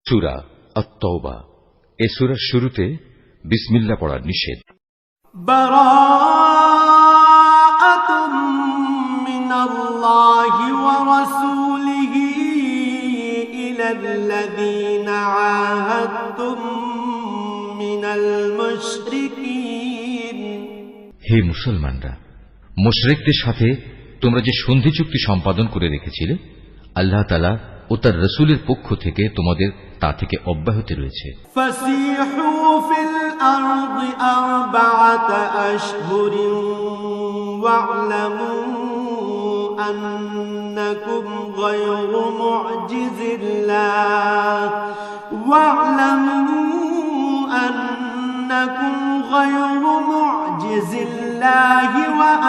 সূরা আত-তাওবা। এই সূরার শুরুতে বিসমিল্লাহ পড়া নিষেধ। বারাআতুম মিনাল্লাহি ওয়া রাসূলিহি ইলাল্লাযীনা আহাদতুম মিনাল মুশরিকিন। হে মুসলমানরা, মুশরিকদের সাথে তোমরা যে সন্ধি চুক্তি সম্পাদন করে রেখেছিলে, আল্লাহ তাআলা ও তার রাসূলের পক্ষ থেকে তোমাদের তা থেকে অব্যাহতি রয়েছে। ফাসিহু ফিল আরদি আরবাআতা আশহুরিন ওয়া'লামু আন্নাকুম গায়রু মু'জিজিল্লাহ ওয়া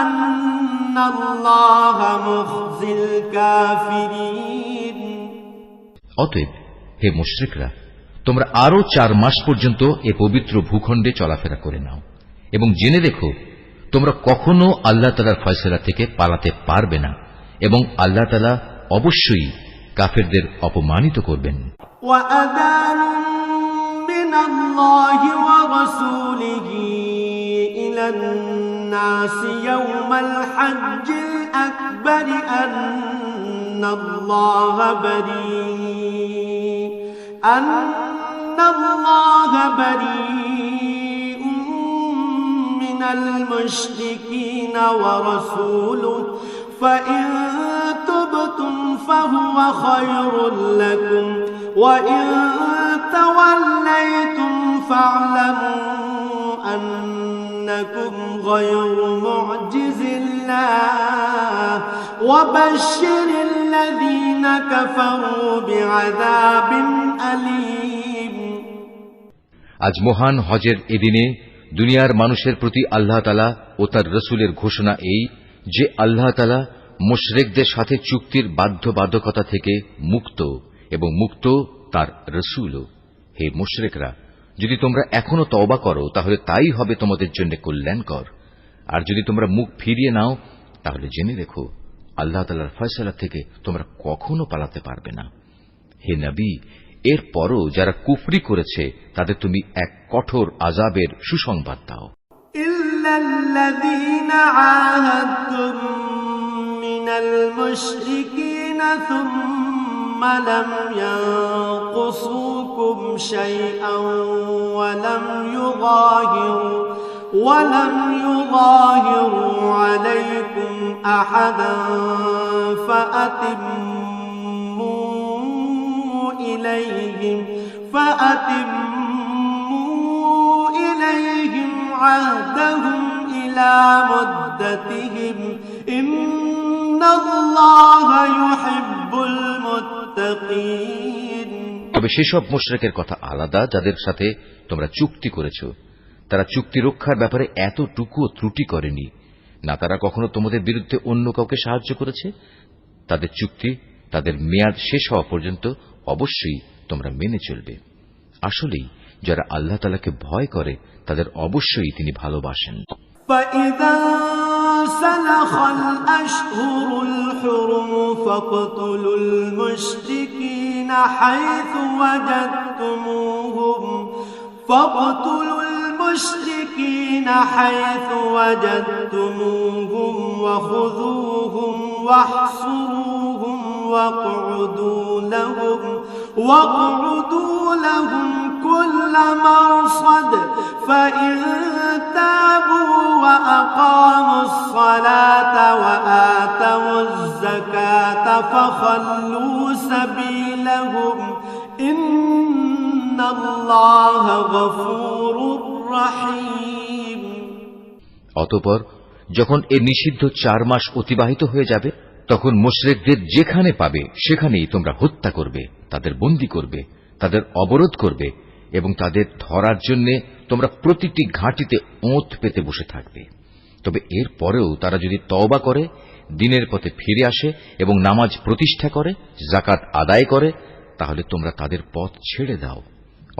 আন্নাল্লাহা মুখজিল কাফিরিন। অতএব হে মুশরিকরা, তোমরা আরো 4 মাস পর্যন্ত এ পবিত্র ভূখণ্ডে চলাফেরা করে নাও এবং জেনে রেখো তোমরা কখনো আল্লাহ তাআলার ফয়সালা থেকে পালাতে পারবে না এবং আল্লাহ তাআলা অবশ্যই কাফেরদের অপমানিত করবেন। ওয়াআযানুম মিনাল্লাহি ওয়া রাসূলিহি ইলান নাসি ইয়াওমাল হজ্জিল আকবার আন্নাল্লাহা বারীউম মিনাল মুশরিকিনা ওয়া রাসূলুহু ফাইন তুবতুম ফাহুয়া খায়রুল লাকুম ওয়া ইন তাওয়াল্লাইতুম ফা'লামু আন্নাকুম গায়রু মু'জিজিল্লাহ ওয়া বাশশিরিল লাযীনা কাফারু বি'আযাবিন আলীম। আজ মহান হজের এদিনে দুনিয়ার মানুষের প্রতি আল্লাহ তাআলা ও তার রাসূলের ঘোষণা এই যে আল্লাহ তাআলা মুশরিকদের সাথে চুক্তির বাধ্যবাধকতা থেকে মুক্ত এবং মুক্ত তার রাসূলও। হে মুশরিকরা, যদি তোমরা এখনো তওবা করো তাহলে তাই হবে তোমাদের জন্য কল্যাণকর, আর যদি তোমরা মুখ ফিরিয়ে নাও তাহলে জেনে রেখো আল্লাহ তাআলার ফয়সালা থেকে তোমরা কখনো পালাতে পারবে না। হে নবী, এর পরও যারা কুফরি করেছে তাদের তুমি এক কঠোর আযাবের সুসংবাদ দাও। ইল্লাল্লাযীনা আহাদতুম মিনাল মুশরিকিনা সুম্মা লাম ইয়ানকুসুকুম শাইআন ওয়া লাম ইউযাহিরু আলাইকুম আহাদান ফাআতিম্মু ইলাইহিম আহদাহুম ইলা মুদ্দাতিহিম ইন্নাল্লাহা ইউহিব্বুল মুত্তাকিন। তবে সেসব মুশরিকের কথা আলাদা যাদের সাথে তোমরা চুক্তি করেছ। তারা চুক্তি রক্ষার ব্যাপারে এতটুকুও ত্রুটি করেনি, না তারা কখনো তোমাদের বিরুদ্ধে অন্য কাউকে সাহায্য করেছে। তাদের চুক্তি তাদের মেয়াদ শেষ হওয়া পর্যন্ত অবশ্যই তোমরা মেনে চলবে। আসলেই যারা আল্লাহ তাআলাকে ভয় করে তাদের অবশ্যই তিনি ভালোবাসেন। فَإِذَا سَلَخَ الْأَشْهُرُ الْحُرُمُ فَاقْتُلُوا الْمُشْرِكِينَ حَيْثُ وَجَدتُّمُوهُمْ وَخُذُوهُمْ وَاحْصُرُوهُمْ وَاقْعُدُوا لَهُمْ كُلَّ مَرْصَدٍ فَإِن تَابُوا وَأَقَامُوا الصَّلَاةَ وَآتَوُا الزَّكَاةَ فَخَلُّوا سَبِيلَهُمْ إِنَّ اللَّهَ غَفُورٌ رَحِيمٌ। অতঃপর যখন এ নিষিদ্ধ 4 মাস অতিবাহিত হয়ে যাবে তখন মুশরিকদের যেখানে পাবে সেখানেই তোমরা হত্যা করবে, তাদের বন্দী করবে, তাদের অবরোধ করবে এবং তাদের ধরার জন্য তোমরা প্রতিটি ঘাঁটিতে ওঁত পেতে বসে থাকবে। তবে এর পরেও তারা যদি তওবা করে, দ্বীনের পথে ফিরে আসে এবং নামাজ প্রতিষ্ঠা করে, যাকাত আদায় করে, তাহলে তোমরা তাদের পথ ছেড়ে দাও।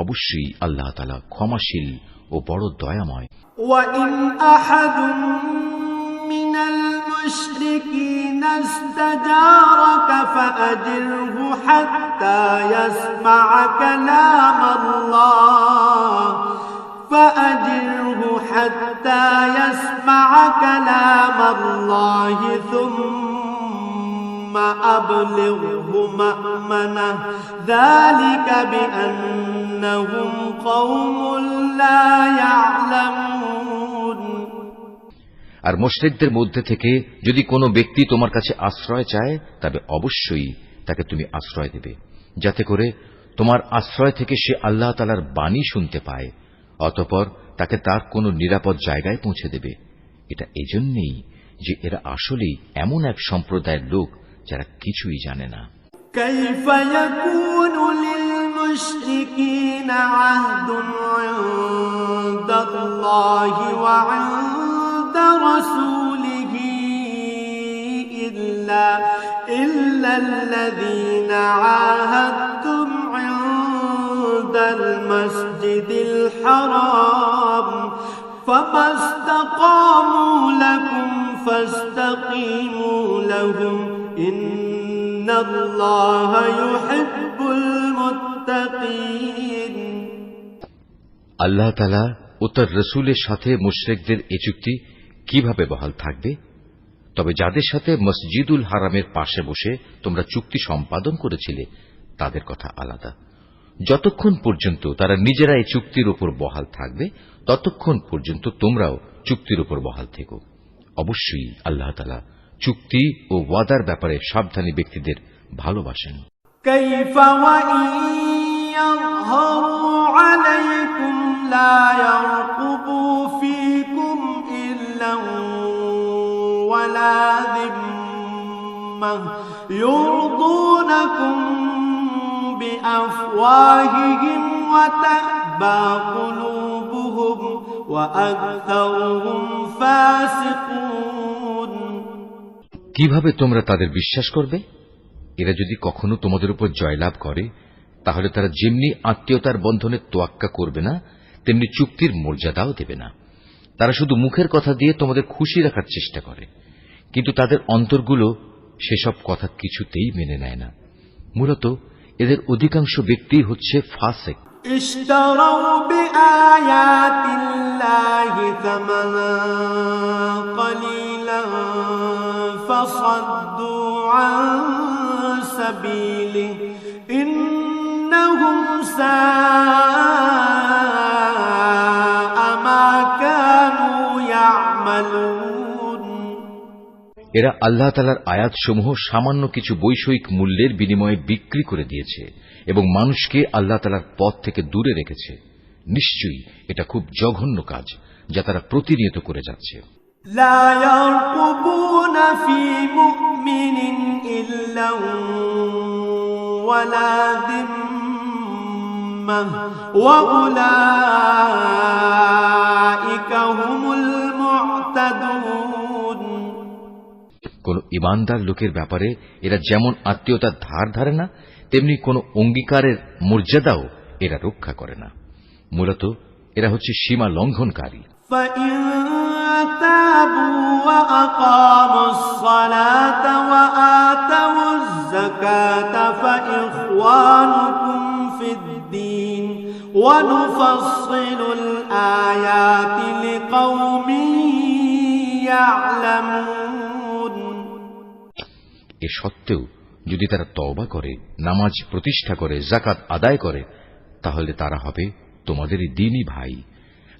অবশ্যই আল্লাহ তাআলা ক্ষমাশীল ও বড় দয়াময়। وَإِنْ أَحَدٌ مِّنَ المشركين استجارك فأجره حتى يسمع كلام الله ثم أبلغه مأمنه ذلك بأنهم قوم لا يعلمون আর মুশরিকদের মধ্যে থেকে যদি কোনো ব্যক্তি তোমার কাছে আশ্রয় চায় তবে অবশ্যই তাকে তুমি আশ্রয় দেবে, যাতে করে তোমার আশ্রয় থেকে সে আল্লাহ তাআলার বাণী শুনতে পায়, অতঃপর তাকে তার কোনো নিরাপদ জায়গায় পৌঁছে দেবে। এটা এজন্যই যে এরা আসলেই এমন এক সম্প্রদায়ের লোক যারা কিছুই জানে না। كيف يكون للمشركين عهد عند الله وعند رسوله إلا الذين عاهدتم عند المسجد الحرام فما استقاموا لكم فاستقيموا لهم إن الله يحب المتقين। আল্লাহ তাআলা ও তার রাসূলের সাথে মুশরিকদের এই চুক্তি কিভাবে বহাল থাকবে? তবে যাদের সাথে মসজিদুল হারামের পাশে বসে তোমরা চুক্তি সম্পাদন করেছিলে তাদের কথা আলাদা। যতক্ষণ পর্যন্ত তারা নিজেরা এই চুক্তির উপর বহাল থাকবে ততক্ষণ পর্যন্ত তোমরাও চুক্তির উপর বহাল থেকো। অবশ্যই আল্লাহ তাআলা চুক্তি ও ওয়াদার ব্যাপারে সাবধানী ব্যক্তিদের ভালোবাসেন। كيف وإن يظهروا عليكم لا يرقبوا فيكم إلا ولا ذمة يرضونكم بأفواههم وتأبى قلوبهم وأكثرهم فاسقون। কিভাবে তোমরা তাদের বিশ্বাস করবে? এরা যদি কখনো তোমাদের উপর জয়লাভ করে তাহলে তারা যেমনি আত্মীয়তার বন্ধনে তোয়াক্কা করবে না তেমনি চুক্তির মর্যাদাও দেবে না। তারা শুধু মুখের কথা দিয়ে তোমাদের খুশি রাখার চেষ্টা করে, কিন্তু তাদের অন্তরগুলো সেসব কথা কিছুতেই মেনে নেয় না। মূলত এদের অধিকাংশ ব্যক্তি হচ্ছে ফাসিক। اشتروا بآيات الله ثمنا قليلا فصدوا عن سبيله إنهم ساء ما كانوا يعملون। এরা আল্লাহ তাআলার আয়াতসমূহ সামান্য কিছু বৈষয়িক মূল্যের বিনিময়ে বিক্রি করে দিয়েছে এবং মানুষকে আল্লাহ তাআলার পথ থেকে দূরে রেখেছে। নিশ্চয়ই এটা খুব জঘন্য কাজ যা তারা প্রতিনিয়ত করে যাচ্ছে। لا يرقبون في مؤمن إلا ولا ذمة وأولئك هم المعتدون। কোন ইমানদার লোকের ব্যাপারে এরা যেমন আত্মীয়তার ধার ধারে না তেমনি কোন অঙ্গীকারের মর্যাদাও এরা রক্ষা করে না। মূলত এরা হচ্ছে সীমা লঙ্ঘনকারী। فإن تابوا وأقاموا الصلاة وآتوا الزكاة فإخوانكم في الدين ونفصل الآيات لقوم يعلمون। এ সত্ত্বেও যদি তারা তওবা করে, নামাজ প্রতিষ্ঠা করে, যাকাত আদায় করে, তাহলে তারা হবে তোমাদেরই দ্বীনী ভাই।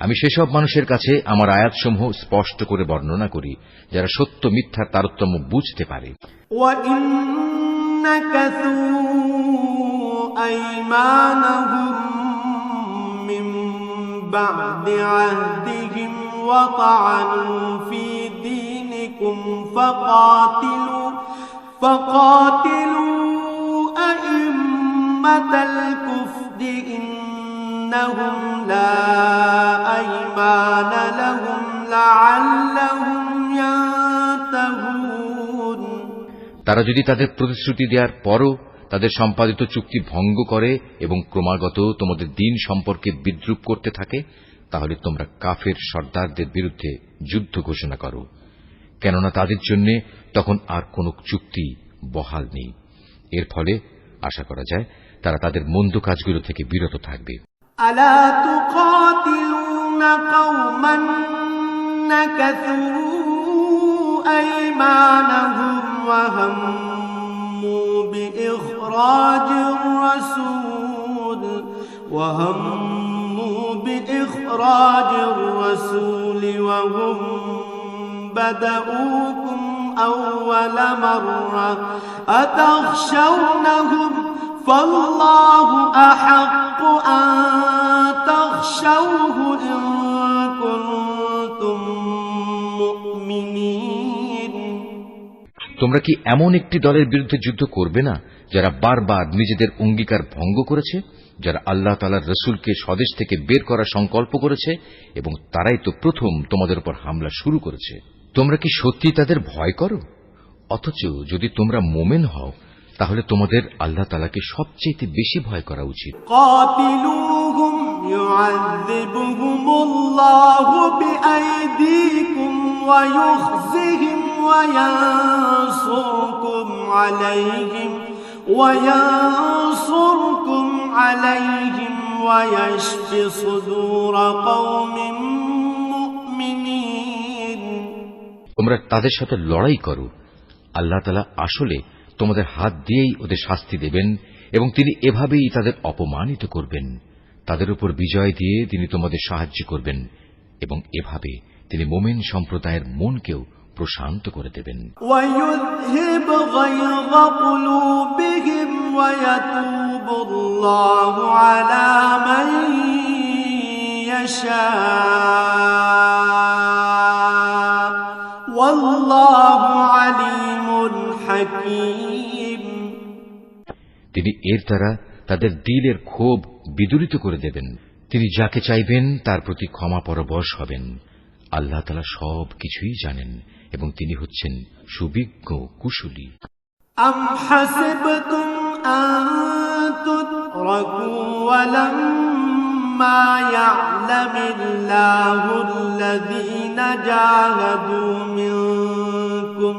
আমি সেসব মানুষের কাছে আমার আয়াতসমূহ স্পষ্ট করে বর্ণনা করি যারা সত্য মিথ্যার তারতম্য বুঝতে পারে। وَإِن نَكَثُوا أَيْمَانَهُم مِّن بَعْدِ عَهْدِهِمْ وَطَعَنُوا فِي دِينِكُمْ فقاتلوا أئمة الكفر إنهم لا أيمان لهم لعلهم ينتهون। তারা যদি তাদের প্রতিশ্রুতি দেওয়ার পরও তাদের সম্পাদিত চুক্তি ভঙ্গ করে এবং ক্রমাগত তোমাদের দিন সম্পর্কে বিদ্রূপ করতে থাকে তাহলে তোমরা কাফের সর্দারদের বিরুদ্ধে যুদ্ধ ঘোষণা করো। কেননা তাদের জন্য তখন আর কোন চুক্তি বহাল নেই। এর ফলে আশা করা যায় তারা তাদের মন্দ কাজগুলো থেকে বিরত থাকবে। ألا تقاتلون قوما نكثوا أيمانهم وهموا بإخراج الرسول وهم بدؤوكم أول مرة أتخشونهم فالله أحق أن تخشوه إن كنتم مؤمنين। তোমরা কি এমন একটি দলের বিরুদ্ধে যুদ্ধ করবে না যারা বারবার নিজেদের অঙ্গীকার ভঙ্গ করেছে, যারা আল্লাহ তাআলার রাসূলকে স্বদেশ থেকে বের করার সংকল্প করেছে এবং তারাই তো প্রথম তোমাদের উপর হামলা শুরু করেছে? তোমরা কি সত্যি তাদের ভয় করো? অথচ যদি তোমরা মুমিন হও তাহলে তোমাদের আল্লাহ তাআলাকে সবচেয়ে বেশি ভয় করা উচিত। قاتلوهم يعذبهم الله بأيديكم ويخزهم وينصركم عليهم ويشف صدور قوم مؤمنين। তোমরা তাদের সাথে লড়াই করো, আল্লাহ তাআলা আসলে তোমাদের হাত দিয়েই ওদের শাস্তি দেবেন এবং তিনি এভাবেই তাদের অপমানিত করবেন। তাদের উপর বিজয় দিয়ে তিনি তোমাদের সাহায্য করবেন এবং এভাবে তিনি মুমিন সম্প্রদায়ের মনকেও প্রশান্ত করে দেবেন। وَيُذْهِبْ غَيْظَ قُلُوبِهِمْ وَيَتُوبُ اللَّهُ عَلَى مَن يَشَاءُ وَاللَّهُ عَلِيمٌ حَكِيمٌ। তিনি এর দ্বারা তাদের দিলের ক্ষোভ বিদূরিত করে দেবেন। তিনি যাকে চাইবেন তার প্রতি ক্ষমা পরবশ হবেন। আল্লাহ তাআলা সব কিছুই জানেন এবং তিনি হচ্ছেন সুবিজ্ঞ কুশলী। أَمْ حَسِبْتُمْ أَن تُتْرَكُوا وَلَمَّا يَعْلَمِ اللَّهُ الَّذِينَ جَاهَدُوا مِنكُمْ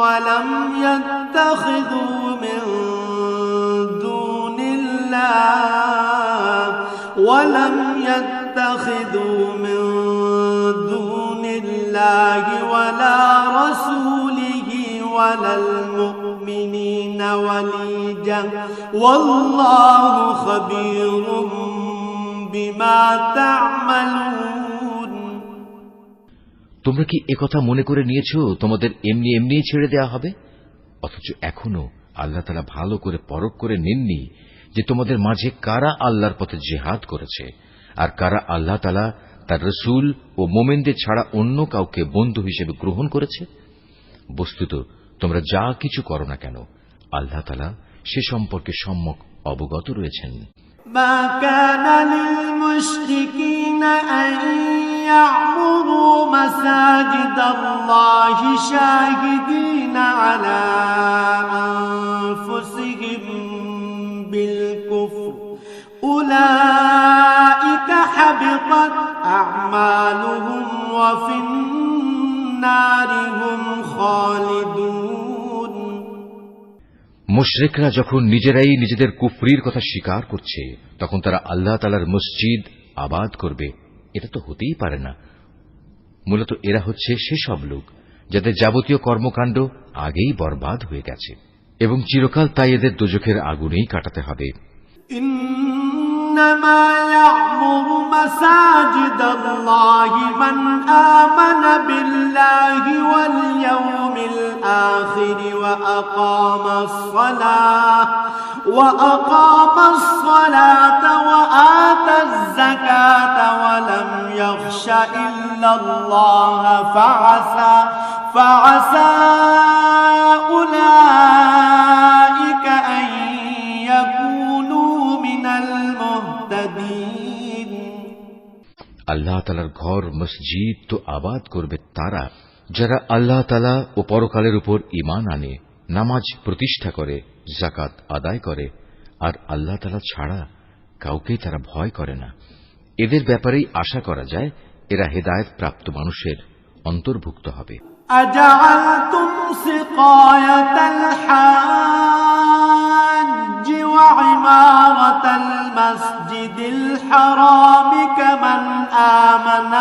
وَلَمْ يَتَّخِذُوا مِن دون الله ولا رسوله ولا المؤمنين وليجا والله خبير بما تعملون। তোমরা কি একথা মনে করে নিয়েছো তোমাদের এমনি এমনি ছেড়ে দেয়া হবে? অথচ এখনো আল্লাহ তাআলা ভালো করে পরখ করে নেননি যে তোমাদের মাঝে কারা আল্লাহর পথে জিহাদ করেছে আর কারা আল্লাহ তাআলা তার রাসূল ও মুমিনদের ছাড়া অন্য কাউকে বন্ধু হিসেবে গ্রহণ করেছে। বস্তুত তোমরা যা কিছু করো না কেন আল্লাহ তাআলা সে সম্পর্কে সম্যক অবগত রয়েছেন। ما كان للمشركين أن يعمروا مساجد الله شاهدين على أنفسهم بالكفر أولئك حبطت أعمالهم وفي النار هم خالدون। মুশরিকরা যখন নিজেরাই নিজেদের কুফরির কথা স্বীকার করছে তখন তারা আল্লাহ তাআলার মসজিদ আবাদ করবে, এটা তো হতেই পারে না। মূলত এরা হচ্ছে সেসব লোক যাদের যাবতীয় কর্মকাণ্ড আগেই বরবাদ হয়ে গেছে এবং চিরকাল তাই এদের দোজখের আগুনেই কাটাতে হবে। إنما يعمر مساجد الله من آمن بالله واليوم الآخر وأقام الصلاة وآتى الزكاة ولم يخش إلا الله فعسى أولئك أن يكونوا من المهتدين। আল্লাহ তাআলার ঘর মসজিদ তো আবাদ করবে তারা যারা আল্লাহ তাআলা ও পরকালের উপর ঈমান আনে, নামাজ প্রতিষ্ঠা করে, যাকাত আদায় করে আর আল্লাহ তাআলা ছাড়া কাউকে তারা ভয় করে না। এদের ব্যাপারেই আশা করা যায় এরা হেদায়েত প্রাপ্ত মানুষের অন্তর্ভুক্ত হবে। أجعلتم سقاية الحاج وعمارة المسجد الحرام كمن آمن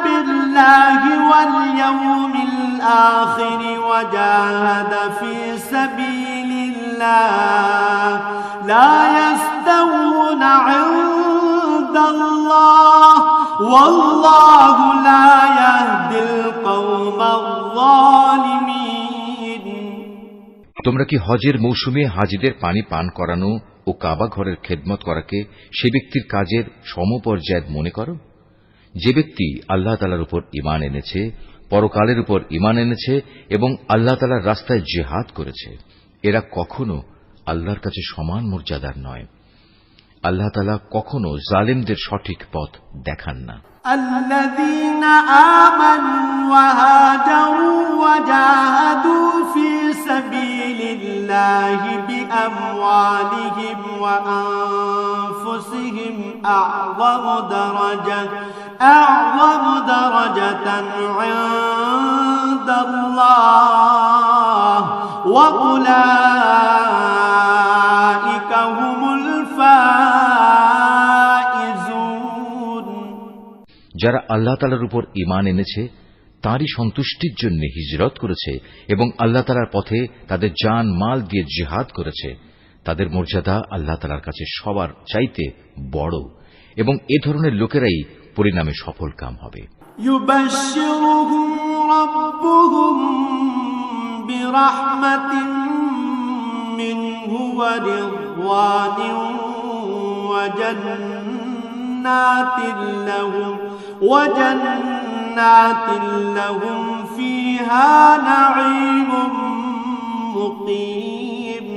بالله واليوم الآخر وجاهد في سبيل الله لا يستوون عند الله والله لا يهدي القوم الظالمين। তোমরা কি হজের মৌসুমে হাজিদের পানি পান করানো ও কাবা ঘরের খেদমত করাকে সে ব্যক্তির কাজের সমপর্যায়ের মনে করো? যে ব্যক্তি আল্লাহ তাআলার উপর ঈমান এনেছে, পরকালের উপর ঈমান এনেছে এবং আল্লাহ তাআলার রাস্তায় জিহাদ করেছে, এরা কখনো আল্লাহর কাছে সমান মর্যাদার নয়। আল্লাহ তাআলা কখনো জালিমদের সঠিক পথ দেখান না। الذين آمنوا وهاجروا وجاهدوا في سبيل الله بأموالهم وأنفسهم أعظم درجة عند الله وأولئك هم الفائزون। যারা আল্লাহ তাআলার উপর ঈমান এনেছে, তাঁরই সন্তুষ্টির জন্য হিজরত করেছে এবং আল্লাহ তাআলার পথে তাদের জান মাল দিয়ে জিহাদ করেছে, তাদের মর্যাদা আল্লাহ তাআলার কাছে সবার চাইতে বড় এবং এ ধরনের লোকেরাই পরিণামে সফলকাম হবে। يبشرهم ربهم برحمة منه ورضوان وجنات لهم فيها نعيم مقيم।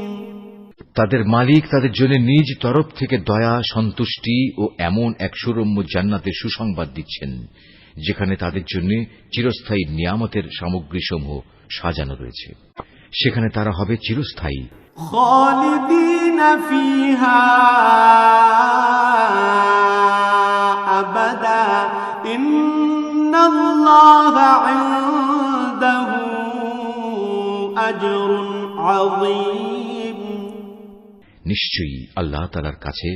তাদের মালিক তাদের জন্য নিজ তরফ থেকে দয়া, সন্তুষ্টি ও এমন এক সুরম্য জান্নাতের সুসংবাদ দিচ্ছেন, যেখানে তাদের জন্য চিরস্থায়ী নিয়ামতের সামগ্রীসমূহ সাজানো রয়েছে। সেখানে তারা হবে চিরস্থায়ী। খালিদিন ফিহা আবাদা ইন্নাল্লাহা ইনদাহু আজরুন আযীম। নিশ্চয়ই আল্লাহ তাআলার কাছে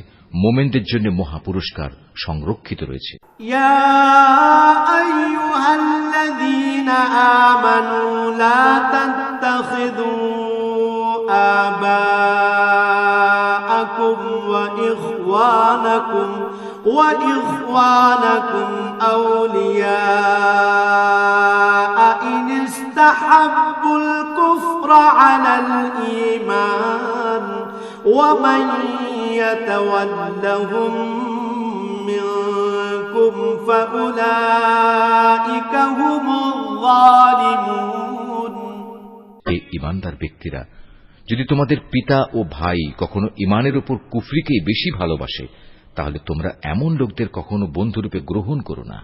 মুমিনদের জন্য মহা পুরস্কার সংরক্ষিত রয়েছে। ইয়া আইয়ুহাল্লাযীনা আমানু লা তাত্তাখিযু আবাআকুম ওয়া ইখওয়ানাকুম আউলিয়া ইন ইসতাহাব্বুল কুফরা আলাল ঈমান ومن يتولهم منكم فأولئك هم الظالمون। এই ঈমানদার ব্যক্তিরা, যদি তোমাদের পিতা ও ভাই কখনো ঈমানের উপর কুফরিকেই বেশি ভালোবাসে, তাহলে তোমরা এমন লোকদের কখনো বন্ধুরূপে গ্রহণ করো না।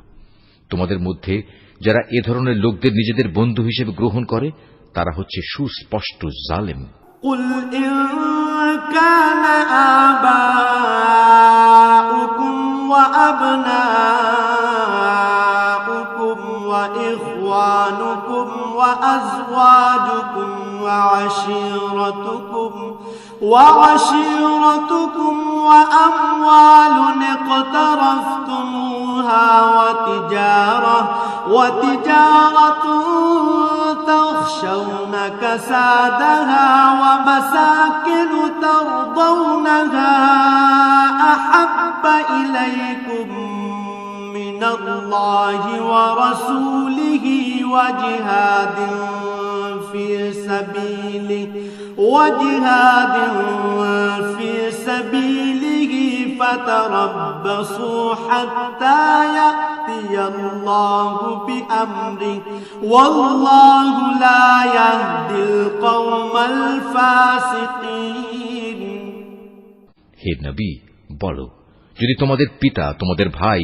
তোমাদের মধ্যে যারা এ ধরনের লোকদের নিজেদের বন্ধু হিসেবে গ্রহণ করে, তারা হচ্ছে সুস্পষ্ট জালেম। قل إن كان آباؤكم وأبناؤكم وإخوانكم وأزواجكم وعشيرتكم وأموال اقترفتموها وتجارة تخشون كسادها ومساكن ترضونها أحب إليكم من الله ورسوله وجهاد في سبيله فتربصوا حتى يأتي الله بأمره والله لا يهدي القوم الفاسقين। হে নবী, বলো, যদি তোমাদের পিতা, তোমাদের ভাই,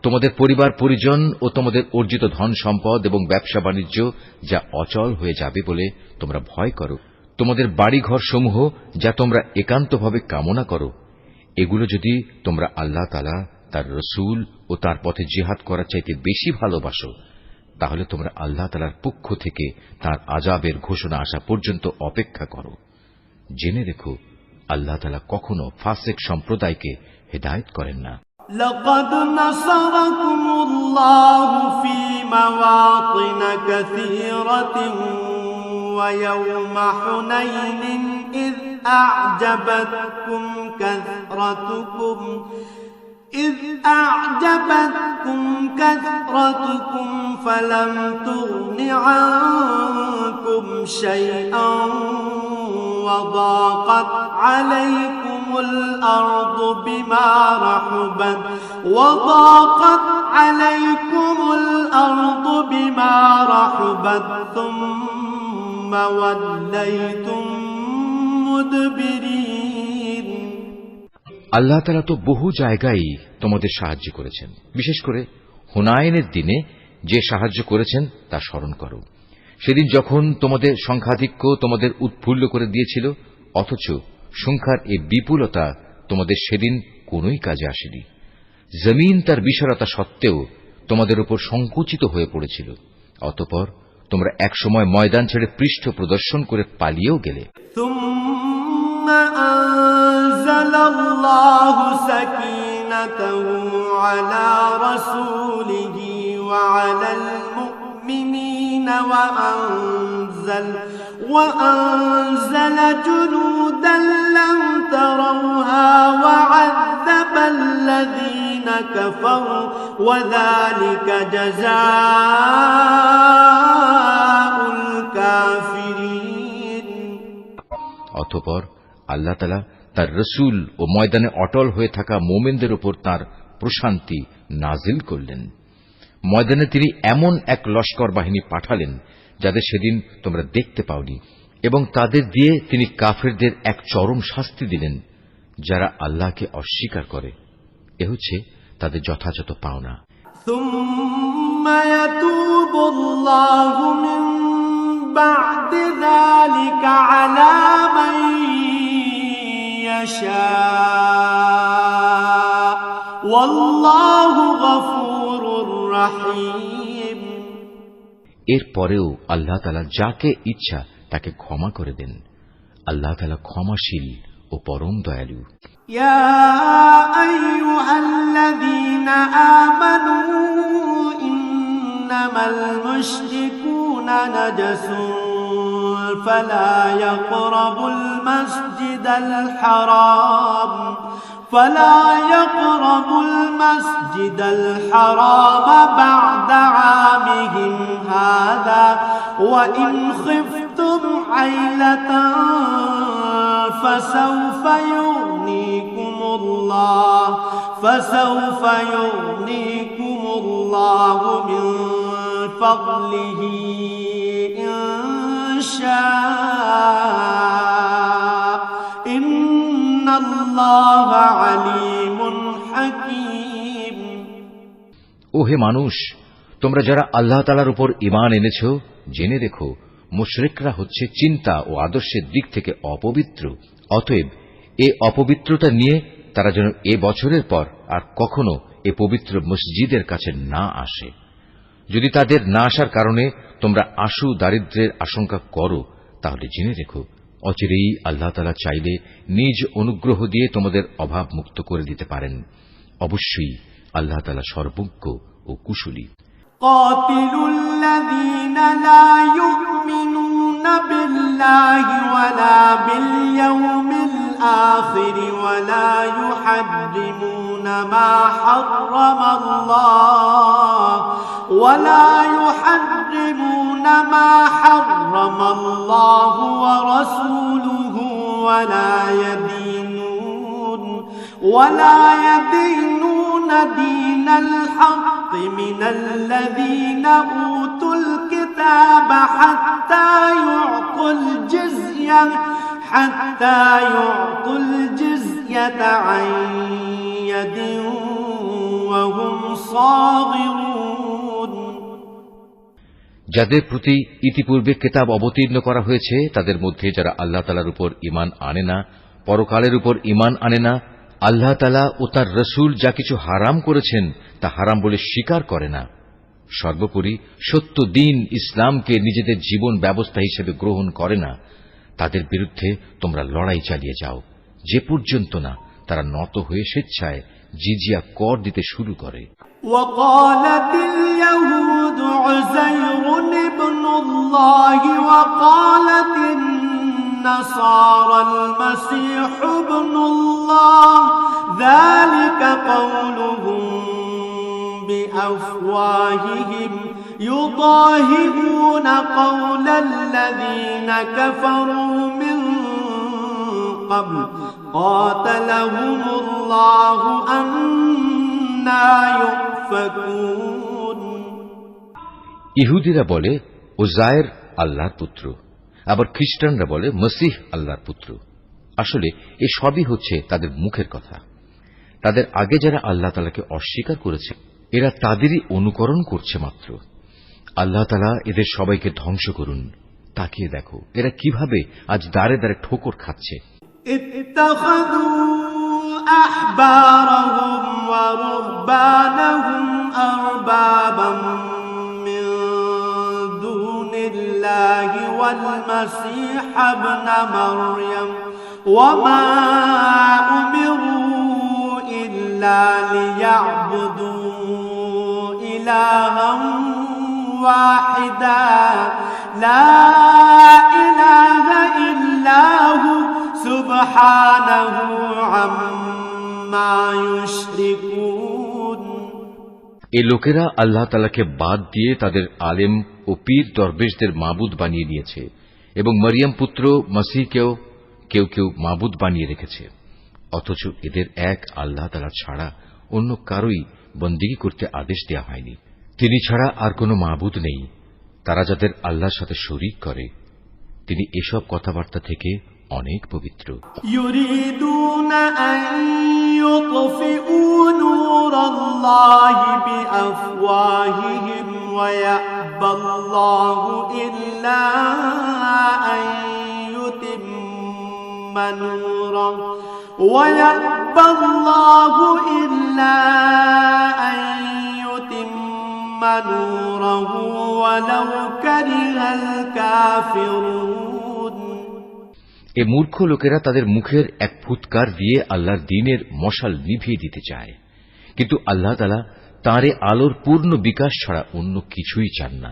তোমাদের পরিবার পরিজন ও তোমাদের অর্জিত ধন সম্পদ এবং ব্যবসা বাণিজ্য যা অচল হয়ে যাবে বলে তোমরা ভয় করো, তোমাদের বাড়িঘর সমূহ যা তোমরা একান্তভাবে কামনা করো, এগুলো যদি তোমরা আল্লাহ তাআলা, তার রসূল ও তার পথে জিহাদ করার চাইতে বেশি ভালোবাসো, তাহলে তোমরা আল্লাহ তাআলার পক্ষ থেকে তার আযাবের ঘোষণা আসা পর্যন্ত অপেক্ষা করো। জেনে রেখো, আল্লাহ তাআলা কখনো ফাসিক সম্প্রদায়কে হেদায়েত করেন না। لقد نصركم الله في مواطن كثيرة ويوم حنين إذ أعجبتكم كثرتكم فلم تغن عنكم شيئا وضاقت عليكم الأرض بما رحبت ثم وليتم مدبرين। আল্লাহ তাআলা তো বহু জায়গায় তোমাদের সাহায্য করেছেন। বিশেষ করে হুনাইনের দিনে যে সাহায্য করেছেন তা স্মরণ করো। সেদিন যখন তোমাদের সংখ্যাধিক্য তোমাদের উৎফুল্ল করে দিয়েছিল, অথচ সংখ্যার এই বিপুলতা তোমাদের সেদিন কোনোই কাজে আসেনি। জমিন তার বিশালতা সত্ত্বেও তোমাদের উপর সংকুচিত হয়ে পড়েছিল। অতঃপর তোমরা একসময় ময়দান ছেড়ে পৃষ্ঠ প্রদর্শন করে পালিয়েও গেলে। ثم أنزل الله سكينته على رسوله وعلى المؤمنين وأنزل جنودا لم تروها وعذب الذين كفروا وذلك جزاء الكافرين। অতঃপর আল্লাহ তাআলা তার রসূল ও ময়দানে অটল হয়ে থাকা মুমিনদের উপর তার প্রশান্তি নাজিল করলেন। ময়দানে তিনি এমন এক লস্কর বাহিনী পাঠালেন যাদের সেদিন তোমরা দেখতে পাওনি, এবং তাদের দিয়ে তিনি কাফেরদের এক চরম শাস্তি দিলেন, যারা আল্লাহকে অস্বীকার করে। এ হচ্ছে তাদের যথাযথ পাওনা। ثم يتوب الله من بعد ذلك على من يشاء والله غفور رحيم। এরপরেও আল্লাহ তাআলা যাকে ইচ্ছা তাকে ক্ষমা করে দেন। আল্লাহ তাআলা ক্ষমাশীল ও পরম দয়ালু। يا أيها الذين آمنوا إنما المشركون نجس فلا يقربوا المسجد الحرام بعد عامهم هذا وإن خفتم عيلة فسوف يغنيكم الله من فضله إن شاء إن الله عليم حكيم। ওহে মানুষ, তোমরা যারা আল্লাহ তাআলার উপর ঈমান এনেছ, জেনে রেখো, মুশরিকরা হচ্ছে চিন্তা ও আদর্শের দিক থেকে অপবিত্র। অতএব এ অপবিত্রতা নিয়ে তারা যেন এ বছরের পর আর কখনো এ পবিত্র মসজিদের কাছে না আসে। যদি তাদের না আসার কারণে তোমরা আশু দারিদ্র্যের আশঙ্কা করো, তাহলে জেনে রেখো, অচিরেই আল্লাহ তাআলা চাইলে নিজ অনুগ্রহ দিয়ে তোমাদের অভাব মুক্ত করে দিতে পারেন। অবশ্যই আল্লাহ তাআলা সর্বজ্ঞ ও কুশলী। قاتلوا الذين لا يؤمنون بالله ولا باليوم الآخر ولا يحرمون ما حرم الله ورسوله ولا يدينون دين الحق من الذين أوتوا الكتاب حتى يعطوا الجزية عن يد وهم صاغرون। যাদের প্রতি ইতিপূর্বে কিতাব অবতীর্ণ করা হয়েছে তাদের মধ্যে যারা আল্লাহ তাআলার উপর ঈমান আনে না, পরকালের উপর ঈমান আনে না, আল্লাহ তাআলা ও তাঁর রাসূল যা কিছু হারাম করেছেন তা হারাম বলে স্বীকার করে না, সর্বোপরি সত্য দ্বীন ইসলামকে নিজেদের জীবন ব্যবস্থা হিসেবে গ্রহণ করে না, তাদের বিরুদ্ধে তোমরা লড়াই চালিয়ে যাও যে পর্যন্ত না তারা নত হয়ে স্বেচ্ছায় জিজিয়া কর দিতে শুরু করে। وقالت اليهود عزير ابن الله وقالت النصارى المسيح ابن الله ذلك قولهم بأفواههم يضاهئون قول الذين كفروا من قبل قاتلهم الله أنا يؤفكون। ইহুদিরা বলে উজায়ের আল্লাহর পুত্র, আবার খ্রিস্টানরা বলে মসিহ আল্লাহর পুত্র। আসলে এ সবই হচ্ছে তাদের মুখের কথা। তাদের আগে যারা আল্লাহ তাআলাকে অস্বীকার করেছে এরা তাদেরই অনুকরণ করছে মাত্র। আল্লাহ তাআলা এদের সবাইকে ধ্বংস করুন। তাকিয়ে দেখো এরা কিভাবে আজ দাঁড়ে দাঁড়ে ঠোকর খাচ্ছে। أحبارهم ورهبانهم أربابا من دون الله والمسيح ابن مريم وما أمروا إلا ليعبدوا إلها واحدا لا إله إلا هو سبحانه عما يشركون। এই লোকেরা আল্লাহ তাআলাকে বাদ দিয়ে তাদের আলেম ও পীর দরবেশদের মাবুদ বানিয়ে নিয়েছে এবং মরিয়ম পুত্র মসিহকেও কেউ কেউ মাবুদ বানিয়ে রেখেছে, অথচ এদের এক আল্লাহ তাআলা ছাড়া অন্য কারোই বন্দেগী করতে আদেশ দেওয়া হয়নি। তিনি ছাড়া আর কোনো মাবুদ নেই। তারা যাদের আল্লাহর সাথে শরীক করে তিনি এসব কথাবার্তা থেকে অনেক পবিত্র। يريدون أن يطفئوا نور الله بأفواههم ويأبى الله إلا أن يتم نوره ويأبى الله إلا أن يتم نوره ولو كره الكافرون। এ মূর্খ লোকেরা তাদের মুখের এক ফুৎকার দিয়ে আল্লাহর দ্বীনের মশাল নিভিয়ে দিতে চায়, কিন্তু আল্লাহ তাআলা তাঁর আলোর পূর্ণ বিকাশ ছাড়া অন্য কিছুই চান না,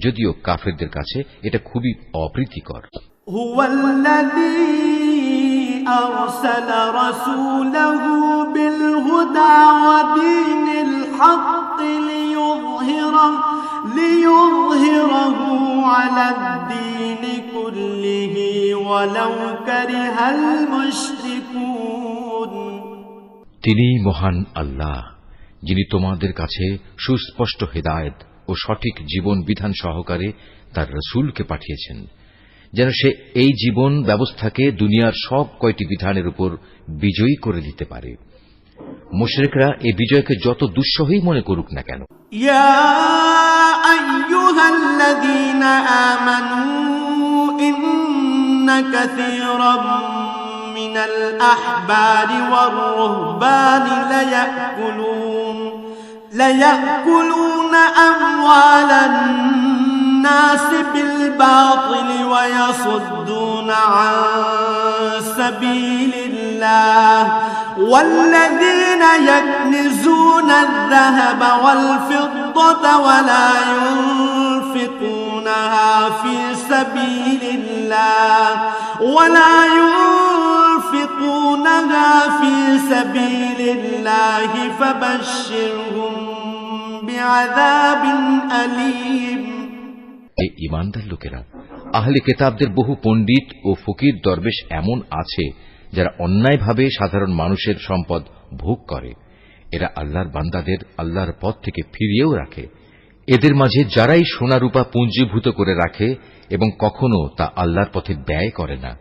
যদিও কাফেরদের কাছে এটা খুবই অপ্রীতিকর। হুয়াল্লাযী আরসালা রাসূলাহু বিল হুদা ওয়া দীনিল হক লিইয়ুযহিরাহু আলাদ দীনি কুল্লিহি ওয়ালাউ কারিহাল মুশরিকুন। তিনি মহান আল্লাহ, যিনি তোমাদের কাছে সুস্পষ্ট হেদায়েত ও সঠিক জীবন বিধান সহকারে তার রাসূলকে পাঠিয়েছেন, যেন সে এই জীবন ব্যবস্থাকে দুনিয়ার সব কয়টি বিধানের উপর বিজয়ী করে দিতে পারে। মুশরিকরা এই বিজয়কে যত দুঃসহই মনে করুক না কেন। ইয়া আইয়ুহাল্লাযীনা আমানু ইন্না কাসীরাম মিনাল আহবারি ওয়ার রুহবানি লায়াকুলুনা আমওয়ালান الناس بالباطل ويصدون عن سبيل الله والذين يكنزون الذهب والفضة ولا ينفقونها في سبيل الله فبشرهم بعذاب أليم। এই ঈমানদার লোকেরা, আহলে কিতাবদের বহু পণ্ডিত ও ফকির দরবেশ এমন আছে যারা অন্যায়ভাবে সাধারণ মানুষের সম্পদ ভোগ করে। এরা আল্লাহর বান্দাদের আল্লাহর পথ থেকে ফিরিয়েও রাখে। এদের মাঝে যারাই সোনা রূপা পুঞ্জীভূত করে রাখে এবং কখনো তা আল্লাহর পথে ব্যয় করে না,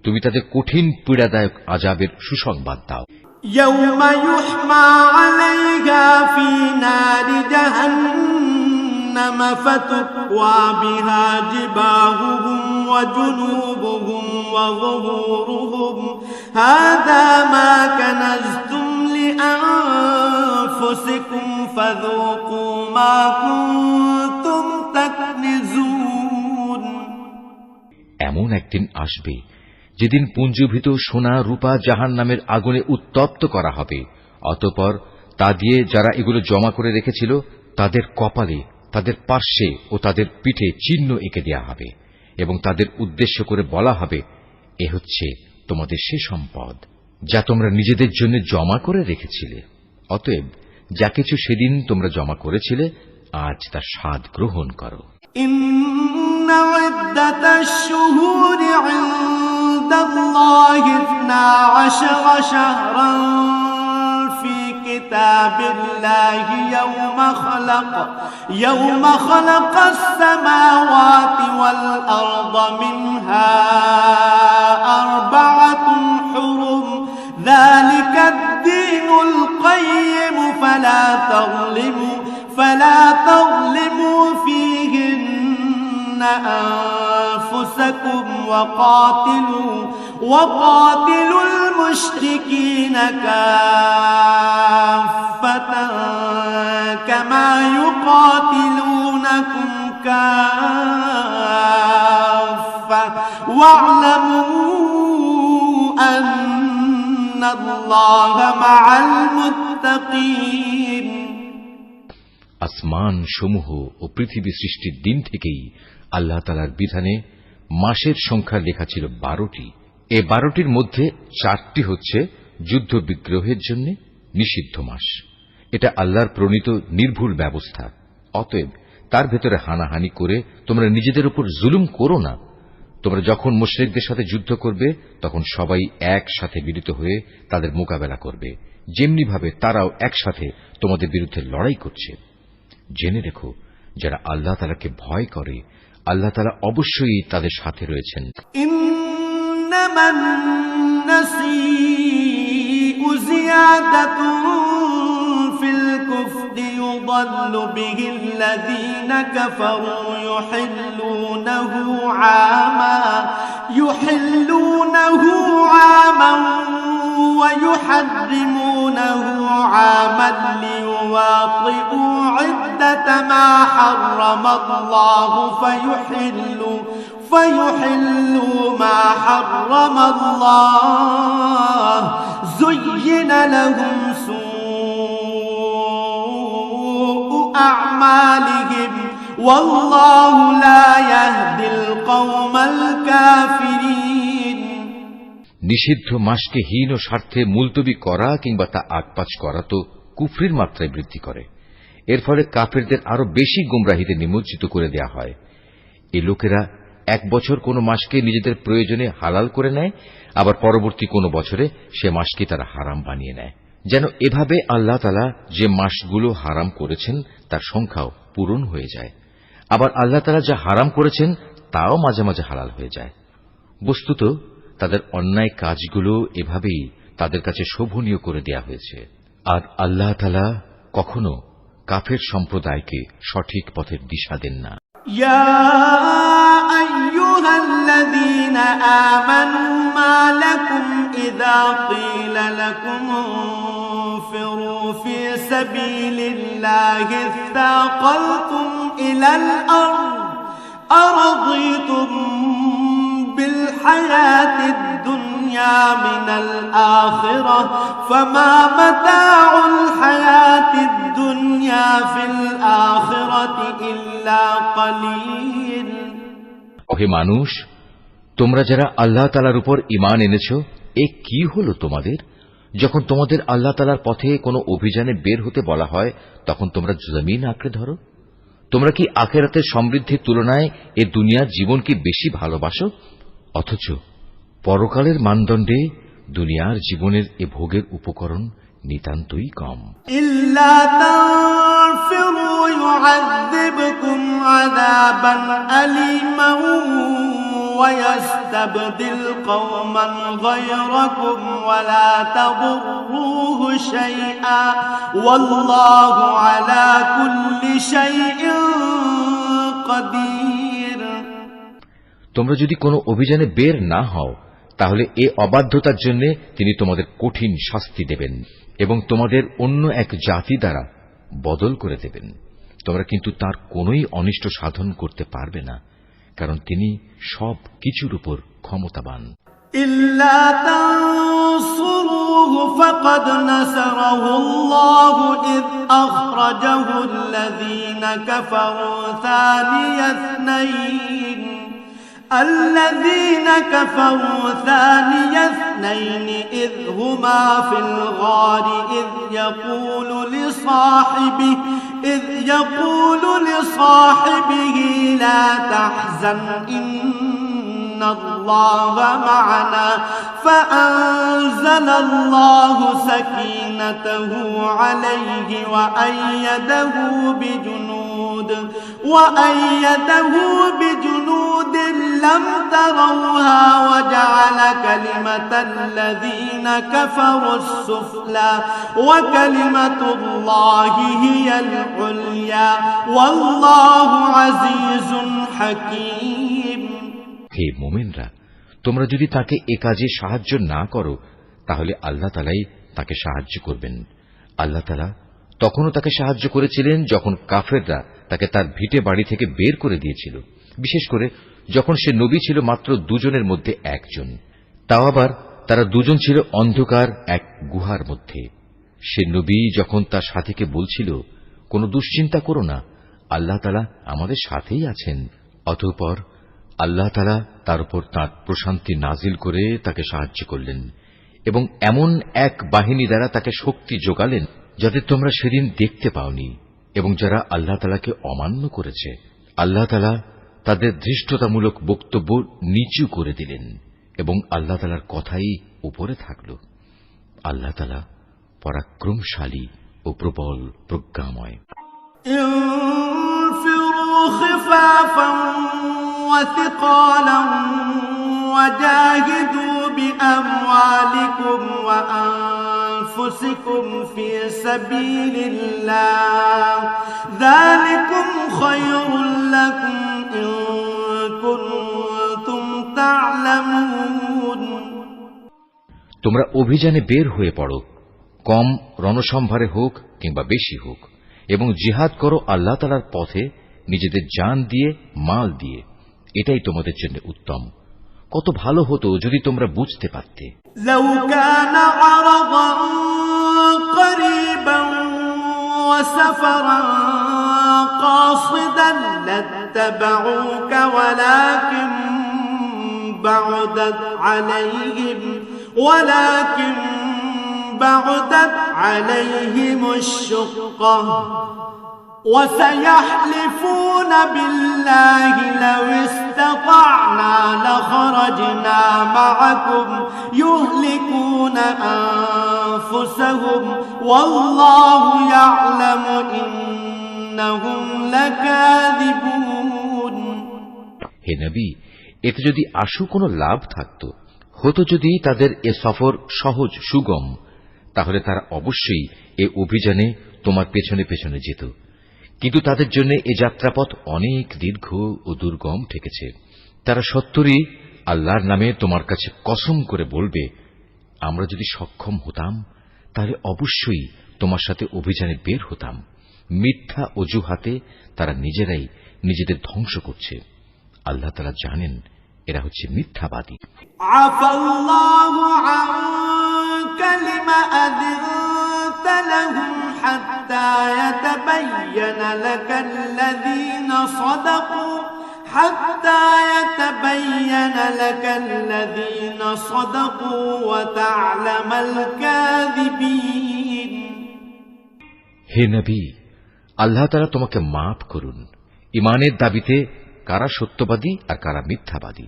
তুমি তাদের কঠিন পীড়াদায়ক আযাবের সুসংবাদ দাও। ইয়াউমা ইউহমা আলাইহা ফি নারি জাহান্নাম جهنم فتكوى بها جباههم وجنوبهم وظهورهم هذا ما كنزتم لأنفسكم فذوقوا ما كنتم تكنزون এমন একদিন আসবে যেদিন পুঞ্জীভূত সোনা রূপা জাহান্নামের আগুনে উত্তপ্ত করা হবে। অতঃপর তা দিয়ে যারা এগুলো জমা করে রেখেছিল তাদের কপালে, তাদের পার্শ্বে ও তাদের পিঠে চিহ্ন এঁকে দেয়া হবে এবং তাদের উদ্দেশ্য করে বলা হবে, এ হচ্ছে তোমাদের সে সম্পদ যা তোমরা নিজেদের জন্য জমা করে রেখেছিলে। অতএব যা কিছু সেদিন তোমরা জমা করেছিলে আজ তার স্বাদ গ্রহণ করো। إن عدة الشهور عند الله 12 شهرا في كتاب الله يوم خلق السماوات والأرض منها 4 حرم ذلك الدين القيم فلا تظلموا فيهن أنفسكم وقاتلوا المشركين كافة كما يقاتلونكم كافة واعلموا أن الله مع المتقين আসমান সমূহ ও পৃথিবী সৃষ্টির দিন থেকেই আল্লাহ তাআলার বিধানে মাসের সংখ্যা লেখা ছিল 12টি। এই 12টির মধ্যে 4টি হচ্ছে যুদ্ধ বিগ্রহের জন্য নিষিদ্ধ মাস। এটা আল্লাহর প্রণীত নির্ভুল ব্যবস্থা। অতএব তার ভেতরে হানাহানি করে তোমরা নিজেদের উপর জুলুম করো না। তোমরা যখন মুশরিকদের সাথে যুদ্ধ করবে তখন সবাই একসাথে মিলিত হয়ে তাদের মোকাবেলা করবে, যেমনি ভাবে তারাও একসাথে তোমাদের বিরুদ্ধে লড়াই করছে। জেনে রেখো, যারা আল্লাহ তাআলাকে ভয় করে আল্লাহ তাআলা অবশ্যই তাদের সাথে রয়েছেন। ইন্নামান নাসিউ জিয়াদাতুন ফিল কুফরি ইউদাল্লু বিহিল্লাযীনা কাফারু ইউহিল্লুনাহু আমান ويحرمونه عاما ليواطئوا عدة ما حرم الله فيحلوا ما حرم الله زين لهم سوء أعمالهم والله لا يهدي القوم الكافرين নিষিদ্ধ মাসকে হীন ও স্বার্থে মুলতবি করা কিংবা তা আগপাচ করা তো কুফরির মাত্রায় বৃদ্ধি করে। এর ফলে কাফেরদের আরো বেশি গুমরাহিতে নিমজ্জিত করে দেয়া হয়। এই লোকেরা এক বছর কোন মাসকে নিজেদের প্রয়োজনে হালাল করে নেয়, আবার পরবর্তী কোন বছরে সে মাসকে তারা হারাম বানিয়ে নেয়, যেন এভাবে আল্লাহ তাআলা যে মাসগুলো হারাম করেছেন তার সংখ্যাও পূরণ হয়ে যায়। আবার আল্লাহ তাআলা যা হারাম করেছেন তাও মাঝে মাঝে হালাল হয়ে যায়। বস্তুত তাদের অন্যায় কাজগুলো এভাবেই তাদের কাছে শোভনীয় করে দেয়া হয়েছে। আর আল্লাহ তাআলা কখনো কাফের সম্প্রদায়কে সঠিক পথের দিশা দেন না। ইয়া আইয়ুহাল্লাযীনা আমানু মা লাকুম ইযা ক্বিলা লাকুম ইনফিরু ফি সাবিলিল্লাহি ইসতাকালতুম ইলাল আরদ আরাদিতুম بالحياة الدنيا من الآخرة فما متاع الحياة الدنيا في الآخرة إلا قليل ওহে মানুষ, তোমরা যারা আল্লাহ তাআলার উপর ঈমান এনেছো, এ কি হলো তোমাদের? যখন তোমাদের আল্লাহ তাআলার পথে কোনো অভিযানে বের হতে বলা হয় তখন তোমরা জমিন আঁকড়ে ধরো। তোমরা কি আখিরাতের সমৃদ্ধির তুলনায় এ দুনিয়ার জীবন কি বেশি ভালোবাসো? অথচ পরকালের মানদণ্ডে দুনিয়ার জীবনের এ ভোগের উপকরণ নিতান্তই কম। ইল্লা তানফিরু ইউআযযিবকুম আযাবান আলীমান ويستبدل قوما غيركم ولا تضروه شيئا والله على كل شيء قدير। তোমরা যদি কোনো অভিযানে বের না হও তাহলে এ অবাধ্যতার জন্য তিনি তোমাদের কঠিন শাস্তি দেবেন এবং তোমাদের অন্য এক জাতি দ্বারা বদল করে দেবেন। তোমরা কিন্তু তার কোনোই অনিষ্ট সাধন করতে পারবে না, কারণ তিনি সব কিছুর উপর ক্ষমতাবান। إلا تنصروه فقد نصره الله إذ أخرجه الذين كفروا ثاني اثنين إذ هما في الغار إذ يقول لصاحبه لا تحزن إن الله معنا فأنزل الله سكينته عليه وأيده بجنود لم تروها وجعل كلمة الذين كفروا السفلى وكلمة الله هي العليا والله عزيز حكيم। হে মুমিনরা, তোমরা যদি তাকে এ কাজে সাহায্য না করো তাহলে আল্লাহ তাআলাই তাকে সাহায্য করবেন। আল্লাহ তাআলা তখনও তাকে সাহায্য করেছিলেন যখন কাফেররা তাকে তার ভিটে বাড়ি থেকে বের করে দিয়েছিল, বিশেষ করে যখন সে নবী ছিল মাত্র দুজনের মধ্যে একজন, তাও আবার তারা দুজন ছিল অন্ধকার এক গুহার মধ্যে। সে নবী যখন তার সাথীকে বলছিল, কোনো দুশ্চিন্তা করো না, আল্লাহ তাআলা আমাদের সাথেই আছেন, অতঃপর আল্লাহ তাআলা তার উপর তাঁর প্রশান্তি নাজিল করে তাকে সাহায্য করলেন এবং এমন এক বাহিনী দ্বারা তাকে শক্তি যোগালেন যাদের তোমরা সেদিন দেখতে পাওনি, এবং যারা আল্লাহ তাআলাকে অমান্য করেছে আল্লাহ তাআলা তাদের ধৃষ্টতামূলক বক্তব্য নিচু করে দিলেন এবং আল্লাহ তাআলার কথাই উপরে থাকল। আল্লাহ তাআলা পরাক্রমশালী ও প্রবল প্রজ্ঞাময়। انفروا خفافا وثقالا وجاهدوا بأموالكم وأنفسكم في سبيل الله ذلكم خير لكم إن كنتم تعلمون। তোমরা অভিযানে বের হয়ে পড়ো, কম রণসম্ভারে হোক কিংবা বেশি হোক, এবং জিহাদ করো আল্লাহ তাআলার পথে নিজেদের জান দিয়ে, মাল দিয়ে। এটাই তোমাদের জন্য উত্তম। কত ভালো হতো যদি তোমরা বুঝতে পারতে। لو كان عرضا قريبا وسفرا قاصدا لاتبعوك ولكن بعدت عليهم الشقة وسيحلفون بالله لو استطعنا لخرجنا معكم يهلكون أنفسهم والله يعلم إنهم لكاذبون। হে নবী, এতে যদি আশু কোনো লাভ থাকত, হতো যদি তাদের এ সফর সহজ সুগম, তাহলে তারা অবশ্যই এ অভিযানে তোমার পেছনে পেছনে যেত, কিন্তু তাদের জন্য এ যাত্রাপথ অনেক দীর্ঘ ও দুর্গম ঠেকেছে। তারা সত্তরই আল্লাহর নামে তোমার কাছে কসম করে বলবে, আমরা যদি সক্ষম হতাম তাহলে অবশ্যই তোমার সাথে অভিযানে বের হতাম। মিথ্যা অজুহাতে তারা নিজেরাই নিজেদের ধ্বংস করছে। আল্লাহ তাআলা জানেন এরা হচ্ছে মিথ্যাবাদী। আফাল্লাহু আনকা লিমা আযনতা লাহুম হাত্তা ইয়াতাবায়্যানা লাকাল্লাযীনা সাদাকু ওয়া তা'লামাল কাযিবিন। হে নবী, আল্লাহ তাআলা তোমাকে মাফ করুন। ঈমানের দাবিতে কারা সত্যবাদী আর কারা মিথ্যাবাদী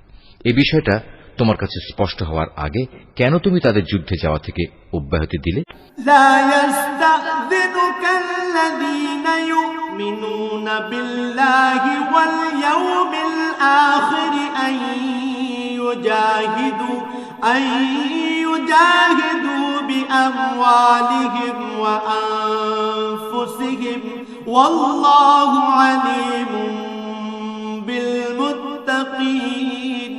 এই বিষয়টা তোমার কাছে স্পষ্ট হওয়ার আগে কেন তুমি তাদের যুদ্ধে যাওয়া থেকে অব্যাহতি দিলে? লা ইয়াস্তাযিনুকাল্লাযীনা ইউমিনুনা বিল্লাহি ওয়াল ইয়াউমিল আখির আন يجاهدوا بأموالهم وأنفسهم والله عليم بالمتقين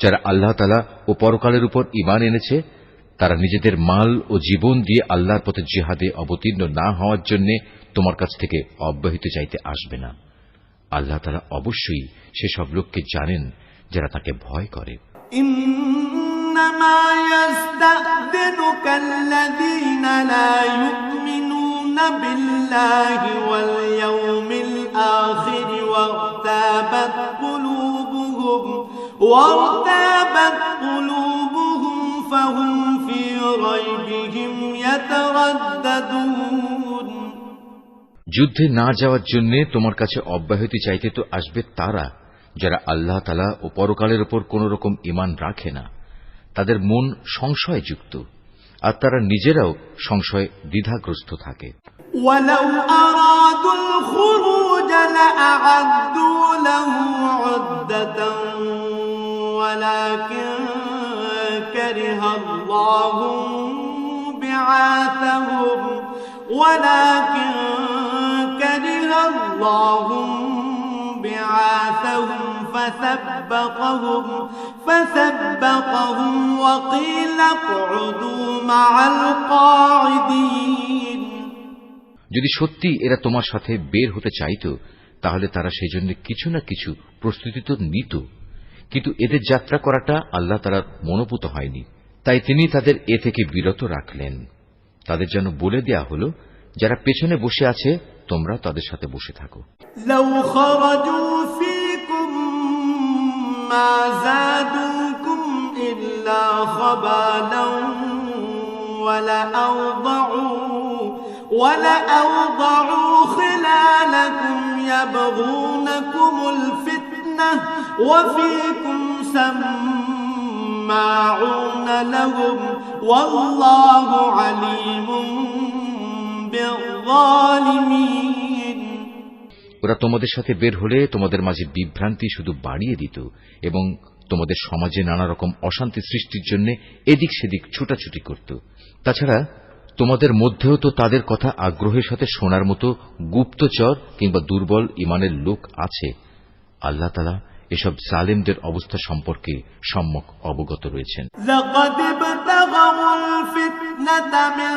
যারা আল্লাহ তাআলা ও পরকালের উপর ঈমান এনেছে তারা নিজেদের মাল ও জীবন দিয়ে আল্লাহর পথে জিহাদে অবতীর্ণ না হওয়ার জন্য তোমার কাছ থেকে অব্যাহতি চাইতে আসবে না। আল্লাহ তাআলা অবশ্যই সেসব লোককে জানেন যারা তাকে ভয় করে। إنما يستأذنك الذين لا يؤمنون بالله واليوم الآخر وارتابت قلوبهم فهم في ريبهم يترددون যুদ্ধে না যাওয়ার জন্য তোমার কাছে অব্যাহতি চাইতে তো আসবে তারা যারা আল্লাহ তাআলা ও পরকালের উপর কোন রকম ঈমান রাখে না, তাদের মন সংশয়যুক্ত আর তারা নিজেরাও সংশয় দ্বিধাগ্রস্ত থাকে। ولو أرادوا الخروج لأعدوا له عدة ولكن كره الله بعاثهم فثبطهم وقيل اقعدوا مع القاعدين যদি সত্যি এরা তোমার সাথে বের হতে চাইত তাহলে তারা সেই জন্য কিছু না কিছু প্রস্তুতি তো নিত, কিন্তু এদের যাত্রা করাটা আল্লাহ তাআলার মনোপুত হয়নি, তাই তিনি তাদের এ থেকে বিরত রাখলেন। তাদের যেন বলে দেয়া হলো, যারা পেছনে বসে আছে তোমরা তাদের সাথে বসে থাকো। لو خرجوا فيكم ما زادوكم إلا خبالا ولأوضعوا خلالكم يبغونكم الفتنة وفيكم سماعون لهم والله عليم بالظالمين ওরা তোমাদের সাথে বের হলে তোমাদের মাঝে বিভ্রান্তি শুধু বাড়িয়ে দিত এবং তোমাদের সমাজে নানা রকম অশান্তি সৃষ্টির জন্য এদিক সেদিক ছুটাছুটি করত। তাছাড়া তোমাদের মধ্যেও তো তাদের কথা আগ্রহের সাথে শোনার মতো গুপ্তচর কিংবা দুর্বল ঈমানের লোক আছে। আল্লাহ তাআলা এসব জালেমদের অবস্থা সম্পর্কে সম্যক অবগত রয়েছেন। لقد ابتغوا الفتنة من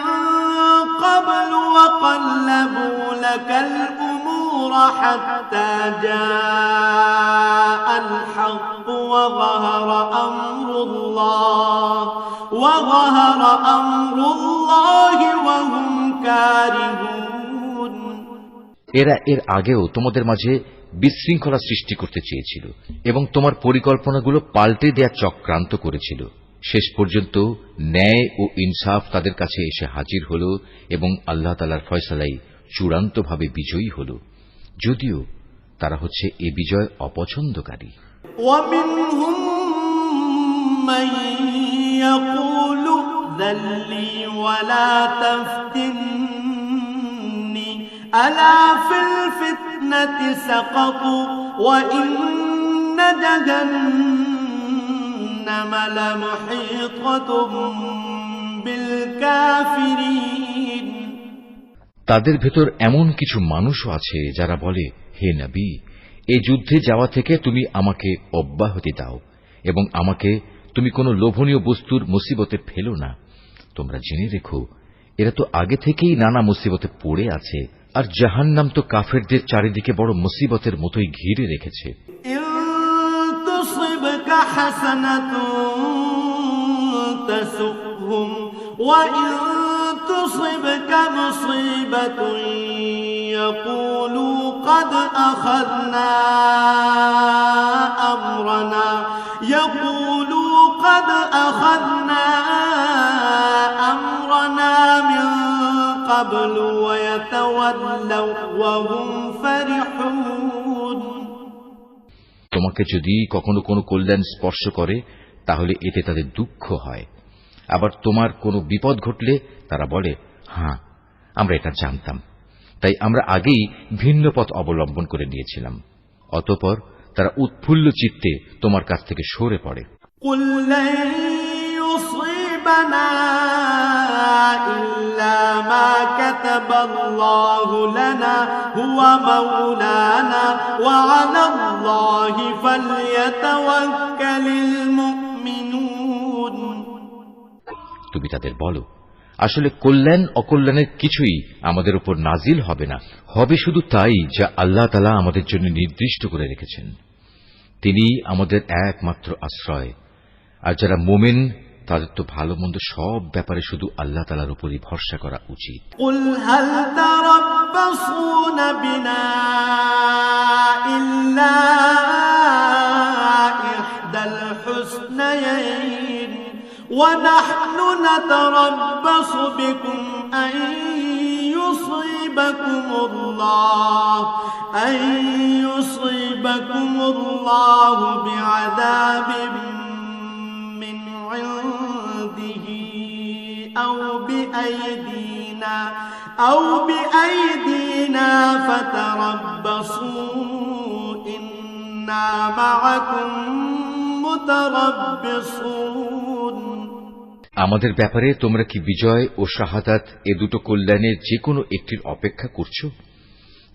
قبل وقلبوا لك الأمور حتى جاء الحق وظهر أمر الله وهم كارهون এরা এর আগেও তোমাদের মাঝে বিশৃঙ্খলা সৃষ্টি করতে চেয়েছিল এবং তোমার পরিকল্পনাগুলো পাল্টে দেয়া চক্রান্ত করেছিল। শেষ পর্যন্ত ন্যায় ও ইনসাফ তাদের কাছে এসে হাজির হল এবং আল্লাহ তাআলার ফয়সালাই চূড়ান্তভাবে বিজয়ী হল, যদিও তারা হচ্ছে এ বিজয় অপছন্দকারী। ومنهم من يقول ائذن لي ولا تفتني ألا في الفتنة سقطوا وإن جهنم لمحيطة بالكافرين তাদের ভেতর এমন কিছু মানুষও আছে যারা বলে, হে নবী, এই যুদ্ধে যাওয়া থেকে তুমি আমাকে অব্যাহতি দাও এবং আমাকে তুমি কোনো লোভনীয় বস্তুর মুসিবতে ফেলো না। তোমরা জেনে রেখো, এরা তো আগে থেকেই নানা মুসিবতে পড়ে আছে, আর জাহান্নাম তো কাফেরদের চারিদিকে বড় মুসিবতের মতোই ঘিরে রেখেছে। تصبك مصيبة يقولوا قد أخذنا أمرنا من قبل ويتولوا وهم فرحون তোমাকে যদি কখনো কোনো কল্যাণ স্পর্শ করে তাহলে এতে তাদের দুঃখ হয়, আবার তোমার কোনো বিপদ ঘটলে তারা বলে, হ্যাঁ আমরা এটা জানতাম, তাই আমরা আগেই ভিন্ন পথ অবলম্বন করে নিয়েছিলাম। অতঃপর তারা উৎফুল্ল চিত্তে তোমার কাছ থেকে সরে পড়ে। قل لن يصيبنا إلا ما كتب الله لنا هو مولانا وعلى الله فليتوكل المؤمنون। তুমি তাদের বলো, আসলে কল্যাণ অকল্যাণের কিছুই আমাদের উপর নাজিল হবে না, হবে শুধু তাই যা আল্লাহ তাআলা আমাদের জন্য নির্দিষ্ট করে রেখেছেন। তিনি আমাদের একমাত্র আশ্রয়। আর যারা মুমিন তাদের তো ভালো মন্দ সব ব্যাপারে শুধু আল্লাহ তাআলার উপরই ভরসা করা উচিত। قل هل تربصون بنا إلا إحدى الحسنيين ونحن نتربص بكم أن يصيبكم الله بعذاب من عنده أو بأيدينا فتربصوا إنا معكم متربصون। আমাদের ব্যাপারে তোমরা কি বিজয় ও শাহাদাত এ দুটো কল্যাণের যে কোনো একটির অপেক্ষা করছ?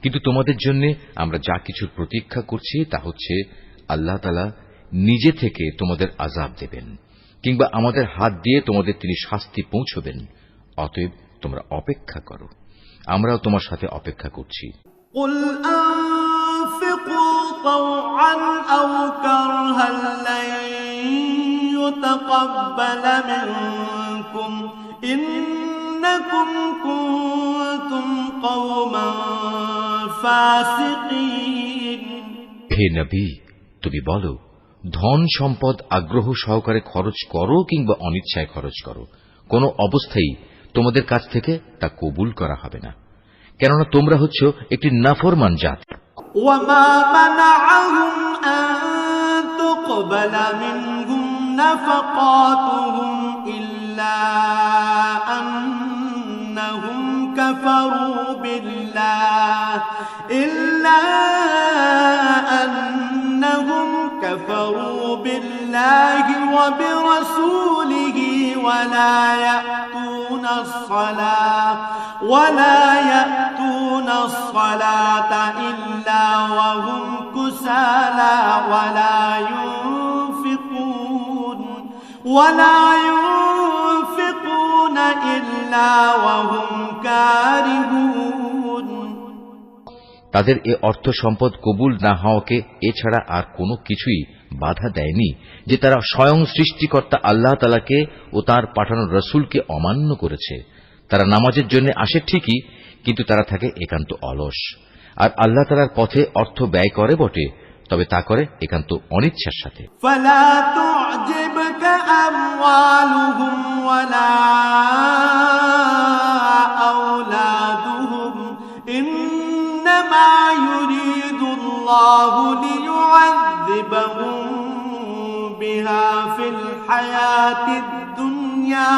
কিন্তু তোমাদের জন্য আমরা যা কিছুর প্রতীক্ষা করছি তা হচ্ছে আল্লাহ তাআলা নিজে থেকে তোমাদের আযাব দেবেন, কিংবা আমাদের হাত দিয়ে তোমাদের তিনি শাস্তি পৌঁছবেন। অতএব তোমরা অপেক্ষা করো, আমরাও তোমার সাথে অপেক্ষা করছি। قل أنفقوا طوعا أو كرها لن يتقبل منكم إنكم كنتم قوما فاسقين। হে নবী, তুমি বলো, ধন সম্পদ আগ্রহ সহকারে খরচ করো কিংবা অনিচ্ছায় খরচ করো, কোনো অবস্থায় তোমাদের কাছ থেকে তা কবুল করা হবে না, কেননা তোমরা হচ্ছ একটি নাফরমান জাতি। وما منعهم أن تقبل منهم نفقاتهم إلا أنهم كفروا بالله وبرسوله ولا يأتون الصلاة إلا وهم كسالى ولا ينفقون إلا وهم كارهون। তাদের এ অর্থ সম্পদ কবুল না হওয়াকে এছাড়া আর কোনো কিছুই বাধা দেয়নি যে তারা স্বয়ং সৃষ্টিকর্তা আল্লাহ তাআলাকে ও তাঁর পাঠানো রাসূলকে অমান্য করেছে। তারা নামাজের জন্য আসে ঠিকই, কিন্তু তারা থাকে একান্ত অলস, আর আল্লাহ তাআলার পথে অর্থ ব্যয় করে বটে, তবে তা করে একান্ত অনিচ্ছার সাথে। فلا تعجبك أموالهم ولا أولادهم إنما يريد الله ليعذبهم بها في الحياة الدنيا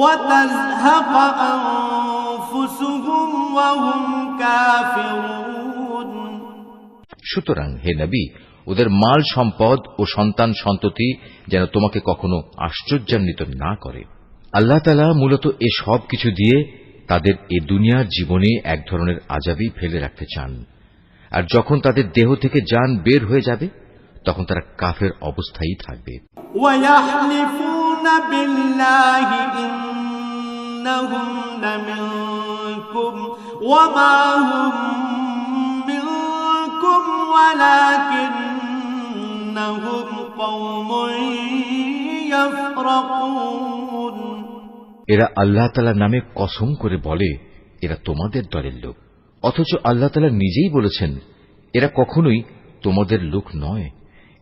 وتزهق أنفسهم وهم كافرون। সুতরাং হে নবী, ওদের মাল সম্পদ ও সন্তান সন্ততি যেন তোমাকে কখনো আশ্চর্যান্বিত না করে। আল্লাহ তাআলা মূলত এ সব কিছু দিয়ে তাদের এ দুনিয়ার জীবনে এক ধরনের আযাবই ফেলে রাখতে চান, আর যখন তাদের দেহ থেকে জান বের হয়ে যাবে তখন তারা কাফের অবস্থায় থাকবে। وَيَحْلِفُونَ بِاللَّهِ إِنَّهُمْ لَمِنكُمْ وَمَا هُمْ مِنكُمْ وَلَكِنَّهُمْ قَوْمٌ يَفْرَقُونَ। এরা আল্লাহ তাআলার নামে কসম করে বলে এরা তোমাদের দলের লোক, অথচ আল্লাহ তাআলা নিজেই বলেছেন এরা কখনোই তোমাদের লোক নয়।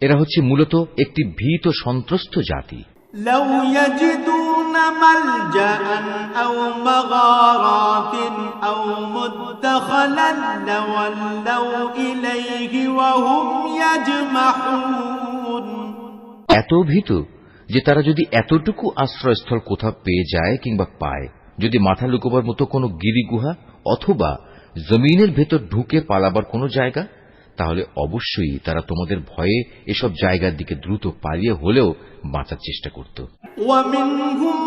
এরা হচ্ছে মূলত একটি ভীত সন্ত্রস্ত জাতি। لو يجدون ملجأ أو مغارات أو مدخلا لولوا إليه وهم يجمحون। এত ভীত যে তারা যদি এতটুকু আশ্রয়স্থল কোথাও পেয়ে যায় কিংবা পায়, যদি মাথা লুকোবার মতো কোনো গিরিগুহা অথবা জমিনের ভেতর ঢুকে পালাবার কোনো জায়গা, তাহলে অবশ্যই তারা তোমাদের ভয়ে এসব জায়গার দিকে দ্রুত পালিয়ে হলেও বাঁচার চেষ্টা করত। ومنهم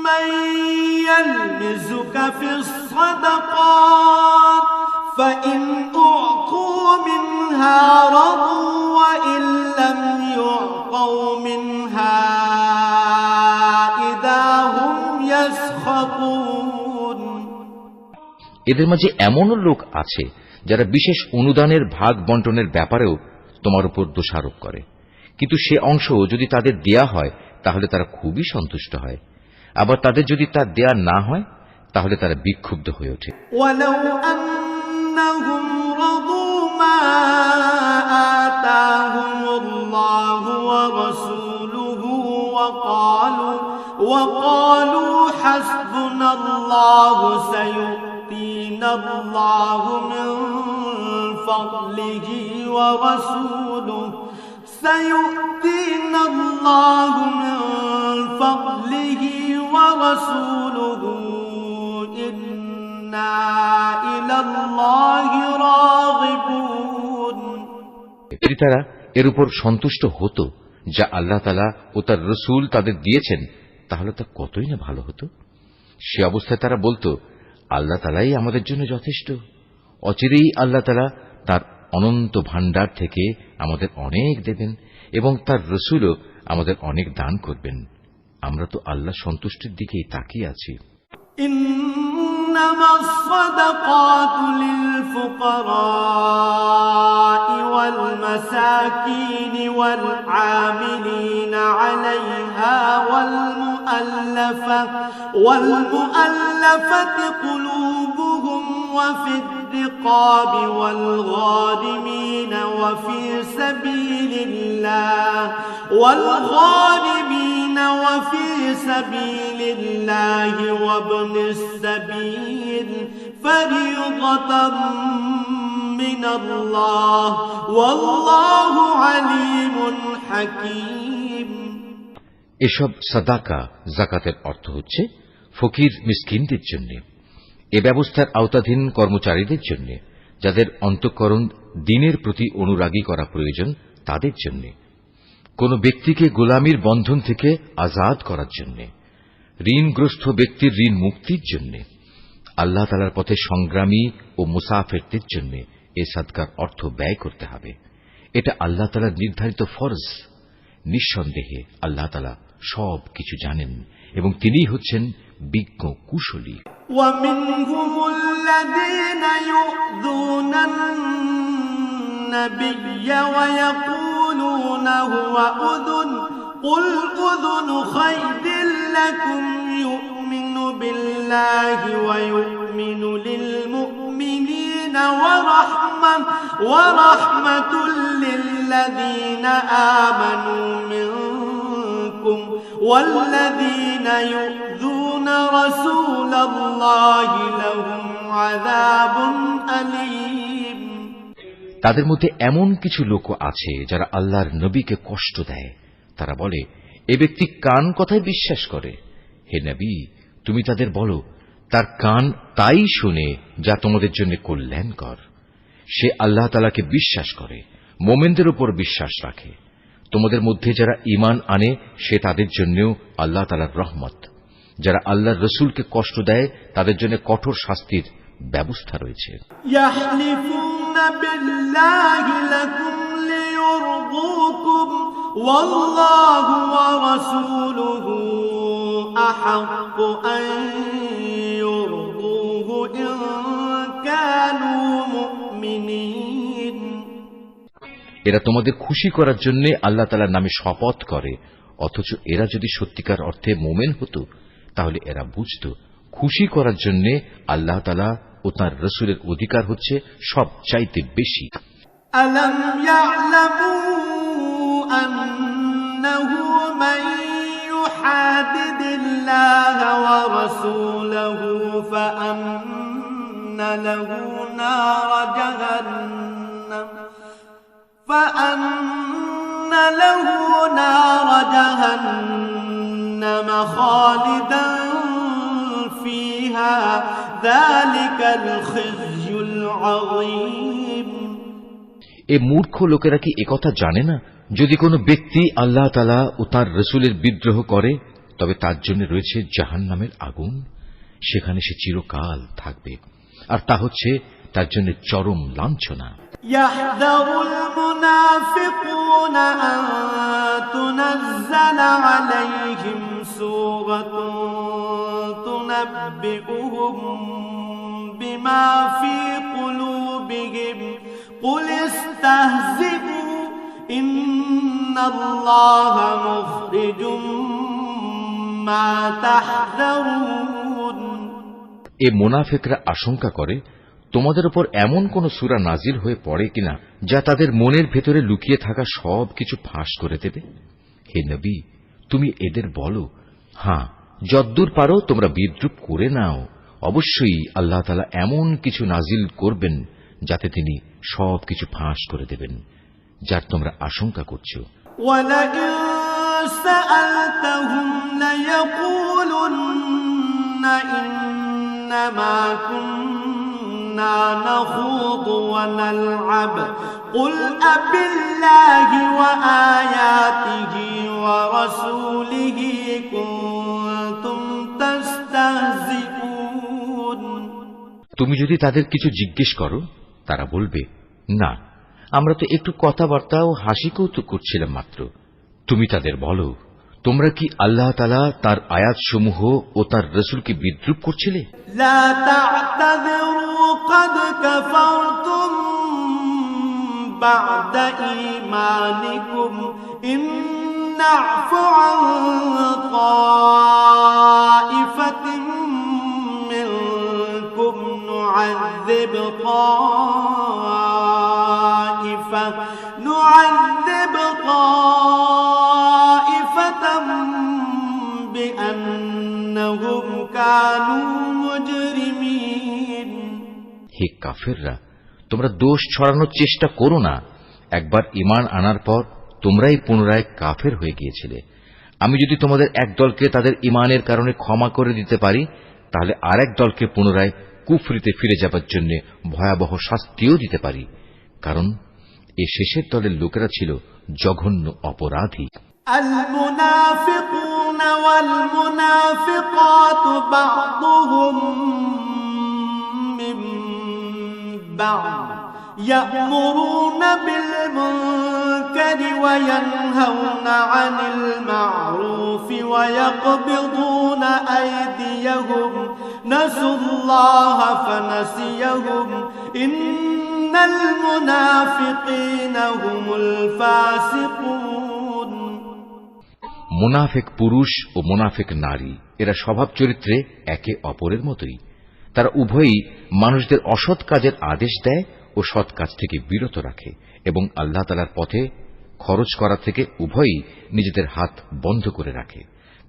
من يلمزك في الصدقات فإن أعطوا منها رضوا وإن لم يعطوا منها إذا هم يسخطون। এদের মাঝে এমনও লোক আছে যারা বিশেষ অনুদানের ভাগ বন্টনের ব্যাপারেও তোমার উপর দোষারোপ করে, কিন্তু সে অংশ যদি তাদের দেয়া হয় তাহলে তারা খুবই সন্তুষ্ট হয়, আবার তাদের যদি তা দেয়া না হয় তাহলে তারা বিক্ষুব্ধ হয়ে ওঠে। ولو أنهم رضوا ما آتاهم الله ورسوله وقالوا حسبنا الله سيؤتينا الله من فضله ورسوله إنا إلى الله راغبون। তারা এর উপর সন্তুষ্ট হতো যা আল্লাহ তাআলা ও তার রাসূল তাদের দিয়েছেন, তাহলে তা কতই না ভালো হতো। সে অবস্থায় তারা বলতো, আল্লাহ তাআলাই আমাদের জন্য যথেষ্ট। অচিরেই আল্লাহ তাআলা তার অনন্ত ভাণ্ডার থেকে আমাদের অনেক দেবেন এবং তার রাসূলও আমাদের অনেক দান করবেন। আমরা তো আল্লাহ সন্তুষ্টির দিকেই তাকিয়ে আছি। إنما الصدقات للفقراء والمساكين والعاملين عليها والمؤلفة قلوبهم وفي الرقاب والغارمين وفي سبيل الله وابن السبيل فريضة من الله والله عليم حكيم। এসব সাদাকা যাকাতের অর্থ হচ্ছে ফকির মিসকিনদের জন্য, এ ব্যবস্থার আওতাধীন কর্মচারীদের জন্য, যাদের অন্তঃকরণ দ্বীনের প্রতি অনুরাগী করা প্রয়োজন তাদের জন্য, কোন ব্যক্তিকে গোলামীর বন্ধন থেকে আজাদ করার জন্য, ঋণগ্রস্ত ব্যক্তির ঋণ মুক্তির জন্য, আল্লাহ তাআলার পথে সংগ্রামী ও মুসাফিরদের জন্য এ সাদকার অর্থ ব্যয় করতে হবে। এটা আল্লাহ তাআলার নির্ধারিত ফরজ। নিঃসন্দেহে আল্লাহ তাআলা সব কিছু জানেন এবং তিনিই হচ্ছেন বিজ্ঞ কুশলী। ومنهم الذين يؤذون النبي ويقولون هو أذن قل أذن خير لكم يؤمن بالله ويؤمن للمؤمنين ورحمة للذين آمنوا منكم والذين يؤذون رسول الله لهم عذاب أليم। তাদের মধ্যে এমন কিছু লোক আছে যারা আল্লাহর নবীকে কষ্ট দেয়। তারা বলে, এ ব্যক্তি কান কথায় বিশ্বাস করে। হে নবী, তুমি তাদের বলো, তার কান তাই শুনে যা তোমাদের জন্য কল্যাণকর। সে আল্লাহ তাআলাকে বিশ্বাস করে, মোমেনদের উপর বিশ্বাস রাখে। তোমাদের মধ্যে যারা ঈমান আনে সে তাদের জন্যও আল্লাহ তাআলার রহমত। যারা আল্লাহর রাসূলকে কষ্ট দেয় তাদের জন্য কঠোর শাস্তির ব্যবস্থা রয়েছে। يحلفون بالله لكم ليرضوكم والله ورسوله أحق أن يرضوه إن كانوا مؤمنين। এরা তোমাদের খুশি করার জন্য আল্লাহ তাআলার নামে শপথ করে, অথচ এরা যদি সত্যিকার অর্থে মুমিন হতো তাহলে এরা বুঝত খুশি করার জন্য আল্লাহ তাআলা ও তাঁর রাসূলের অধিকার হচ্ছে সবচাইতে বেশি। ألم يعلموا أنه من يحادد الله ورسوله فأن له نار جهنم خالدا فيها ذلك الخزي العظيم। এ মূর্খ লোকেরা কি একথা জানে না? যদি কোনো ব্যক্তি আল্লাহ তাআলা ও তাঁর রাসূলের বিদ্রোহ করে তবে তার জন্য রয়েছে জাহান্নামের আগুন, সেখানে সে চিরকাল থাকবে, আর তা হচ্ছে তার জন্য চরম লাঞ্ছনা। يحذر المنافقون أن تنزل عليهم سورة تنبئهم بما في قلوبهم قل استهزئوا إن الله مخرج ما تحذرون। এ মুনাফিকরা আশঙ্কা করে তোমাদের উপর এমন কোন সূরা নাজিল হয়ে পড়ে কিনা যা তাদের মনের ভেতরে লুকিয়ে থাকা সব কিছু ফাঁস করে দেবে। হে নবী, তুমি এদের বলো, হ্যাঁ, যদ্দূর পারো তোমরা বিদ্রূপ করে নাও, অবশ্যই আল্লাহ তাআলা এমন কিছু নাজিল করবেন যাতে তিনি সব কিছু ফাঁস করে দেবেন যার তোমরা আশঙ্কা করছো। وَلَئِن سَأَلْتَهُمْ لَيَقُولُنَّ إِنَّمَا كُنَّا نَخُوضُ وَنَلْعَبُ قُلْ أَبِاللَّهِ وَآيَاتِهِ وَرَسُولِهِ كُنتُمْ تَسْتَهْزِئُونَ। তুমি যদি তাদের কিছু জিজ্ঞেস করো, তারা বলবে, না, আমরা তো একটু কথাবার্তা ও হাসি কৌতুক করছিলাম মাত্র। তুমি তাদের বলো, তোমরা কি আল্লাহ তাআলা তার আয়াতসমূহ ও তার রাসূলকে বিদ্রূপ করছিলে? لا تعتذروا قد كفرتم بعد إيمانكم إن نعف عن طائفة منكم نعذب طائفة بأنهم كانوا مجرمين। হে কাফেররা, তোমরা দোষ ছড়ানোর চেষ্টা করো না। একবার ঈমান আনার পর তোমরাই পুনরায় কাফের হয়ে গিয়েছিলে। আমি যদি তোমাদের এক দলকে তাদের ঈমানের কারণে ক্ষমা করে দিতে পারি, তাহলে আরেক দলকে পুনরায় কুফরিতে ফিরে যাবার জন্য ভয়াবহ শাস্তিও দিতে পারি, কারণ এ শেষের দলের লোকেরা ছিল জঘন্য অপরাধী। المنافقون والمنافقات بعضهم من بعض يأمرون بالمنكر وينهون عن المعروف ويقبضون أيديهم نسوا الله فنسيهم إن المنافقين هم الفاسقون। মুনাফিক পুরুষ ও মুনাফিক নারী এরা স্বভাব চরিত্রে একে অপরের মতোই। তারা উভয়ই মানুষদের অসৎ কাজের আদেশ দেয় ও সৎ কাজ থেকে বিরত রাখে এবং আল্লাহ তাআলার পথে খরচ করা থেকে উভয়ই নিজেদের হাত বন্ধ করে রাখে।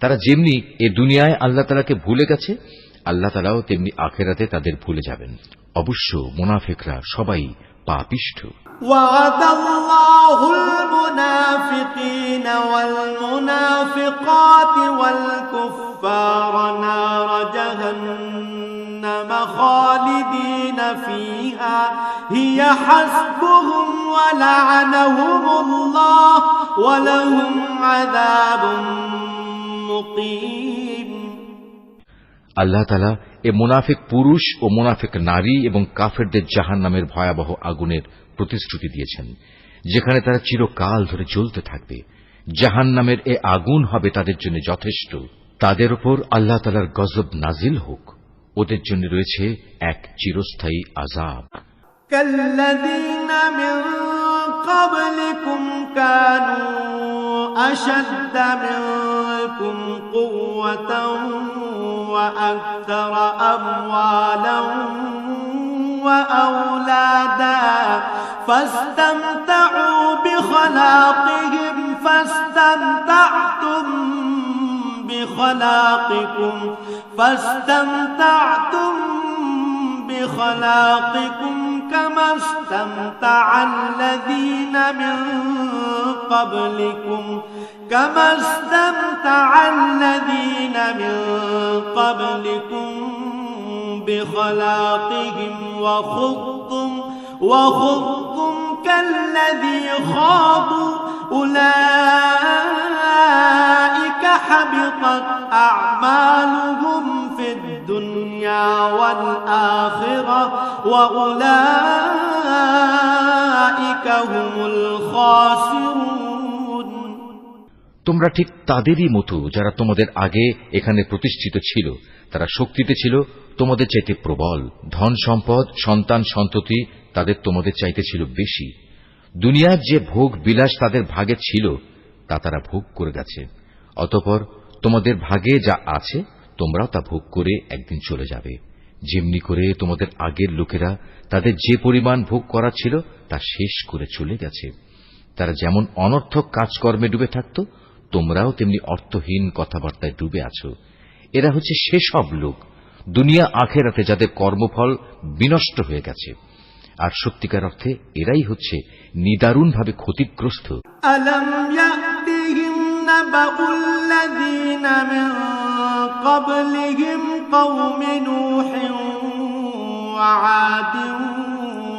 তারা যেমনি এ দুনিয়ায় আল্লাহ তাআলাকে ভুলে গেছে, আল্লাহ তাআলাও তেমনি আখিরাতে তাদের ভুলে যাবেন। অবশ্য মুনাফিকরা সবাই পাপিষ্ঠ। وعد الله المنافقين والمنافقات والكفار نار جهنم خالدين فيها هي حسبهم ولعنهم الله ولهم عذاب مقيم। আল্লাহ তাআলা এ মুনাফিক পুরুষ ও মুনাফিক নারী এবং কাফেরদের জাহান্নামের ভয়াবহ আগুনের প্রতিশ্রুতি দিয়েছেন, যেখানে তারা চিরকাল ধরে জ্বলতে থাকবে। জাহান্নামের এ আগুন হবে তাদের জন্য যথেষ্ট। তাদের উপর আল্লাহ তাআলার গজব নাজিল হোক। ওদের জন্য রয়েছে এক চিরস্থায়ী আযাব। كالذين من قبلكم كانوا أشد منكم قوة وأكثر أموالا وأولادا فاستمتعوا بخلاقهم فاستمتعتم بخلاقكم كما استمتع الذين من قبلكم بخلاقهم وخضتم كالذي خاضوا أولئك حبطت أعمالهم في الدنيا والآخرة وأولئك هم الخاسرون তোমরা ঠিক তাদেরই মতো যারা তোমাদের আগে এখানে প্রতিষ্ঠিত ছিল। তারা শক্তিতে ছিল তোমাদের চাইতে প্রবল, ধন সম্পদ, সন্তান সন্ততি তাদের তোমাদের চাইতে ছিল বেশি। দুনিয়ার যে ভোগ বিলাস তাদের ভাগে ছিল তা তারা ভোগ করে গেছে। অতঃপর তোমাদের ভাগে যা আছে তোমরাও তা ভোগ করে একদিন চলে যাবে। যেমনি করে তোমাদের আগের লোকেরা তাদের যে পরিমাণ ভোগ করা ছিল তা শেষ করে চলে গেছে। তারা যেমন অনর্থক কাজকর্মে ডুবে থাকত, তোমরাও তেমনি অর্থহীন কথাবার্তায় ডুবে আছো। এরা হচ্ছে সেসব লোক দুনিয়া আখেরাতে যাদের কর্মফল বিনষ্ট হয়ে গেছে, আর সত্যিকার অর্থে এরাই হচ্ছে নিদারুণভাবে ক্ষতিগ্রস্ত। ألم يأتهم نبأ الذين من قبلهم قوم نوح وعاد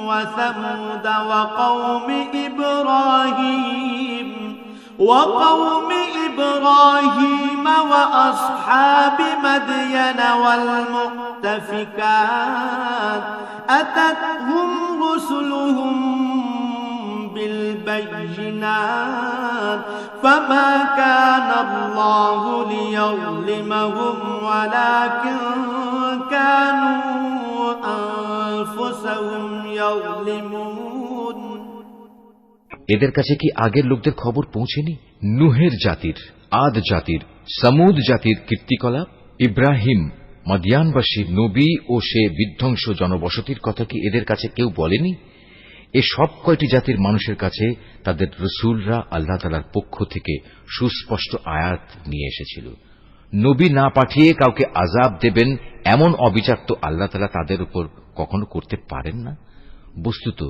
وثمود وقوم إبراهيم وأصحاب مدين والمؤتفكات أتتهم رسلهم بالبينات فما كان الله ليظلمهم ولكن كانوا أنفسهم يظلمون এদের কাছে কি আগের লোকদের খবর পৌঁছেনি? নুহের জাতির, আদ জাতির, সামুদ জাতির কীর্তিকলাপ, ইব্রাহিম, মাদিয়ানবাসী নবী ও সে বিধ্বংস জনবসতির কথা কি এদের কাছে কেউ বলেনি? এ সব কয়টি জাতির মানুষের কাছে তাদের রসুলরা আল্লাহ তাআলার পক্ষ থেকে সুস্পষ্ট আয়াত নিয়ে এসেছিল। নবী না পাঠিয়ে কাউকে আযাব দেবেন এমন অবিচার তো আল্লাহ তাআলা তাদের উপর কখনো করতে পারেন না। বস্তুত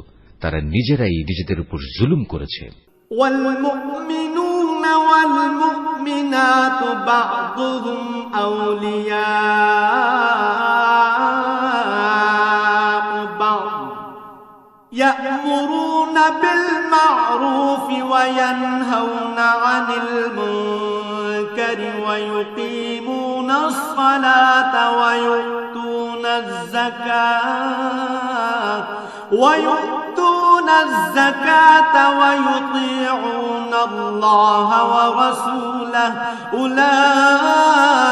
তারা নিজেরাই নিজেদের উপর জুলুম করেছে। والمؤمنون والمؤمنات بعضهم أولياء بعض يأمرون بالمعروف وينهون عن المنكر ويقيمون الصلاة ويؤتون الزكاة ويطيعون الله ورسوله أولئك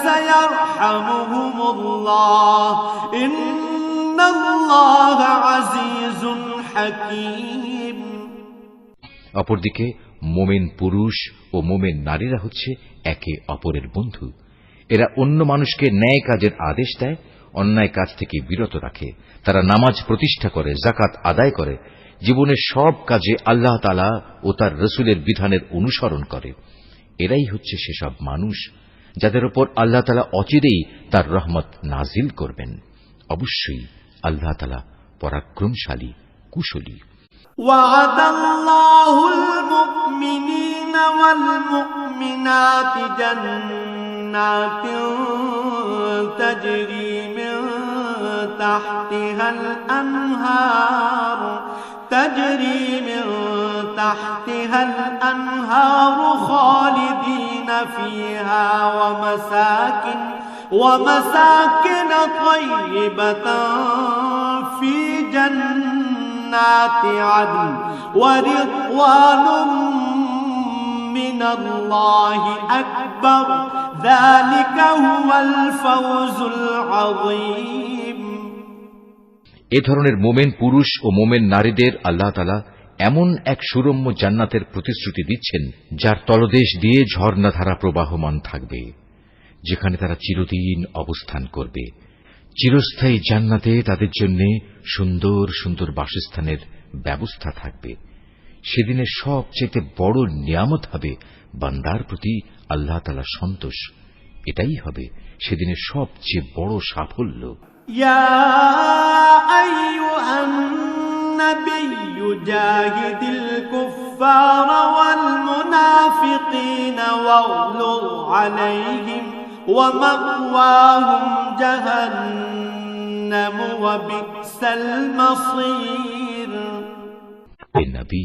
سيرحمهم الله إن الله عزيز حكيم অপরদিকে মোমেন পুরুষ ও মোমেন নারীরা হচ্ছে একে অপরের বন্ধু। এরা অন্য মানুষকে ন্যায় কাজের আদেশ দেয়, অন্যায় কাজ থেকে বিরত রাখে। তারা নামাজ প্রতিষ্ঠা করে, যাকাত আদায় করে, জীবনের সব কাজে আল্লাহ তাআলা ও তার রসুলের বিধানের অনুসরণ করে। এরাই হচ্ছে সেসব মানুষ যাদের উপর আল্লাহ তাআলা অচিরেই তার রহমত নাজিল করবেন। অবশ্যই আল্লাহ তাআলা পরাক্রমশালী, কুশলী। وعد الله المؤمنين والمؤمنات جنات تجري من تحتها الأنهار خالدين فيها ومساكن طيبة في جنات عدن ورضوان من الله أكبر ذلك هو الفوز العظيم এ ধরনের মোমেন পুরুষ ও মোমেন নারীদের আল্লাহ তাআলা এমন এক সুরম্য জান্নাতের প্রতিশ্রুতি দিচ্ছেন যার তলদেশ দিয়ে ঝর্ণাধারা প্রবাহমান থাকবে, যেখানে তারা চিরদিন অবস্থান করবে। চিরস্থায়ী জান্নাতে তাদের জন্য সুন্দর সুন্দর বাসস্থানের ব্যবস্থা থাকবে। সেদিনের সবচেয়ে বড় নিয়ামত হবে বান্দার প্রতি আল্লাহ তাআলার সন্তোষ। এটাই হবে সেদিনের সবচেয়ে বড় সাফল্য। ইয়া আইয়ুহান নাবিয়্যু জাহিদিল কুফফারা ওয়াল মুনাফিকিনা ওয়াগলুয আলাইহিম ওয়া মাওয়াহুম জাহান্নাম ওয়া বি'সাল মাসীর হে নবী,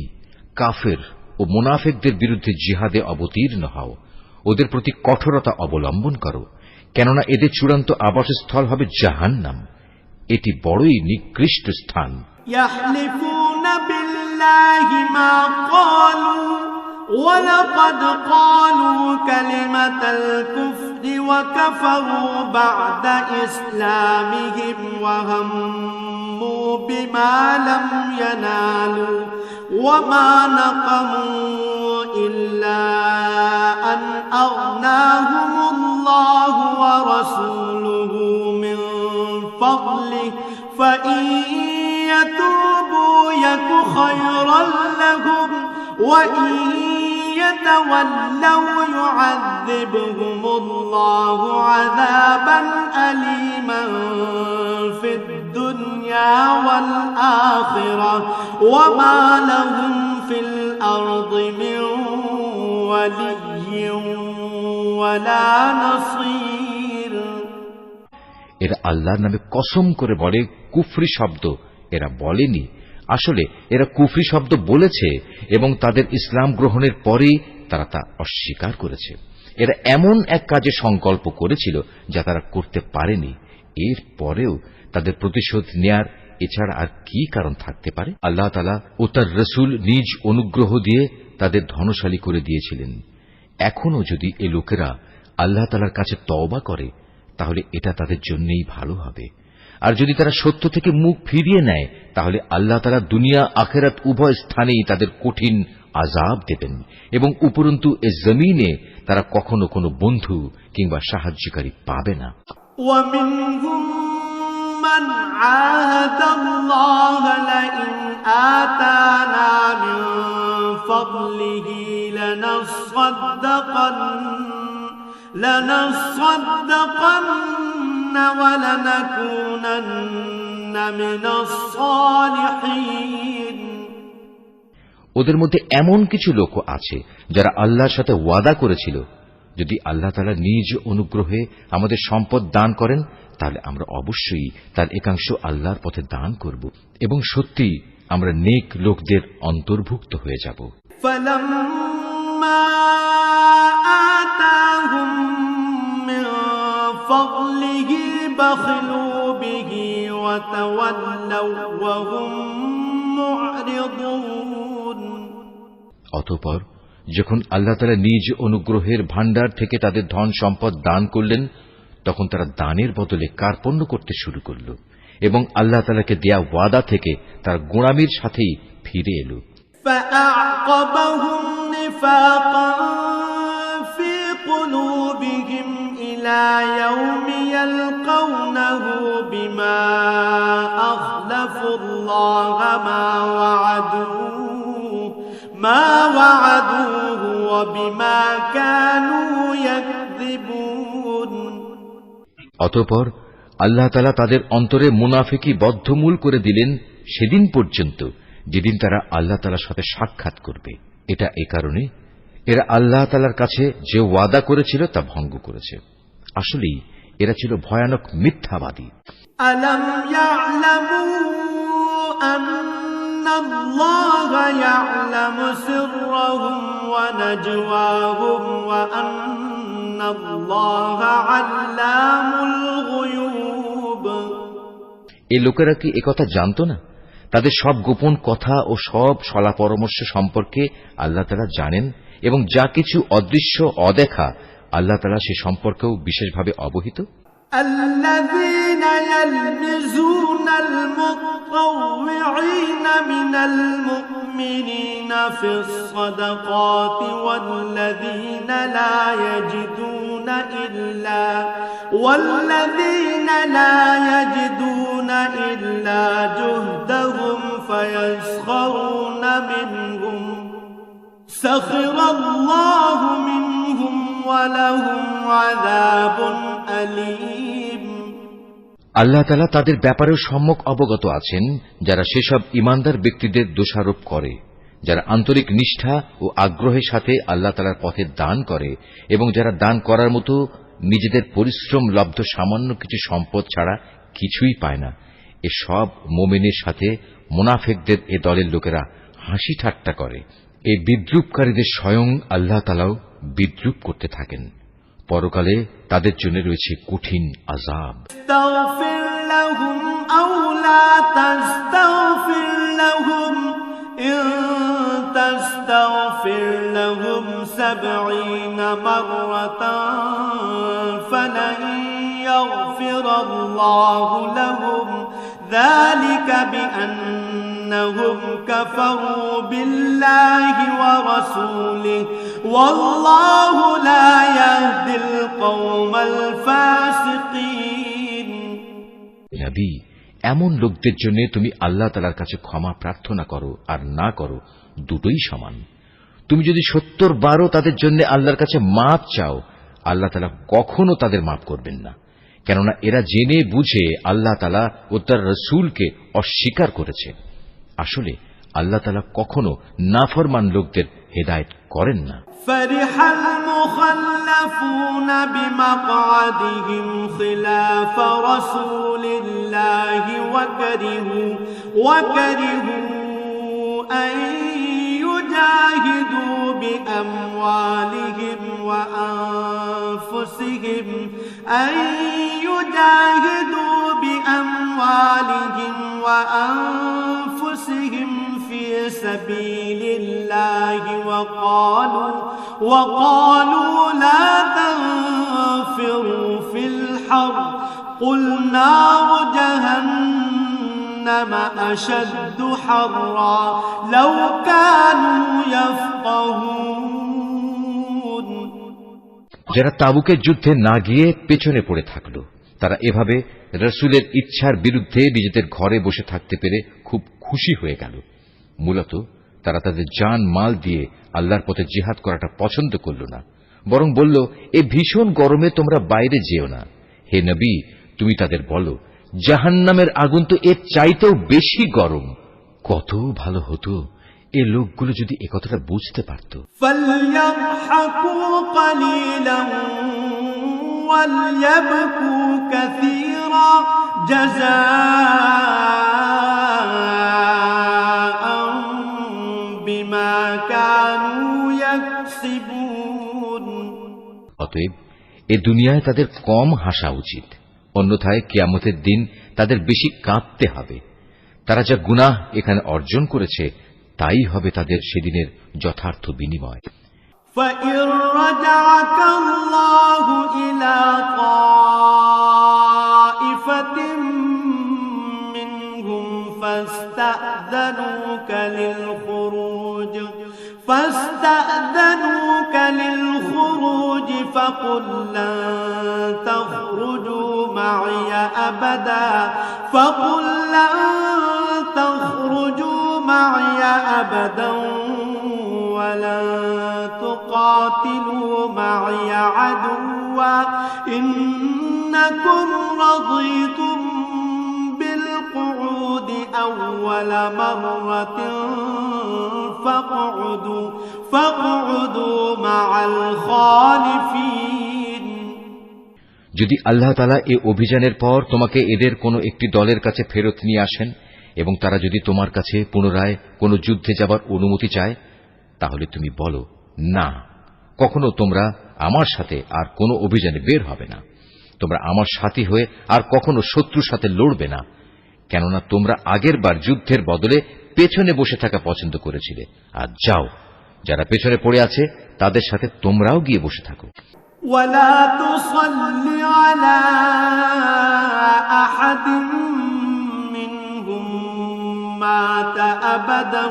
কাফের ও মুনাফিকদের বিরুদ্ধে জিহাদে অবতীর্ণ হও, ওদের প্রতি কঠোরতা অবলম্বন করো, কেননা এদের চূড়ান্ত আবাসস্থল হবে জাহান্নাম। এটি বড়ই নিকৃষ্ট স্থান। يحلفون بالله ما قالوا ولقد قالوا كلمة الكفر وكفروا بعد إسلامهم وهموا بما لم ينالوا وما نقموا إلا أن أغناهم الله ورسوله من فضله فإن يتوبوا يك خيرا لهم وإن يتولوا يعذبهم الله عذابا أليما في الدنيا والآخرة وما لهم في الأرض من ولي ولا نصير। এরা আল্লাহর নামে কসম করে বলে কুফরি শব্দ এরা বলেনি, আসলে এরা কুফরি শব্দ বলেছে এবং তাদের ইসলাম গ্রহণের পরেই তারা তা অস্বীকার করেছে। এরা এমন এক কাজে সংকল্প করেছিল যা তারা করতে পারেনি, এর পরেও তাদের প্রতিশোধ নেয়ার এছাড়া আর কি কারণ থাকতে পারে? আল্লাহ তাআলা ও তার রাসূল নিজ অনুগ্রহ দিয়ে তাদের ধনশালী করে দিয়েছিলেন। এখনো যদি এ লোকেরা আল্লাহ তাআলার কাছে তওবা করে তাহলে এটা তাদের জন্যই ভালো হবে, আর যদি তারা সত্য থেকে মুখ ফিরিয়ে নেয় তাহলে আল্লাহ তাআলা দুনিয়া আখিরাত উভয় স্থানেই তাদের কঠিন আযাব দেবেন এবং উপরন্তু এ জমিনে তারা কখনো কোনো বন্ধু কিংবা সাহায্যকারী পাবে না। ومنهم من عاهد الله لئن آتانا من فضله لنصدقن ولنكونن من الصالحين। ওদের মধ্যে এমন কিছু লোক আছে যারা আল্লাহর সাথে ওয়াদা করেছিল, যদি আল্লাহ তাআলা নিজ অনুগ্রহে আমাদের সম্পদ দান করেন তাহলে আমরা অবশ্যই তার একাংশ আল্লাহর পথে দান করব এবং সত্যি আমরা নেক লোকদের অন্তর্ভুক্ত হয়ে যাব। فلما آتاهم من فضله بخلوا به وتولوا وهم معرضون। অতঃপর যখন আল্লাহ তাআলা নিজ অনুগ্রহের ভাণ্ডার থেকে তাদের ধন সম্পদ দান করলেন তখন তারা দানের বদলে কার্পণ্য করতে শুরু করল এবং আল্লাহ তাআলাকে দেয়া ওয়াদা থেকে তার গোঁড়ামির সাথেই ফিরে এল। فأعقبهم نفاقا في قلوبهم إلى يوم يلقونه بما أخلفوا الله ما وعدوه وبما كانوا يكذبون। অতঃপর আল্লাহ তাআলা তাদের অন্তরে মুনাফিকি বদ্ধমূল করে দিলেন সেদিন পর্যন্ত যেদিন তারা আল্লাহ তাআলার সাথে সাক্ষাৎ করবে। এটা এ কারণে এরা আল্লাহ তাআলার কাছে যে ওয়াদা করেছিল তা ভঙ্গ করেছে। আসলেই এরা ছিল ভয়ানক মিথ্যাবাদী। আলম ইয়ালামু আন্নাল্লাহা ইয়ালামু সিররাহুম ওয়া নাজওয়াহুম ওয়া আন্নাল্লাহা আল্লামুল গুয়ুব। এই লোকেরা কি একথা জানতো না? তাদের সব গোপন কথা ও সব সলা পরামর্শ সম্পর্কে আল্লাহ তাআলা জানেন এবং যা কিছু অদৃশ্য অদেখা আল্লাহ তাআলা সে সম্পর্কেও বিশেষভাবে অবহিত। الذين يلمزون المطوعين من المؤمنين في الصدقات والذين لا يجدون إلا جهدهم فيسخرون منهم سخر الله منهم ولهم عذاب أليم। আল্লাহ তাআলা তাদের ব্যাপারেও সম্যক অবগত আছেন যারা সেসব ঈমানদার ব্যক্তিদের দোষারোপ করে, যারা আন্তরিক নিষ্ঠা ও আগ্রহের সাথে আল্লাহ তাআলার পথে দান করে এবং যারা দান করার মতো নিজেদের পরিশ্রম লব্ধ সামান্য কিছু সম্পদ ছাড়া কিছুই পায় না। এ সব মুমিনের সাথে মুনাফিকদের এ দলের লোকেরা হাসি ঠাট্টা করে। এই বিদ্রূপকারীদের স্বয়ং আল্লাহ তাআলাও বিদ্রূপ করতে থাকেন। পরকালে তাদের জন্য রয়েছে কঠিন আযাব। তাগফির লাহুম আও লা তাস্তাগফির লাহুম ইন তাস্তাগফির লাহুম 70 মাররাতান ফালান ইয়াগফিরাল্লাহু লাহুম যালিকা বিআন্নাহুম কাফারু বিল্লাহি ওয়া রাসূলিহি ওয়াল্লাহু লা ইয়াহদিল কওমাল ফাসিকিন। নবী, এমন লোকদের জন্য তুমি আল্লাহ তাআলার কাছে ক্ষমা প্রার্থনা করো আর না করো, দুটোই সমান। তুমি যদি 70 বারও তাদের জন্য আল্লাহর কাছে মাপ চাও, আল্লাহ তাআলা কখনো তাদের মাপ করবেন না, কেননা এরা জেনে বুঝে আল্লাহ তাআলা ও তার রাসূলকে অস্বীকার করেছে। আসলে আল্লাহ তাআলা কখনো নাফরমান লোকদের হেদায়েত করেন না। ফারিহাল মুখাল্লাফুনা বিমাকআদিহিম খিলাফ রাসূলিল্লাহি ওয়া কারিহু আন ইউজাহিদু বিআমওয়ালিহিম ওয়া আনফুসিহিম في سبيل الله وقالوا لا تنفروا في الحر قل نار جهنم أشد حرا لو كانوا يفقهون। যারা তাবুকের যুদ্ধে না গিয়ে পেছনে পড়ে থাকলো, তারা এভাবে রাসূলের ইচ্ছার বিরুদ্ধে নিজেদের ঘরে বসে থাকতে পেরে খুব খুশি হয়ে গেল। মূলত তারা তাদের জান মাল দিয়ে আল্লাহর পথে জিহাদ করাটা পছন্দ করল না, বরং বলল, এ ভীষণ গরমে তোমরা বাইরে যেও না। হে নবী, তুমি তাদের বলো, জাহান্নামের আগুন তো এর চাইতেও বেশি গরম। কত ভালো হতো এ লোকগুলো যদি একথাটা বুঝতে পারত। ফালইয়াদহাকু কালিলান ওয়ালইয়াবকু কাসীরা জাযাআন বিমা কানু ইয়াকসিবুন। অতএব এ দুনিয়ায় তাদের কম হাসা উচিত, অন্যথায় কিয়ামতের দিন তাদের বেশি কাঁদতে হবে। তারা যা গুনাহ এখানে অর্জন করেছে তাই হবে তাদের সেদিনের যথার্থ বিনিময়। فَإِن رَّجَعَكَ اللَّهُ إِلَىٰ طَائِفَةٍ مِّنْهُمْ فَاسْتَأْذَنُوكَ لِلْخُرُوجِ فَقُل لَّن تَخْرُجُوا مَّعِيَ أَبَدًا وَلَن تُقَاتِلُوا مَعِيَ عَدُوًّا إِنَّكُمْ رَضِيتُم بالقعود أول مرة فاقعدوا مع الخالفين। যদি আল্লাহ তাআলা এই অভিযানের পর তোমাকে এদের কোনো একটি দলের কাছে ফেরত নিয়ে আসেন এবং তারা যদি তোমার কাছে পুনরায় কোনো যুদ্ধে যাবার অনুমতি চায়, তাহলে তুমি বলো, না, কখনো তোমরা আমার সাথে আর কোনো অভিযানে বের হবে না। তোমরা আমার সাথী হয়ে আর কখনো শত্রুর সাথে লড়বে না, কেননা তোমরা আগের বার যুদ্ধের বদলে পেছনে বসে থাকা পছন্দ করেছিলে। আর যাও, যারা পেছনে পড়ে আছে তাদের সাথে তোমরাও গিয়ে বসে থাকো। ولا تصل على أحد منهم مات أبدا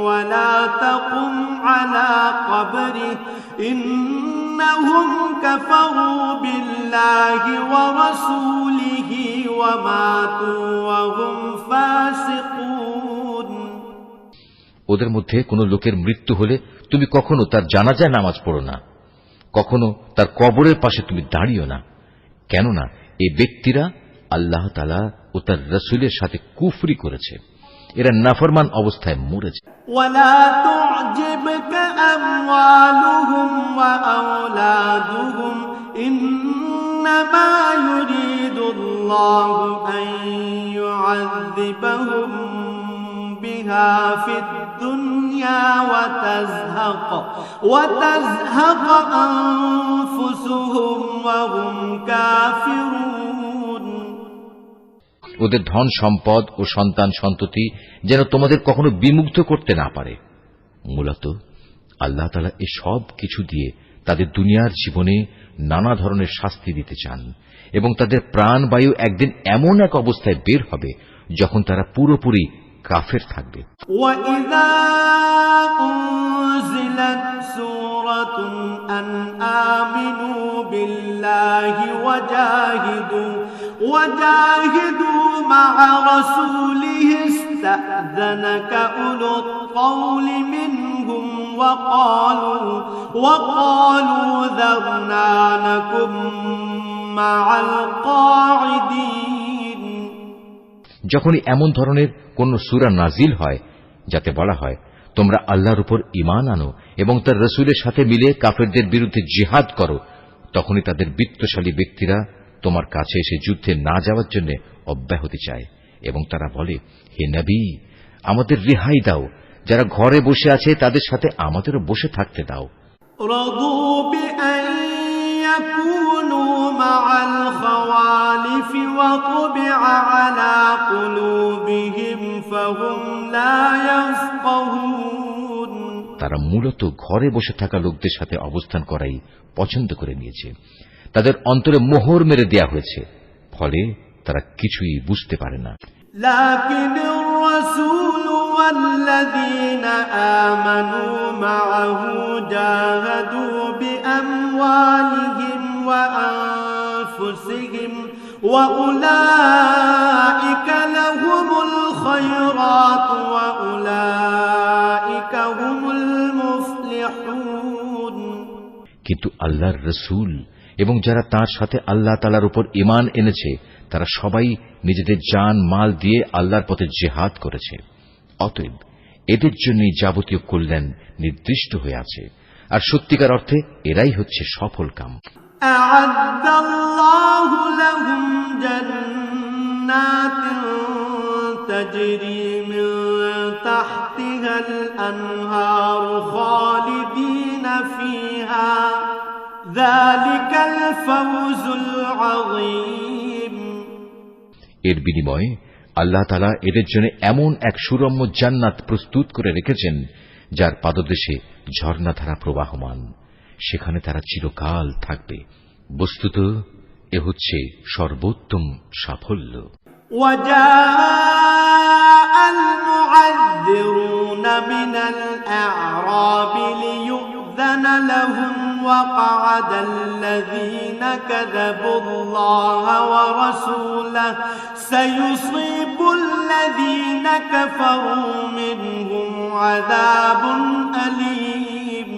ولا تقم على قبره إنهم كفروا بالله ورسوله وماتوا وهم فاسقون। ওদের মধ্যে কোন লোকের মৃত্যু হলে তুমি কখনো তার জানাজায় নামাজ পড়ো না, কখনো তার কবরের পাশে তুমি দাঁড়িও না, কেননা এই ব্যক্তিরা আল্লাহ তাআলা ও তার রাসূলের সাথে কুফরি করেছে, এরা নাফরমান অবস্থায় মরেছে। ওয়ালা তু'জিবকা আমওয়ালুহুম ওয়া আওলাদুহুম ইন্নামা ইউরিদুল্লাহু আন ইউ'আযিবাহুম فيها في الدنيا وتزهق أنفسهم وهم كافرون ওদের ধন সম্পদ ও সন্তান সন্ততি যেন তোমাদের কখনো বিমুগ্ধ করতে না পারে। মূলত আল্লাহ তাআলা এই সব কিছু দিয়ে তাদের দুনিয়ার জীবনে নানা ধরনের শাস্তি দিতে চান এবং তাদের প্রাণবায়ু একদিন এমন এক অবস্থায় বের হবে যখন তারা পুরোপুরি কাফের থাকবে। وَإِذَا أُنزِلَتْ سُورَةٌ أَنْ آمِنُوا بِاللَّهِ وَجَاهِدُوا مَعَ رَسُولِهِ اسْتَأْذَنَكَ أُولُو الطَّوْلِ مِنْهُمْ وَقَالُوا ذَرْنَا نَكُن مَّعَ الْقَاعِدِينَ যখনই এমন ধরনের কোন সূরা নাজিল হয় যাতে বলা হয় তোমরা আল্লাহর উপর ঈমান আনো এবং তার রাসূলের সাথে মিলে কাফেরদের বিরুদ্ধে জিহাদ করো, তখনই তাদের বিত্তশালী ব্যক্তিরা তোমার কাছে এসে যুদ্ধে না যাওয়ার জন্য অব্যাহতি চায় এবং তারা বলে, হে নবী, আমাদের রেহাই দাও, যারা ঘরে বসে আছে তাদের সাথে আমাদেরও বসে থাকতে দাও। رضوا بأن يكونوا مع الخوالف وطبع على قلوبهم فهم لا يفقهون তারা মূলত ঘরে বসে থাকা লোকদের সাথে অবস্থান করাই পছন্দ করে নিয়েছে। তাদের অন্তরে মোহর মেরে দেয়া হয়েছে, ফলে তারা কিছুই বুঝতে পারে না। لكن الرسول والذين آمنوا معه جاهدوا بأموالهم وأنفسهم وأولئك لهم الخيرات وأولئك هم المفلحون কিন্তু আল্লাহর রাসূল এবং যারা তার সাথে আল্লাহ তাআলার উপর ঈমান এনেছে তারা সবাই নিজেদের জান মাল দিয়ে আল্লাহর পথে জিহাদ করেছে। অতএব এদের জন্যই যাবতীয় কল্যাণ নির্দিষ্ট হয়ে আছে, আর সত্যিকার অর্থে এরাই হচ্ছে সফল কাম। أعد الله لهم جنات تجري من تحتها الأنهار خالدين فيها ذلك الفوز العظيم এর বিনিময়ে আল্লাহ তাআলা এদের জন্য এমন এক সুরম্য জান্নাত প্রস্তুত করে রেখেছেন যার পাদদেশে ঝর্ণাধারা প্রবাহমান, সেখানে তারা চিরকাল থাকবে। বস্তুত এ হচ্ছে সর্বোত্তম সাফল্য। وجاء المعذرون من الأعراب ليؤذن لهم وقعد الذين كذبوا الله ورسوله سيصيب الذين كفروا منهم عذاب أليم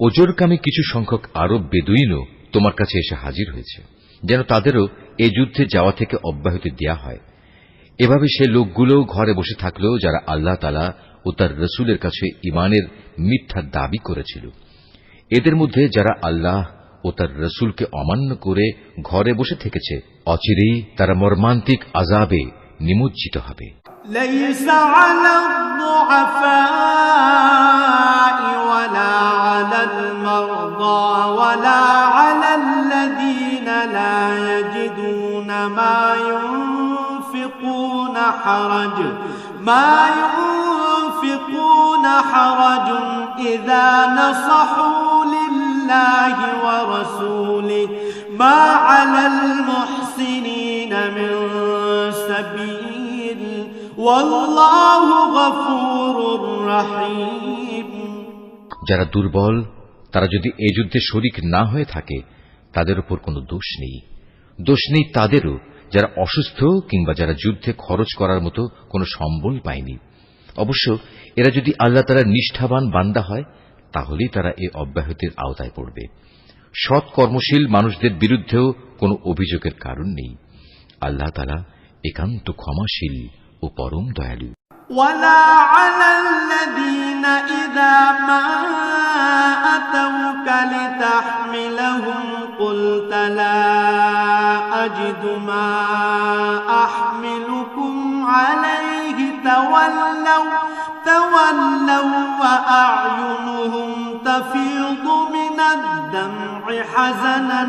ওজরকামী কিছু সংখ্যক আরব বেদুইনও তোমার কাছে এসে হাজির হয়েছে, যেন তাদেরও এ যুদ্ধে যাওয়া থেকে অব্যাহতি দেয়া হয়। এভাবে সে লোকগুলো ঘরে বসে থাকলো যারা আল্লাহ তাআলা ও তার রাসূলের কাছে ঈমানের মিথ্যা দাবি করেছিল। এদের মধ্যে যারা আল্লাহ ও তার রাসূলকে অমান্য করে ঘরে বসে থেকেছে, অচিরেই তারা মর্মান্তিক আযাবে নিমজ্জিত হবে। ليس على الضعفاء ولا على المرضى ولا على الذين لا يجدون ما ينفقون حرج إذا نصحوا لله ورسوله ما على المحسنين من سبيل والله غفور رحيم যারা দুর্বল তারা যদি এই যুদ্ধে শরীক না হয়ে থাকে তাদের উপর কোনো দোষ নেই। দোষ নেই তাদেরও যারা অসুস্থ কিংবা যারা যুদ্ধে খরচ করার মতো কোনো সম্বল পায়নি। অবশ্য এরা যদি আল্লাহ তাআলার নিষ্ঠাবান বান্দা হয় তাহলেই তারা এই অব্যাহতির আওতায় পড়বে। সৎ কর্মশীল মানুষদের বিরুদ্ধেও কোনো অভিযোগের কারণ নেই। আল্লাহ তাআলা একান্ত ক্ষমাশীল ও পরম দয়ালু। ولا على الذين إذا ما أتوك لتحملهم قلت لا أجد ما أحملكم عليه تولوا وأعينهم تفيض من الدمع حزنا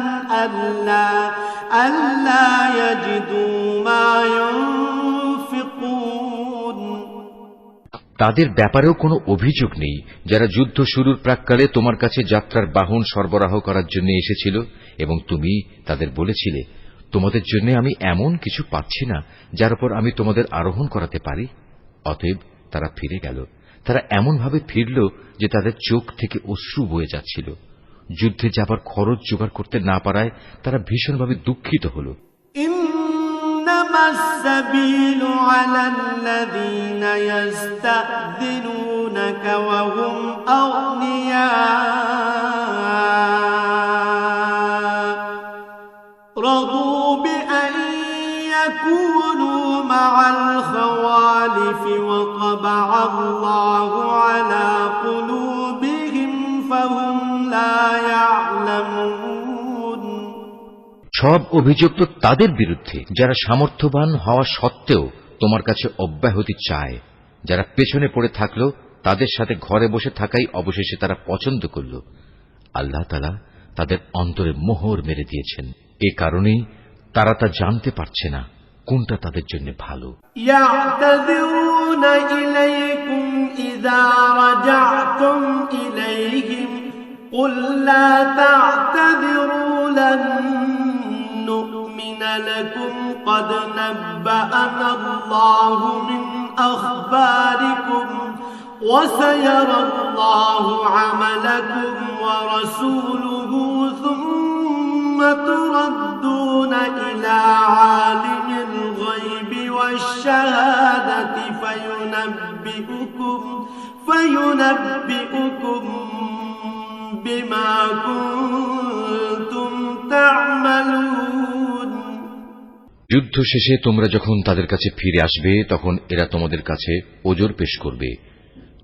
ألا يجدوا ما ينفقون তাদের ব্যাপারেও কোনো অভিযোগ নেই যারা যুদ্ধ শুরুর প্রাক্কালে তোমার কাছে যাত্রার বাহন সরবরাহ করার জন্য এসেছিল এবং তুমি তাদের বলেছিলে, তোমাদের জন্য আমি এমন কিছু পাচ্ছি না যার উপর আমি তোমাদের আরোহণ করাতে পারি। অতএব তারা ফিরে গেল। তারা এমনভাবে ফিরল যে তাদের চোখ থেকে অশ্রু বয়ে যাচ্ছিল। যুদ্ধে যাবার খরচ জোগাড় করতে না পারায় তারা ভীষণভাবে দুঃখিত হল। إنما السبيل على الذين يستأذنونك وهم أغنياء رضوا بأن يكونوا مع الخوالف وطبع الله على قلوبهم فهم لا يعلمون সব অভিযোগ তো তাদের বিরুদ্ধে যারা সামর্থ্যবান হওয়া সত্ত্বেও তোমার কাছে অব্যাহতি চায়, যারা পেছনে পড়ে থাকল তাদের সাথে ঘরে বসে থাকাই অবশেষে তারা পছন্দ করল। আল্লাহ তাআলা তাদের অন্তরে মোহর মেরে দিয়েছেন। এ কারণেই তারা তা জানতে পারছে না কোনটা তাদের জন্য ভালো। يعتذرون إليكم إذا رجعتم إليهم قل لا تعتذروا لن نؤمن لكم قد نبأنا الله من أخباركم وسيرى الله عملكم ورسوله ثم تردون إلى عالم الغيب والشهادة فينبئكم بما كنتم تعملون যুদ্ধ শেষে তোমরা যখন তাদের কাছে ফিরে আসবে তখন এরা তোমাদের কাছে ওজর পেশ করবে।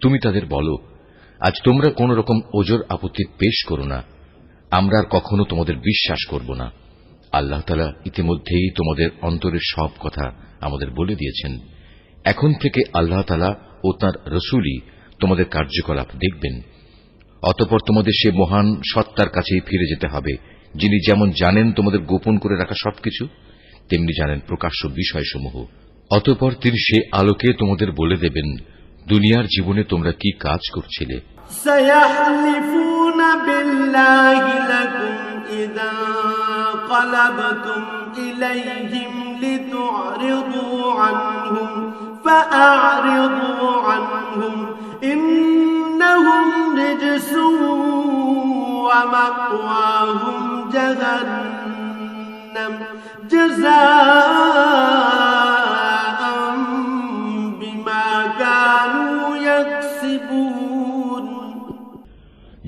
তুমি তাদের বলো, আজ তোমরা কোন রকম ওজর আপত্তি পেশ করো না, আমরা আর কখনো তোমাদের বিশ্বাস করব না। আল্লাহ তাআলা ইতিমধ্যেই তোমাদের অন্তরের সব কথা আমাদের বলে দিয়েছেন। এখন থেকে আল্লাহ তাআলা ও তাঁর রাসূলই তোমাদের কার্যকলাপ দেখবেন। অতঃপর তোমাদের সে মহান সত্তার কাছেই ফিরে যেতে হবে, যিনি যেমন জানেন তোমাদের গোপন করে রাখা সবকিছু, তেমনি জানেন প্রকাশ্য বিষয়সমূহ। অতঃপর তিনি সে আলোকে তোমাদের বলে দেবেন দুনিয়ার জীবনে তোমরা কি কাজ করছিলে। سيحلفون بالله لكم إذا انقلبتم إليهم لتعرضوا عنهم فأعرضوا عنهم إنهم رجس ومأواهم جهنم جزاء بما كانوا يكسبون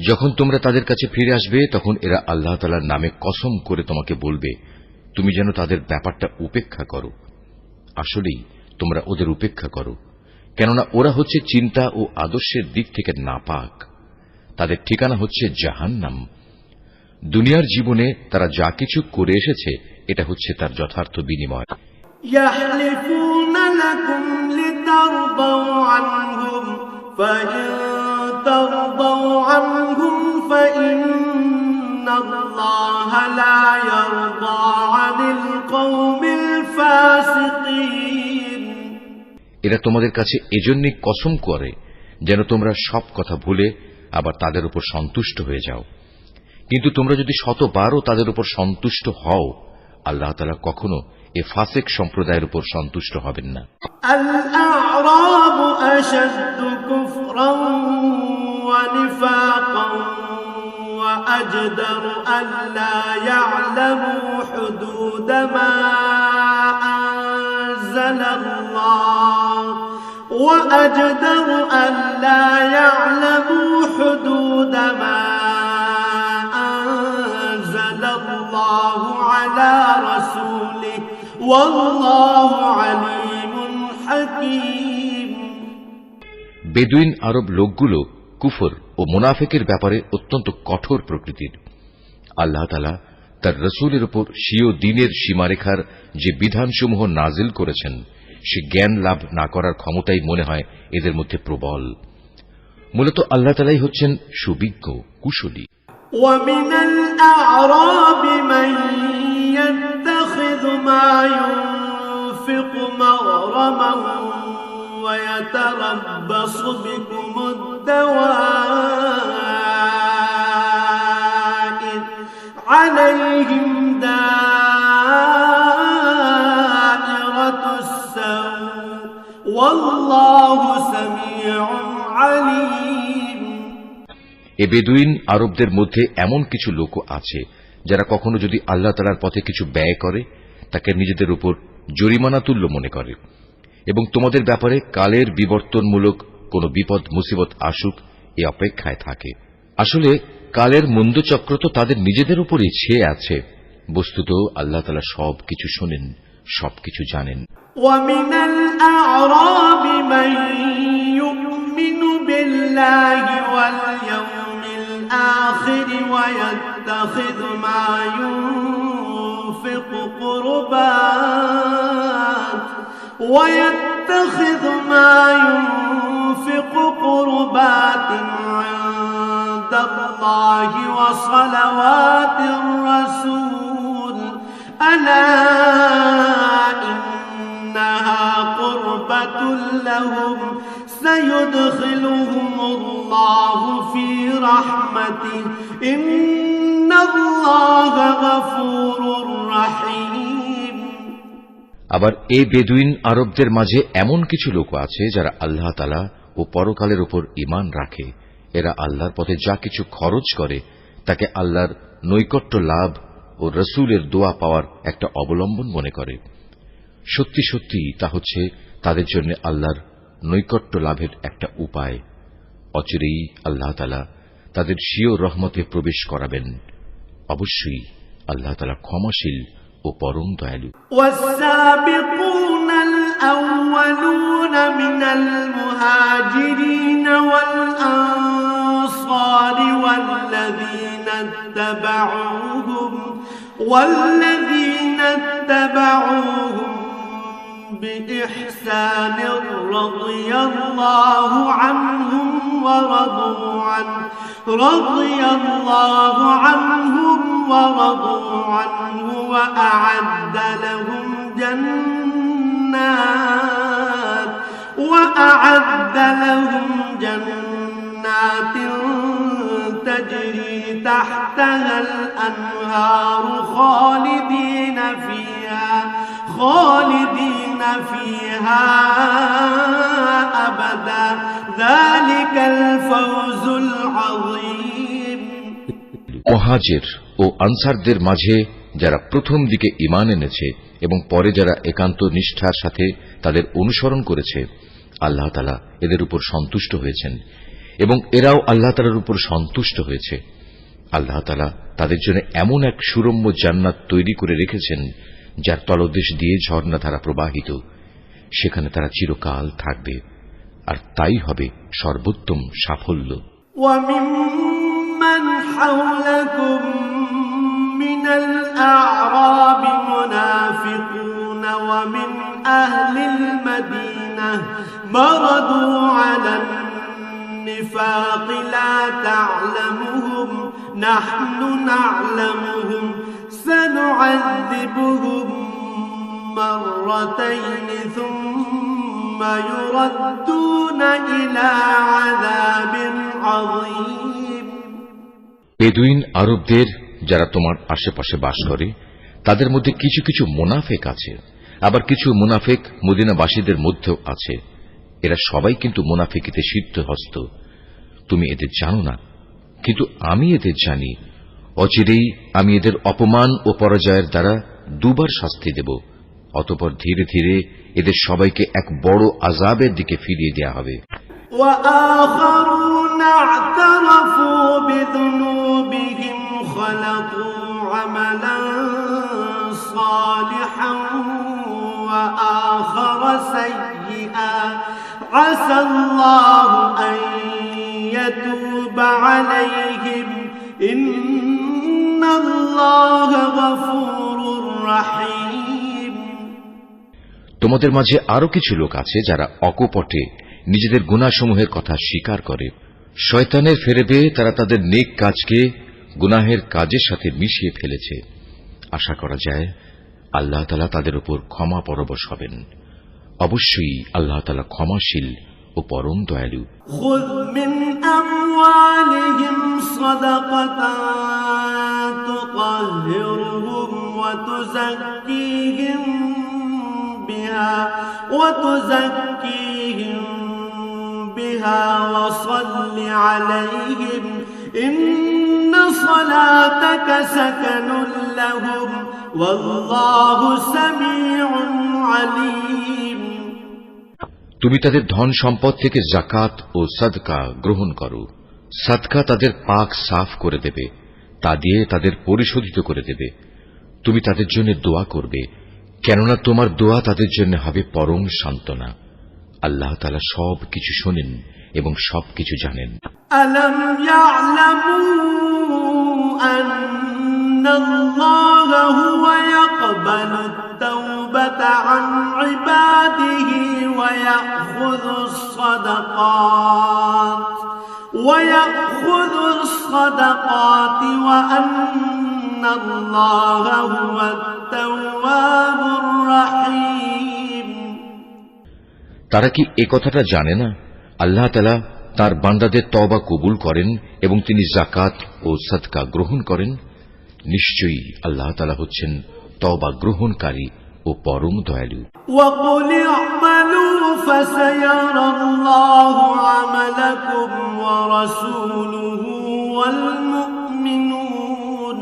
যখন তোমরা তাদের কাছে ফিরে আসবে তখন এরা আল্লাহ তাআলার নামে কসম করে তোমাকে বলবে তুমি যেন তাদের ব্যাপারটা উপেক্ষা করো। আসলেই তোমরা ওদের উপেক্ষা করো, কেননা ওরা হচ্ছে চিন্তা ও আদর্শের দিক থেকে নাপাক। তাদের ঠিকানা হচ্ছে জাহান্নাম। দুনিয়ার জীবনে তারা যা কিছু করে এসেছে এটা হচ্ছে তার যথার্থ বিনিময়। يحلفون لكم لترضوا عنهم فإن ترضوا عنهم فإن الله لا يرضى عن القوم الفاسقين এরা তোমাদের কাছে এজন্যই কসম করে যেন তোমরা সব কথা ভুলে আবার তাদের উপর সন্তুষ্ট হয়ে যাও। কিন্তু তোমরা যদি শতবারও তাদের উপর সন্তুষ্ট হও, আল্লাহ তাআলা কখনো এ ফাসিক সম্প্রদায়ের উপর সন্তুষ্ট হবেন না। الأعراب أشد كفرا ونفاقا وأجدر ألا يعلموا حدود ما أنزل الله وأجدر ألا يعلموا حدود ما أنزل الله على رسوله والله عليم حكيم বেদুইন আরব লোকগুলো কুফর ও মুনাফিকের ব্যাপারে অত্যন্ত কঠোর প্রকৃতির। আল্লাহ তাআলা তার রাসূলের উপর স্বীয় দ্বীনের সীমারেখার যে বিধানসমূহ নাজিল করেছেন সে জ্ঞান লাভ না করার ক্ষমতাই মনে হয় এদের মধ্যে প্রবল। মূলত আল্লাহ তাআলাই হচ্ছেন সুবিজ্ঞ, কুশলী। ومن الأعراب من يتخذ ما ينفق مغرما ويتربص بكم الدوائر عليهم دائرة السوء والله سميع عليم। এ বেদুইন আরবদের মধ্যে এমন কিছু লোক আছে যারা কখনো যদি আল্লাহ তাআলার পথে কিছু ব্যয় করে তাকে নিজেদের উপর জরিমানা তুল্য মনে করে এবং তোমাদের ব্যাপারে কালের বিবর্তনমূলক কোন বিপদ মুসিবত আসুক এ অপেক্ষায় থাকে। আসলে কালের মন্দচক্র তো তাদের নিজেদের উপরই ছেয়ে আছে। বস্তুত আল্লাহ তাআলা সবকিছু শোনেন, সবকিছু জানেন। ومن الأعراب من يؤمن بالله واليوم الآخر ويتخذ ما ينفق قربات عند الله وصلوات الرسول ألا إنها قربة لهم سيدخلهم الله في رحمته إن الله غفور رحيم। আবার এই বেদুইন আরবদের মাঝে এমন কিছু লোক আছে যারা আল্লাহ তাআলা ও পরকালের উপর ঈমান রাখে। এরা আল্লাহর পথে যা কিছু খরচ করে তাকে আল্লাহর নৈকট্য লাভ ও রাসূলের দোয়া পাওয়ার একটা অবলম্বন মনে করে। সত্যি সত্যি তা হচ্ছে তাদের জন্য আল্লাহর নৈকট্য লাভের একটা উপায়। অচিরেই আল্লাহ তাআলা তাদের স্বীয় রহমতে প্রবেশ করাবেন। অবশ্যই আল্লাহ তাআলা ক্ষমাশীল ও পরম দয়ালু। والسابقون الأولون من المهاجرين والأنصار والذين اتبعوهم بإحسان رضي الله عنهم ورضوا عنه وأعد لهم جنات تجري تحتها الأنهار خالدين فيها أبدا ذلك الفوز العظيم। মুহাজির ও আনসারদের মাঝে যারা প্রথম দিকে ঈমান এনেছে এবং পরে যারা একান্ত নিষ্ঠার সাথে তাদের অনুসরণ করেছে, আল্লাহ তাআলা এদের উপর সন্তুষ্ট হয়েছেন এবং এরাও আল্লাহ তাআলার উপর সন্তুষ্ট হয়েছে। আল্লাহ তাআলা তাদের জন্য এমন এক সুরম্য জান্নাত তৈরি করে রেখেছেন যার তলদেশ দিয়ে ঝর্ণাধারা প্রবাহিত। সেখানে তারা চিরকাল থাকবে, আর তাই হবে সর্বোত্তম সাফল্য। وممن حولكم من الأعراب منافقون ومن أهل المدينة مردوا على النفاق لا تعلمهم نحن نعلمهم سنعذبهم مرتين ثم يردون إلى عذاب عظيم। বেদুইন আরবদের যারা তোমার আশেপাশে বাস করে তাদের মধ্যে কিছু কিছু মুনাফিক আছে, আবার কিছু মুনাফিক মদিনাবাসীদের মধ্যেও আছে। এরা সবাই কিন্তু মুনাফিকিতে সিদ্ধহস্ত। তুমি এদের জানো না, কিন্তু আমি এদের জানি। অচিরেই আমি এদের অপমান ও পরাজয়ের দ্বারা দুবার শাস্তি দেব। অতঃপর ধীরে ধীরে এদের সবাইকে এক বড় আযাবের দিকে ফিরিয়ে দেয়া হবে। وآخرون اعترفوا بذنوبهم خلقوا عملا صالحا وآخر سيئا عسى الله أن يتوب عليهم إن الله غفور رحيم। তোমাদের মাঝে আরো কিছু লোক আছে যারা অকপটে নিজেদের গুনাহসমূহের কথা স্বীকার করে। শয়তানের ফেরেবে তারা তাদের নেক কাজকে গুনাহের কাজের সাথে মিশিয়ে ফেলেছে। আশা করা যায় আল্লাহ তাআলা তাদের উপর ক্ষমা পরবশ হবেন। অবশ্যই আল্লাহ তাআলা ক্ষমাশীল ও পরম দয়ালু। খুয মিন আমওয়ালিহিম সাদাকাতান তুতাহহিরুহুম ওয়া তুযাক্কিহিম বিহা ওয়া সাল্লি আলাইহিম ইন্না সালাতাকা সাকানুন লাহুম ওয়াল্লাহু সামিউন আলীম। তুমি তাদের ধন সম্পদ থেকে যাকাত ও সাদকা গ্রহণ করো। সাদকা তাদের পাক সাফ করে দেবে, তা দিয়ে তাদের পরিশোধিত করে দেবে। তুমি তাদের জন্য দোয়া করবে, কেননা তোমার দোয়া তাদের জন্য হবে পরম সান্ত্বনা। আল্লাহ তাআলা সব কিছু শোনেন এবং সবকিছু জানেন। আলাম ইয়ালামু আন্নাল্লাহা হুয়া ইয়াকবালুত তাওবাতা আন ইবাদিহি ওয়া ইয়াখুযুস সাদাকাত ওয়া আন্নাল্লাহা হুয়াত তাওয়াবুর রাহিম। তারা কি এই কথাটা জানে না আল্লাহ তাআলা তার বান্দাদের তওবা কবুল করেন এবং তিনি যাকাত ও সাদকা গ্রহণ করেন? নিশ্চয়ই আল্লাহ তাআলা হচ্ছেন তওবা গ্রহণকারী ও পরম দয়ালু। وَقُلِ اعْمَلُوا فَسَيَرَى اللَّهُ عَمَلَكُمْ وَرَسُولُهُ وَالْمُؤْمِنُونَ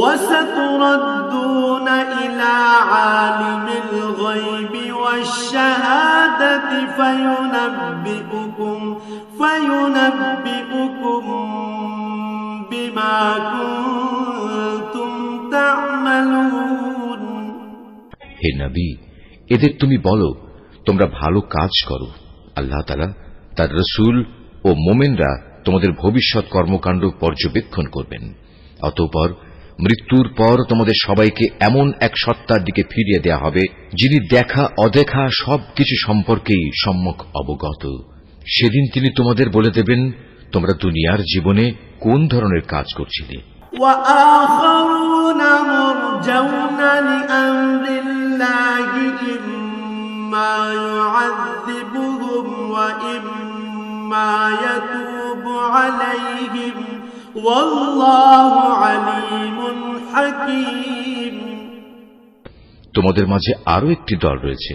وَسَتُرَدُّونَ إِلَى عَالِمِ الْغَيْبِ وَالشَّهَادَةِ فَيُنَبِّئُكُم بِمَا كُنتُمْ تَعْمَلُونَ। হে নবী, এদের তুমি বলো তোমরা ভালো কাজ করো। আল্লাহ তাআলা, তার রাসূল ও মুমিনরা তোমাদের ভবিষ্যৎ কর্মকাণ্ড পর্যবেক্ষণ করবেন। অতঃপর মৃত্যুর পর তোমাদের সবাইকে এমন এক সত্তার দিকে ফিরিয়ে দেয়া হবে যিনি দেখা অদেখা সবকিছু সম্পর্কেই সম্যক অবগত। সেদিন তিনি তোমাদের বলে দেবেন তোমরা দুনিয়ার জীবনে কোন ধরনের কাজ করছিলে। وآخرون مرجون لأمر الله إما يعذبهم وإما يتوب عليهم والله عليم حكيم। তোমাদের মাঝে আরো একটি দল রয়েছে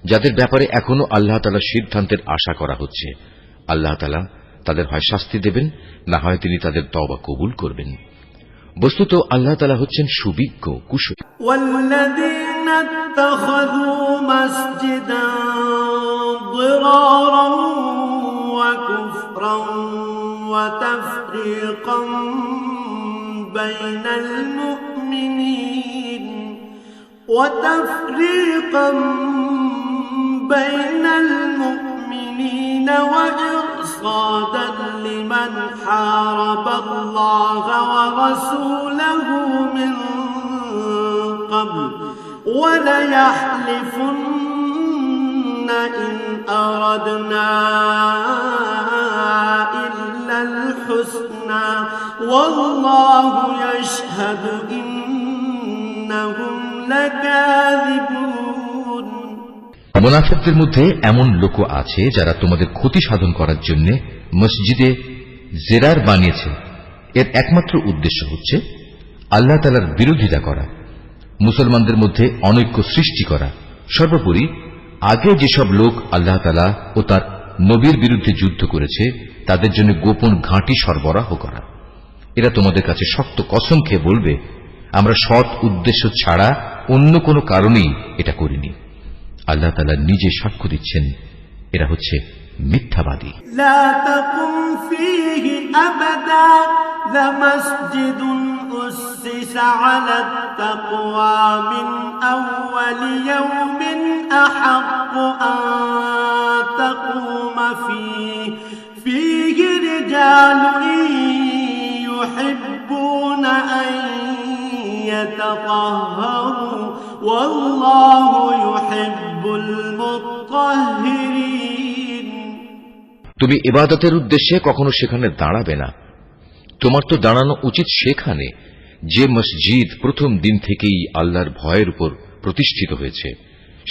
যাদের ব্যাপারে এখনো আল্লাহ তাআলার সিদ্ধান্তের আশা করা হচ্ছে। আল্লাহ তাআলা তাদের হয় শাস্তি দেবেন, না হয় তিনি তাদের তওবা কবুল করবেন। বস্তুত আল্লাহ তাআলা হচ্ছেন সুবিজ্ঞ কুশলী। والذين اتخذوا مسجدا ضرارا وكفرا وتفريقا بين المؤمنين وإرصادا لمن حارب الله ورسوله من قبل وليحلفن إن أردنا إلا الحسنى والله يشهد إنهم لكاذبون। মুনাফিকদের মধ্যে এমন লোক আছে যারা তোমাদের ক্ষতি সাধন করার জন্য মসজিদে জেরার বানিয়েছে। এর একমাত্র উদ্দেশ্য হচ্ছে আল্লাহ তাআলার বিরোধিতা করা, মুসলমানদের মধ্যে অনৈক্য সৃষ্টি করা। সর্বোপরি আগে যেসব লোক আল্লাহ তাআলা ও তার নবীর বিরুদ্ধে যুদ্ধ করেছে তাদের জন্য গোপন ঘাঁটি সরবরাহ করা। এরা তোমাদের কাছে শক্ত কসম খেয়ে বলবে আমরা সৎ উদ্দেশ্য ছাড়া অন্য কোনো কারণেই এটা করিনি। আল্লাহ তাআলা নিজে সাক্ষ্য দিচ্ছেন এরা হচ্ছে মিথ্যাবাদী। لا تقم فيه أبدا لمسجد أسس على التقوى من أول يوم أحق أن تقوم فيه رجال يحبون أن يتطهروا والله يحب المطهرين তুমি ইবাদতের উদ্দেশ্যে কখনো সেখানে দাঁড়াবে না। তোমার তো দাঁড়ানো উচিত সেখানে যে মসজিদ প্রথম দিন থেকেই আল্লাহর ভয়ের উপর প্রতিষ্ঠিত হয়েছে।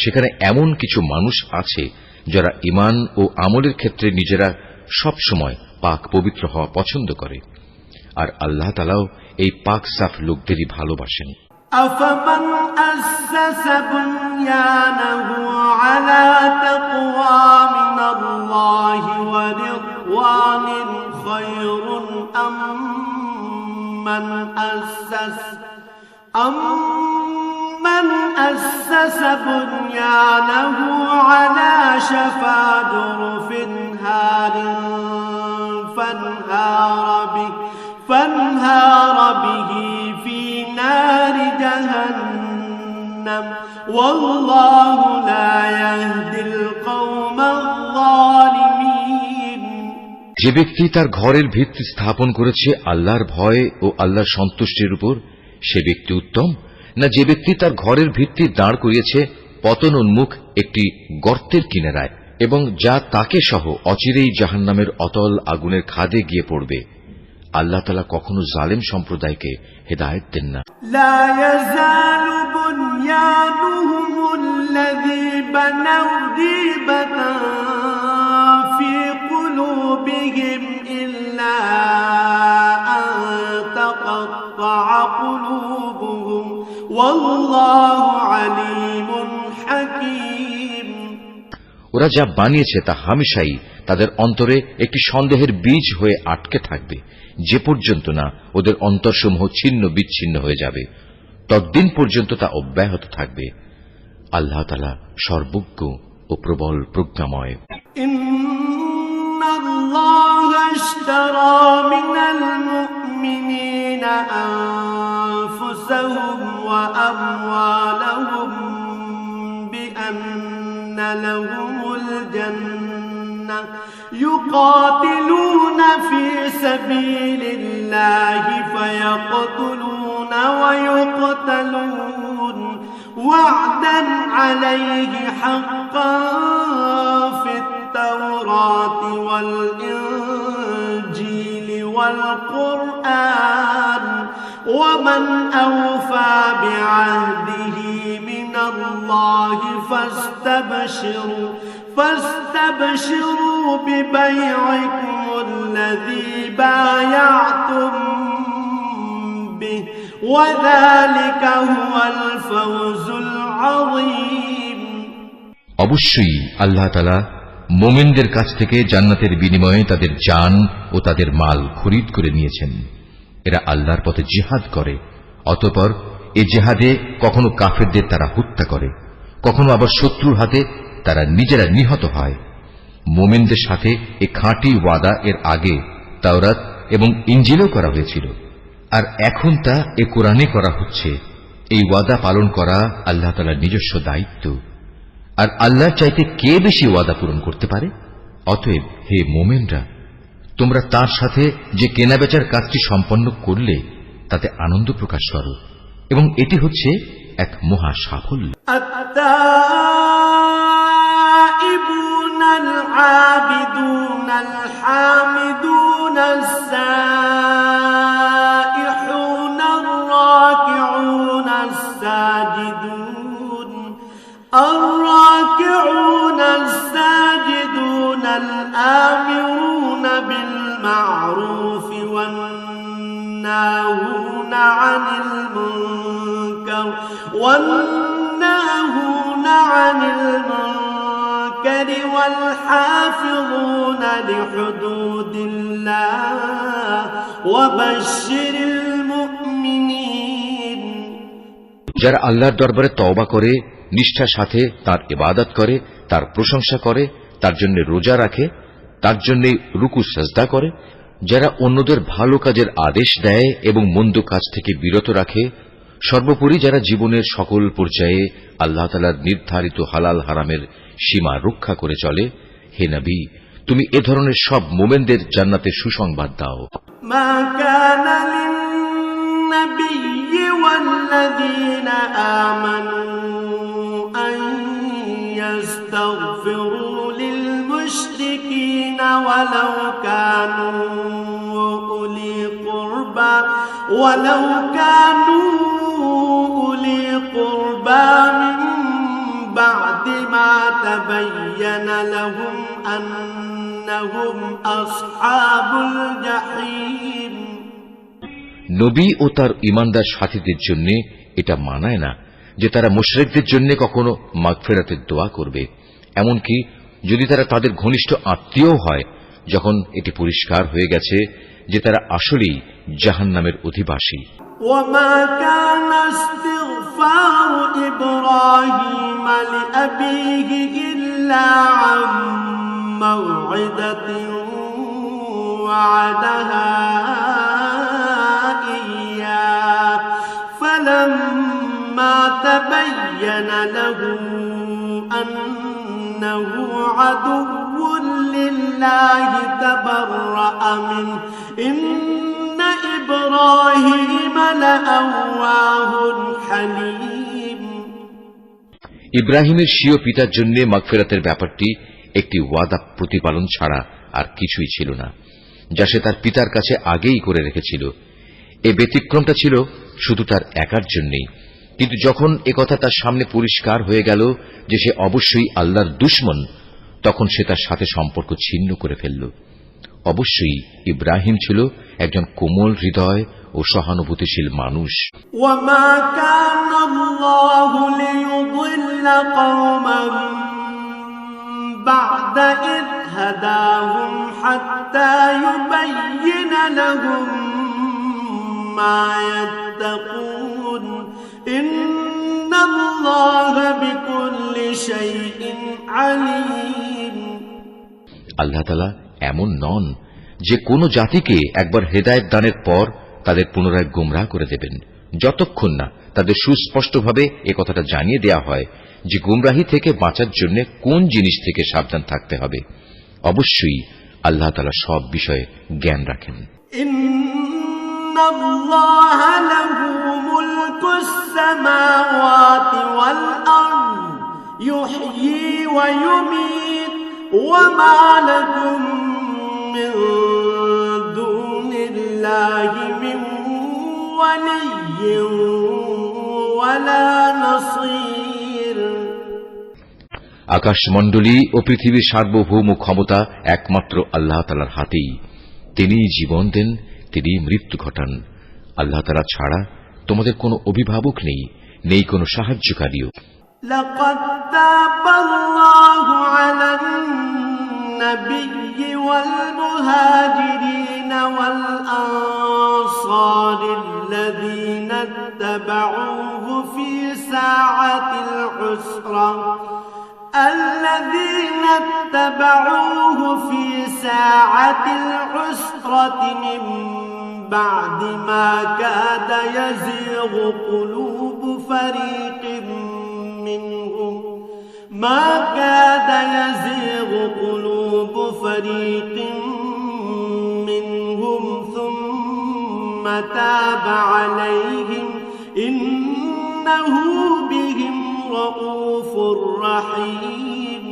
সেখানে এমন কিছু মানুষ আছে যারা ঈমান ও আমলের ক্ষেত্রে নিজেরা সব সময় পাক পবিত্র হওয়া পছন্দ করে, আর আল্লাহ তাআলাও এই পাক সাফ লোকদেরই ভালোবাসেন। أفمن أسس بنيانه على تقوى من الله ورضوان خير أم من أسس بنيانه على شفا جرف هار فانهار به في نار جهنم والله لا يهدي القوم الظالمين যে ব্যক্তি তার ঘরের ভিত্তি স্থাপন করেছে আল্লাহর ভয় ও আল্লাহর সন্তুষ্টির উপর, সে ব্যক্তি উত্তম, না যে ব্যক্তি তার ঘরের ভিত্তি দাঁড় করিয়েছে পতন উন্মুখ একটি গর্তের কিনারায় এবং যা তাকে সহ অচিরেই জাহান্নামের অতল আগুনের খাদে গিয়ে পড়বে। আল্লাহ তাআলা কখনো জালেম সম্প্রদায়কে হেদায়েত দেন না। লা ইয়াজালু বুনয়ানুহুম আল্লাযী বানাউ রিবাতান ফি কুলুবিহিম ইল্লা আন তাকাত্তাআ কুলুবুহুম ওয়াল্লাহু আলীমুন হাকীম। ওরা যা বানিয়েছে তা হামেশাই তাদের অন্তরে একটি সন্দেহের বীজ হয়ে আটকে থাকবে, যে পর্যন্ত না ওদের অন্তরসমূহ ছিন্ন বিচ্ছিন্ন হয়ে যাবে, ততদিন পর্যন্ত তা অব্যাহত থাকবে। আল্লাহ তাআলা সর্বজ্ঞ ও প্রবল প্রজ্ঞাময়। ইন্নাল্লাহা ইশতারা মিনাল মুমিনিনা আনফুসাহুম ওয়া আমওয়ালাহুম বিআন্না লাহুমুল জান্নাহ يقاتلون في سبيل الله فيقتلون ويقتلون وعدا عليه حقا في التوراة والإنجيل والقرآن ومن أوفى بعهده من الله فاستبشروا ببيعكم الذي بايعتم به وذلك هو الفوز العظيم। অবশ্যই আল্লাহ তাআলা মুমিনদের কাছ থেকে জান্নাতের বিনিময়ে তাদের জান ও তাদের মাল খরিদ করে নিয়েছেন। এরা আল্লাহর পথে জিহাদ করে, অতঃপর এ জিহাদে কখনো কাফেরদের তারা হত্যা করে, কখনো আবার শত্রুর হাতে তারা নিজেরা নিহত হয়। মুমিনদের সাথে এ খাঁটি ওয়াদা এর আগে তাওরাত এবং ইনজিলেও করা হয়েছিল, আর এখন তা এ কোরআনে করা হচ্ছে। এই ওয়াদা পালন করা আল্লাহ তাআলার নিজস্ব দায়িত্ব, আর আল্লাহর চাইতে কে বেশি ওয়াদা পূরণ করতে পারে? অতএব হে মুমিনরা, তোমরা তার সাথে যে কেনাবেচার কাজটি সম্পন্ন করলে তাতে আনন্দ প্রকাশ করো, এবং এটি হচ্ছে এক মহা সাফল্য। التائبون العابدون الحامدون السائحون الراكعون الساجدون الآمرون بالمعروف والناهون عن المنكر والحافظون لحدود الله وبشر المؤمنين। যারা আল্লাহর দরবারে তওবা করে, নিষ্ঠার সাথে তার ইবাদত করে, তার প্রশংসা করে, তার জন্য রোজা রাখে, তার জন্য রুকু সাজদা করে, যারা অন্যদের ভালো কাজের আদেশ দেয় এবং মন্দ কাজ থেকে বিরত রাখে, সর্বোপরি যারা জীবনের সকল পর্যায়ে আল্লাহ তাআলার নির্ধারিত হালাল হারামের সীমা রক্ষা করে চলে, হে নবী, তুমি এ ধরনের সব মুমিনদের জান্নাতের সুসংবাদ দাও। মা কানা লিন-নাবিয়্যি ওয়াল-লাযীনা আমানু আন ولو كانوا أولي قربى من بعد ما تبين لهم أنهم أصحاب الجحيم নবী ও তার ঈমানদার সাথীদের জন্য এটা মানায় না যে তারা মুশরিকদের জন্য কখনো মাগফিরাতের দোয়া করবে, এমনকি যদি তারা তাদের ঘনিষ্ঠ আত্মীয় হয়, যখন এটি পরিষ্কার হয়ে গেছে যে তারা আসলেই জাহান্নামের অধিবাসী। وما كان استغفار إبراهيم لأبيه إلا عن موعدة وعدها إياه فلما تبين له أنه عدو لله تبرأ منه إن إبراهيم لأواه حليم ইব্রাহিমের স্বীয় পিতার জন্য মাগফিরাতের ব্যাপারটি একটি ওয়াদা প্রতিপালন ছাড়া আর কিছুই ছিল না, যা সে তার পিতার কাছে আগেই করে রেখেছিল। এ ব্যতিক্রমটা ছিল শুধু তার একার জন্যই, কিন্তু যখন একথা তার সামনে পরিষ্কার হয়ে গেল যে সে অবশ্যই আল্লাহর দুশমন, তখন সে তার সাথে সম্পর্ক ছিন্ন করে ফেলল। অবশ্যই ইব্রাহিম ছিল একজন কোমল হৃদয় ও সহানুভূতিশীল মানুষ। وما كان الله ليضل قوما بعد إذ هداهم حتى يبين لهم ما يتقون إن الله بكل شيء عليم আল্লাহ তাআলা এমন নন যে কোন জাতিকে একবার হেদায়েত দানের পর তাদের পুনরায় গোমরাহ করে দেবেন, যতক্ষণ না তাদের সুস্পষ্টভাবে একথাটা জানিয়ে দেয়া হয় যে গোমরাহি থেকে বাঁচার জন্য কোন জিনিস থেকে সাবধান থাকতে হবে। অবশ্যই আল্লাহ তাআলা সব বিষয়ে জ্ঞান রাখেন। ইন্নাল্লাহা লাহু মুলকুস সামাওয়াতি ওয়াল আরদ ইউহয়ী ওয়া ইউমীত ওয়া মা লাকুম মিন দুনিল্লাহি মিন ওয়ালিয়্যিন ওয়ালা নাসীর। আকাশমণ্ডলী ও পৃথিবীর সার্বভৌম ক্ষমতা একমাত্র আল্লাহ তাআলার হাতেই। তিনিই জীবন দেন, তিনিই মৃত্যু ঘটান। আল্লাহ তাআলা ছাড়া তোমাদের কোনো অভিভাবক নেই, নেই কোনো সাহায্যকারীও। লাকাদ তাবাল্লাহু আলান নাবিয়্যি ওয়াল মুহাজিরিন ওয়াল আনসারিল্লাযীনা ইত্তাবাউহু ফি সাআতিল উসরা الذين اتبعوه في ساعة العسرة من بعد ما كاد يزيغ قلوب فريق منهم ثم تاب عليهم إنه بهم رؤوف رحيم।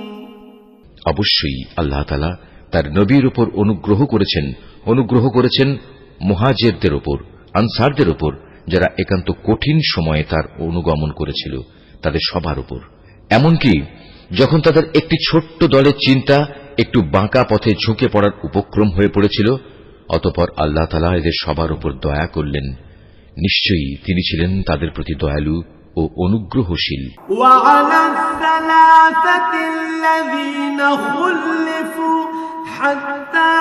অবশ্যই আল্লাহ তাআলা তার নবীর উপর অনুগ্রহ করেছেন মুহাজিরদের উপর, আনসারদের উপর, যারা একান্ত কঠিন সময়ে তার অনুগমন করেছিল, তাদের সবার উপর। এমনকি যখন তাদের একটি ছোট্ট দলের চিন্তা একটু বাঁকা পথে ঝুঁকে পড়ার উপক্রম হয়ে পড়েছিল, অতঃপর আল্লাহ তাআলা এদের সবার উপর দয়া করলেন। নিশ্চয়ই তিনি ছিলেন তাদের প্রতি দয়ালু ও অনুগ্রহশীল। وعلى الثلاثة الذين خلفوا حتى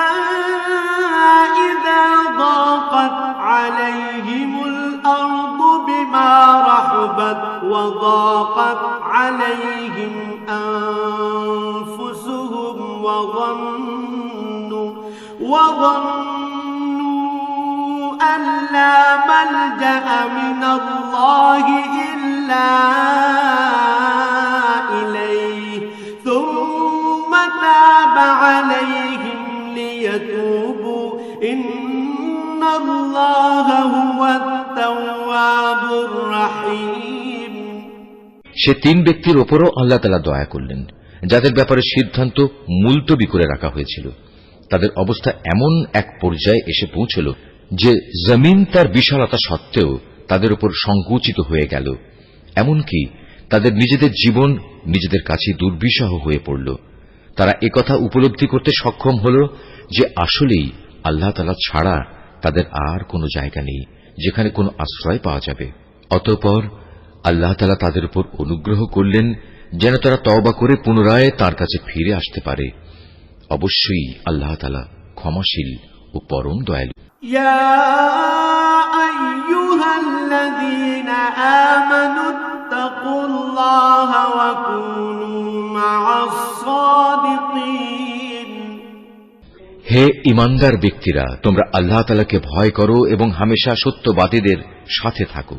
إذا ضاقت عليهم الأرض بما رحبت وضاقت عليهم أنفسهم وظنوا أن لا ملجأ من الله إلا إليه ثم تاب عليهم ليتوبوا إن الله هو التواب الرحيم। সে তিন ব্যক্তির ওপরও আল্লাহ তাআলা দয়া করলেন, যাদের ব্যাপারে সিদ্ধান্ত মুলতবি করে রাখা হয়েছিল। তাদের অবস্থা এমন এক পর্যায়ে এসে পৌঁছল যে জমিন তার বিশালতা সত্ত্বেও তাদের উপর সংকুচিত হয়ে গেল, এমনকি তাদের নিজেদের জীবন নিজেদের কাছে দুর্বিষহ হয়ে পড়ল। তারা একথা উপলব্ধি করতে সক্ষম হল যে আসলেই আল্লাহ তাআলা ছাড়া তাদের আর কোনো জায়গা নেই যেখানে কোনো আশ্রয় পাওয়া যাবে। অতঃপর আল্লাহ তাআলা তাদের উপর অনুগ্রহ করলেন যেন তারা তওবা করে পুনরায় তার কাছে ফিরে আসতে পারে। অবশ্যই আল্লাহ তাআলা ক্ষমাশীল ও পরম দয়ালু। ইয়া আইয়ুহাল্লাযীনা আমানু তাকুল্লাহা ওয়া কুনু মা'আস সাদিকিন। হে ঈমানদার ব্যক্তিরা, তোমরা আল্লাহ তাআলাকে ভয় করো এবং হামেশা সত্যবাদীদের সাথে থাকো।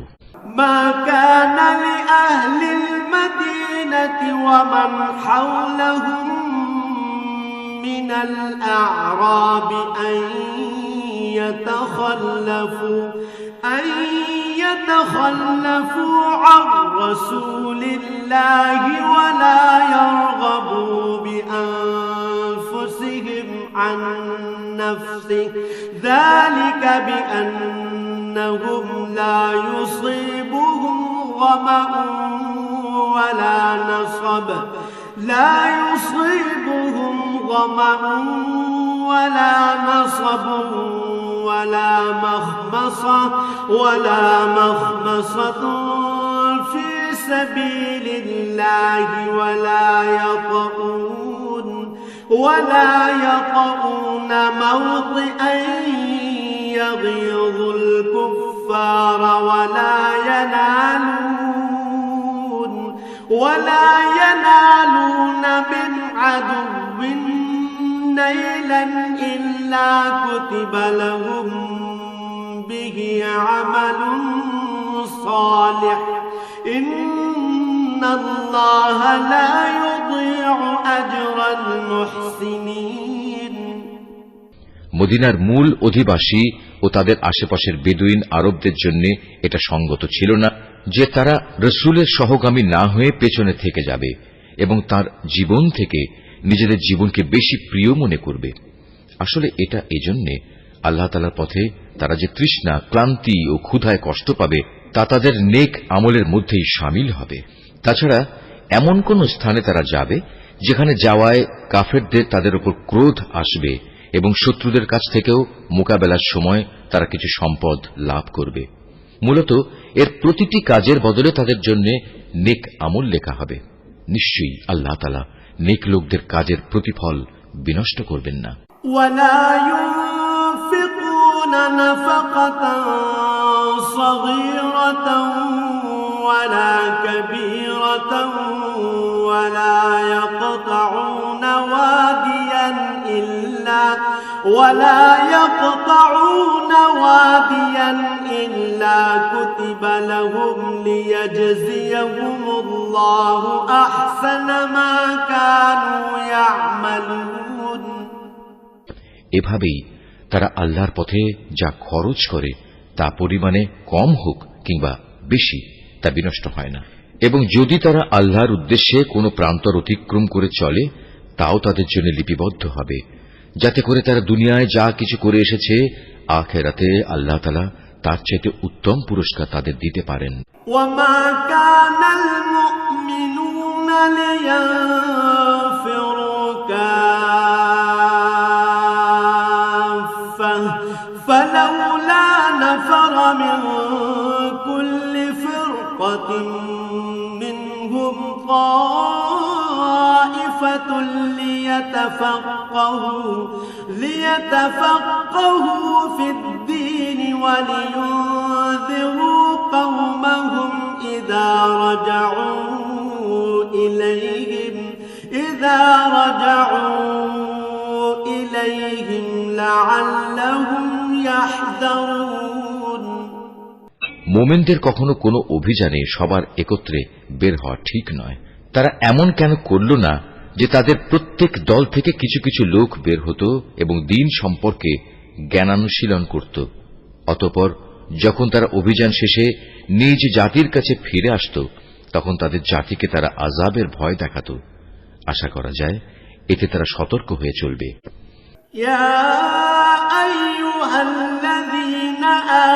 মা কানা লিআহলিল মাদিনাতি ওয়া মান হাওলাহুম মিনাল আ'রাবি আন ইয়াতাখাল্লাফু আন রাসূলিল্লাহি ওয়া লা ইয়ারগাবু বিআনফুসিহিম আন নাফসিহি যালিকা বিআন্নাহুম লা يصيبهم ظمأ ولا نصب ولا مخمصة في سبيل الله ولا يطؤون موطئا يغيظ الكفار ولا ينالون من عدو نيلا إلا كتب لهم به عمل صالح إن الله لا يضيع أجر المحسنين। মদিনার মূল অধিবাসী ও তাদের আশেপাশের বেদুইন আরবদের জন্য এটা সঙ্গত ছিল না যে তারা রসুলের সহগামী না হয়ে পেছনে থেকে যাবে এবং তার জীবন থেকে নিজেদের জীবনকে বেশি প্রিয় মনে করবে। আসলে এটা এজন্যে আল্লাহ তাআলার পথে তারা যে তৃষ্ণা, ক্লান্তি ও ক্ষুধায় কষ্ট পাবে তা তাদের নেক আমলের মধ্যেই শামিল হবে। তাছাড়া এমন কোন স্থানে তারা যাবে যেখানে যাওয়ায় কাফেরদের তাদের উপর ক্রোধ আসবে এবং শত্রুদের কাছ থেকেও মোকাবেলার সময় তারা কিছু সম্পদ লাভ করবে। মূলত এর প্রতিটি কাজের বদলে তাদের জন্য নেক আমল লেখা হবে। নিশ্চয়ই আল্লাহ তাআলা নেক লোকদের কাজের প্রতিফল বিনষ্ট করবেন না। ولا ينفقون نفقة صغيرة ولا كبيرة ولا يقطعون واديا إلا كتب لهم ليجزيهم الله أحسن ما كانوا يعملون। এভাবেই তারা আল্লাহর পথে যা খরচ করে তা পরিমাণে কম হোক কিংবা বেশি তা বিনষ্ট হয় না, এবং যদি তারা আল্লাহর উদ্দেশ্যে কোনো প্রান্তর অতিক্রম করে চলে তাও তাদের জন্য লিপিবদ্ধ হবে, যাতে করে তারা দুনিয়ায় যা কিছু করে এসেছে আখিরাতে আল্লাহ তাআলা তার চাইতে উত্তম পুরস্কার তাদের দিতে পারেন। وما كان المؤمنون لينفروا كافة فلولا نفر من كل فرقة منهم طائفة ليتفقهوا في الدين ولينذروا قومهم إذا رجعوا إليهم لعلهم يحذرون। মোমেনদের কখনো কোনো অভিযানে সবার একত্রে বের হওয়া ঠিক নয়। তারা এমন কেন করল না যে তাদের প্রত্যেক দল থেকে কিছু কিছু লোক বের হতো এবং দ্বীন সম্পর্কে জ্ঞানানুশীলন করত। অতঃপর যখন তারা অভিযান শেষে নিজ জাতির কাছে ফিরে আসত তখন তাদের জাতিকে তারা আযাবের ভয় দেখাত। আশা করা যায় এতে তারা সতর্ক হয়ে চলবে। يا أيها الذين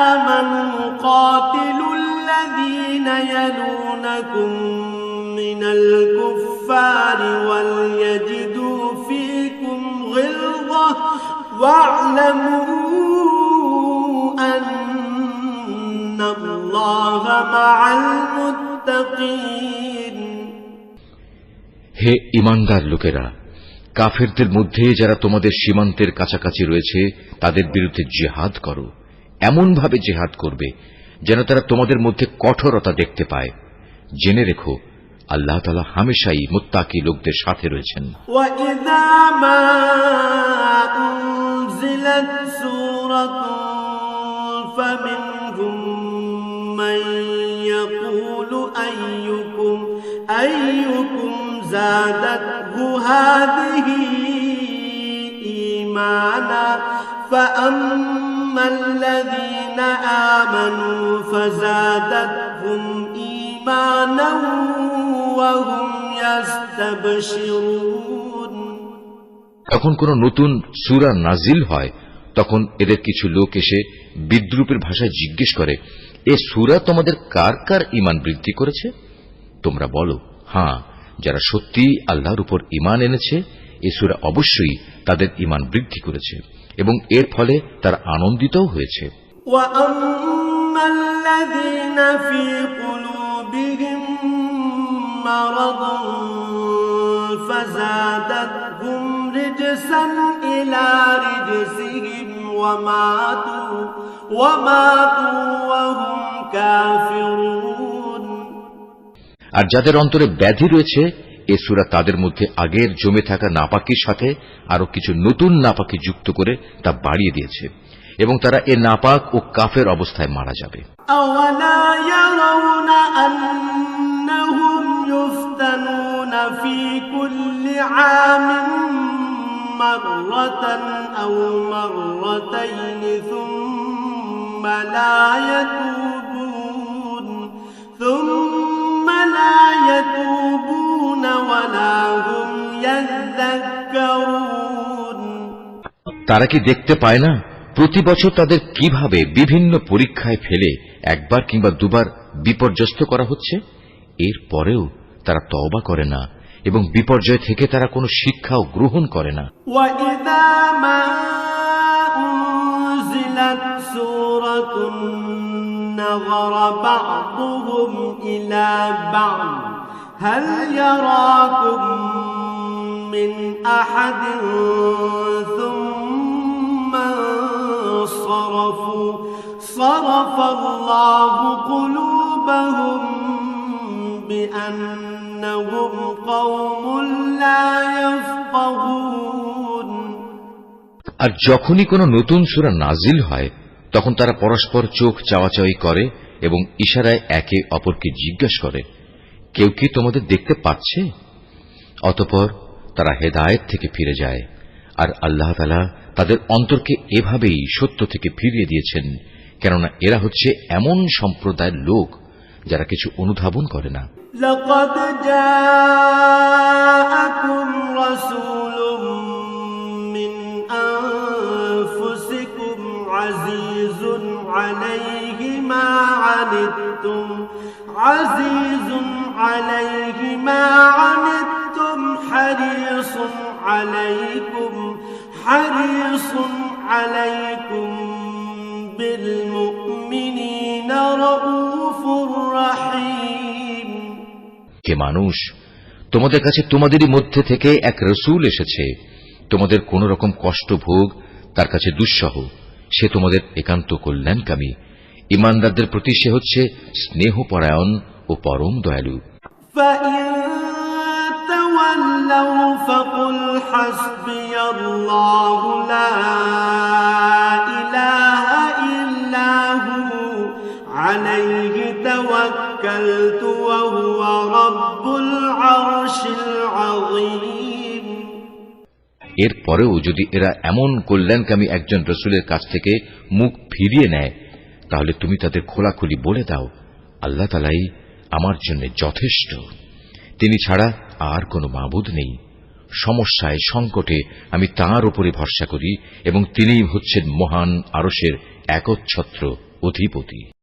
آمنوا قاتلوا الذين يلونكم من الكفار وليجدوا فيكم غلظة واعلموا أن الله مع المتقين হে ঈমানদার লোকেরা, কাফেরদের মধ্যে যারা তোমাদের সীমান্তের কাছাকাছি রয়েছে তাদের বিরুদ্ধে জিহাদ করো। এমনভাবে জিহাদ করবে যেন তারা তোমাদের মধ্যে কঠোরতা দেখতে পায়। জেনে রেখো, আল্লাহ তাআলা হামেশাই মুত্তাকি লোকদের সাথে রয়েছেন। وَإِذَا مَا أُنزِلَتْ سُورَةٌ فَمِنْهُم مَّن يَقُولُ أَيُّكُمْ زَادَتْهُ هَٰذِهِ إِيمَانًا فَأَمَّا الَّذِينَ آمَنُوا فَزَادَتْهُمْ إِيمَانًا وَهُمْ يَسْتَبْشِرُونَ যখন কোন নতুন সূরা নাজিল হয় তখন এদের কিছু লোক এসে বিদ্রূপের ভাষায় জিজ্ঞেস করে, এ সূরা তোমাদের কার কার ঈমান বৃদ্ধি করেছে? তোমরা বলো, হ্যাঁ, যারা সত্যি আল্লাহর উপর ঈমান এনেছে এ সূরা অবশ্যই তাদের ঈমান বৃদ্ধি করেছে এবং এর ফলে তারা আনন্দিতও হয়েছে। وَأَمَّا الَّذِينَ فِي قُلُوبِهِم مَّرَضٌ فَزَادَتْهُمْ رِجْسًا إِلَىٰ رِجْسِهِمْ وَمَاتُوا وَهُمْ كَافِرُونَ আর যাদের অন্তরে ব্যাধি রয়েছে এ সূরা তাদের মধ্যে আগের জমে থাকা নাপাকির সাথে আরো কিছু নতুন নাপাকি যুক্ত করে তা বাড়িয়ে দিয়েছে এবং তারা এ নাপাক ও কাফের অবস্থায় মারা যাবে। أَوَلَا يَرَوْنَ أَنَّهُمْ يُفْتَنُونَ فِي كُلِّ عَامٍ مَّرَّةً أَوْ مَرَّتَيْنِ ثُمَّ لَا يَتُوبُونَ وَلَا هُمْ يَذَّكَّرُونَ তারা কি দেখতে পায় না প্রতি বছর তাদের কিভাবে বিভিন্ন পরীক্ষায় ফেলে একবার কিংবা দুবার বিপর্যস্ত করা হচ্ছে? এর পরেও তারা তওবা করে না এবং বিপর্যয় থেকে তারা কোনো শিক্ষাও গ্রহণ করে না। وَإِذَا مَا أُنزِلَتْ سُورَةٌ نَّظَرَ بَعْضُهُمْ إِلَىٰ بَعْضٍ هَلْ يَرَاكُم مِّنْ أَحَدٍ ثُمَّ انصَرَفُوا صَرَفَ اللَّهُ قُلُوبَهُم بِأَنَّهُمْ قَوْمٌ لَّا يَفْقَهُونَ আর যখনই কোনো নতুন সূরা নাজিল হয় তখন তারা পরস্পর চোখ চাওয়াচাওয়ি করে এবং ইশারায় একে অপরকে জিজ্ঞাসা করে, কেউ কি তোমাদের দেখতে পাচ্ছে? অতঃপর তারা হেদায়েত থেকে ফিরে যায় আর আল্লাহ তাআলা তাদের অন্তরকে এভাবেই সত্য থেকে ফিরিয়ে দিয়েছেন, কেননা এরা হচ্ছে এমন সম্প্রদায়ের লোক যারা কিছু অনুধাবন করে না। لقد جاءكم رسول من أنفسكم عزيز عليه ما عنتم حريص عليكم بالمؤمنين رؤوف رحيم হে মানুষ, তোমাদের কাছে তোমাদেরই মধ্যে থেকে এক রসূল এসেছে, তোমাদের কোন রকম কষ্ট ভোগ তার কাছে দুঃসহ, সে তোমাদের একান্ত কল্যাণকামী। ঈমানদারদের প্রতি সে হচ্ছে স্নেহপরায়ণ ও পরম দয়ালু। فإن تولوا فقل حسبي الله لا إله إلا هو عليه توكلت وهو رب العرش العظيم এর পরেও যদি এরা এমন কল্যাণকামী একজন রসূলের কাছ থেকে মুখ ফিরিয়ে নেয় তাহলে তুমি তাদের খোলাখুলি বলে দাও, আল্লাহ তাআলাই আমার জন্য যথেষ্ট, তিনি ছাড়া আর কোনো মাবুদ নেই, সমস্যায় সংকটে আমি তাঁর উপরে ভরসা করি এবং তিনিই হচ্ছেন মহান আরশের একচ্ছত্র অধিপতি।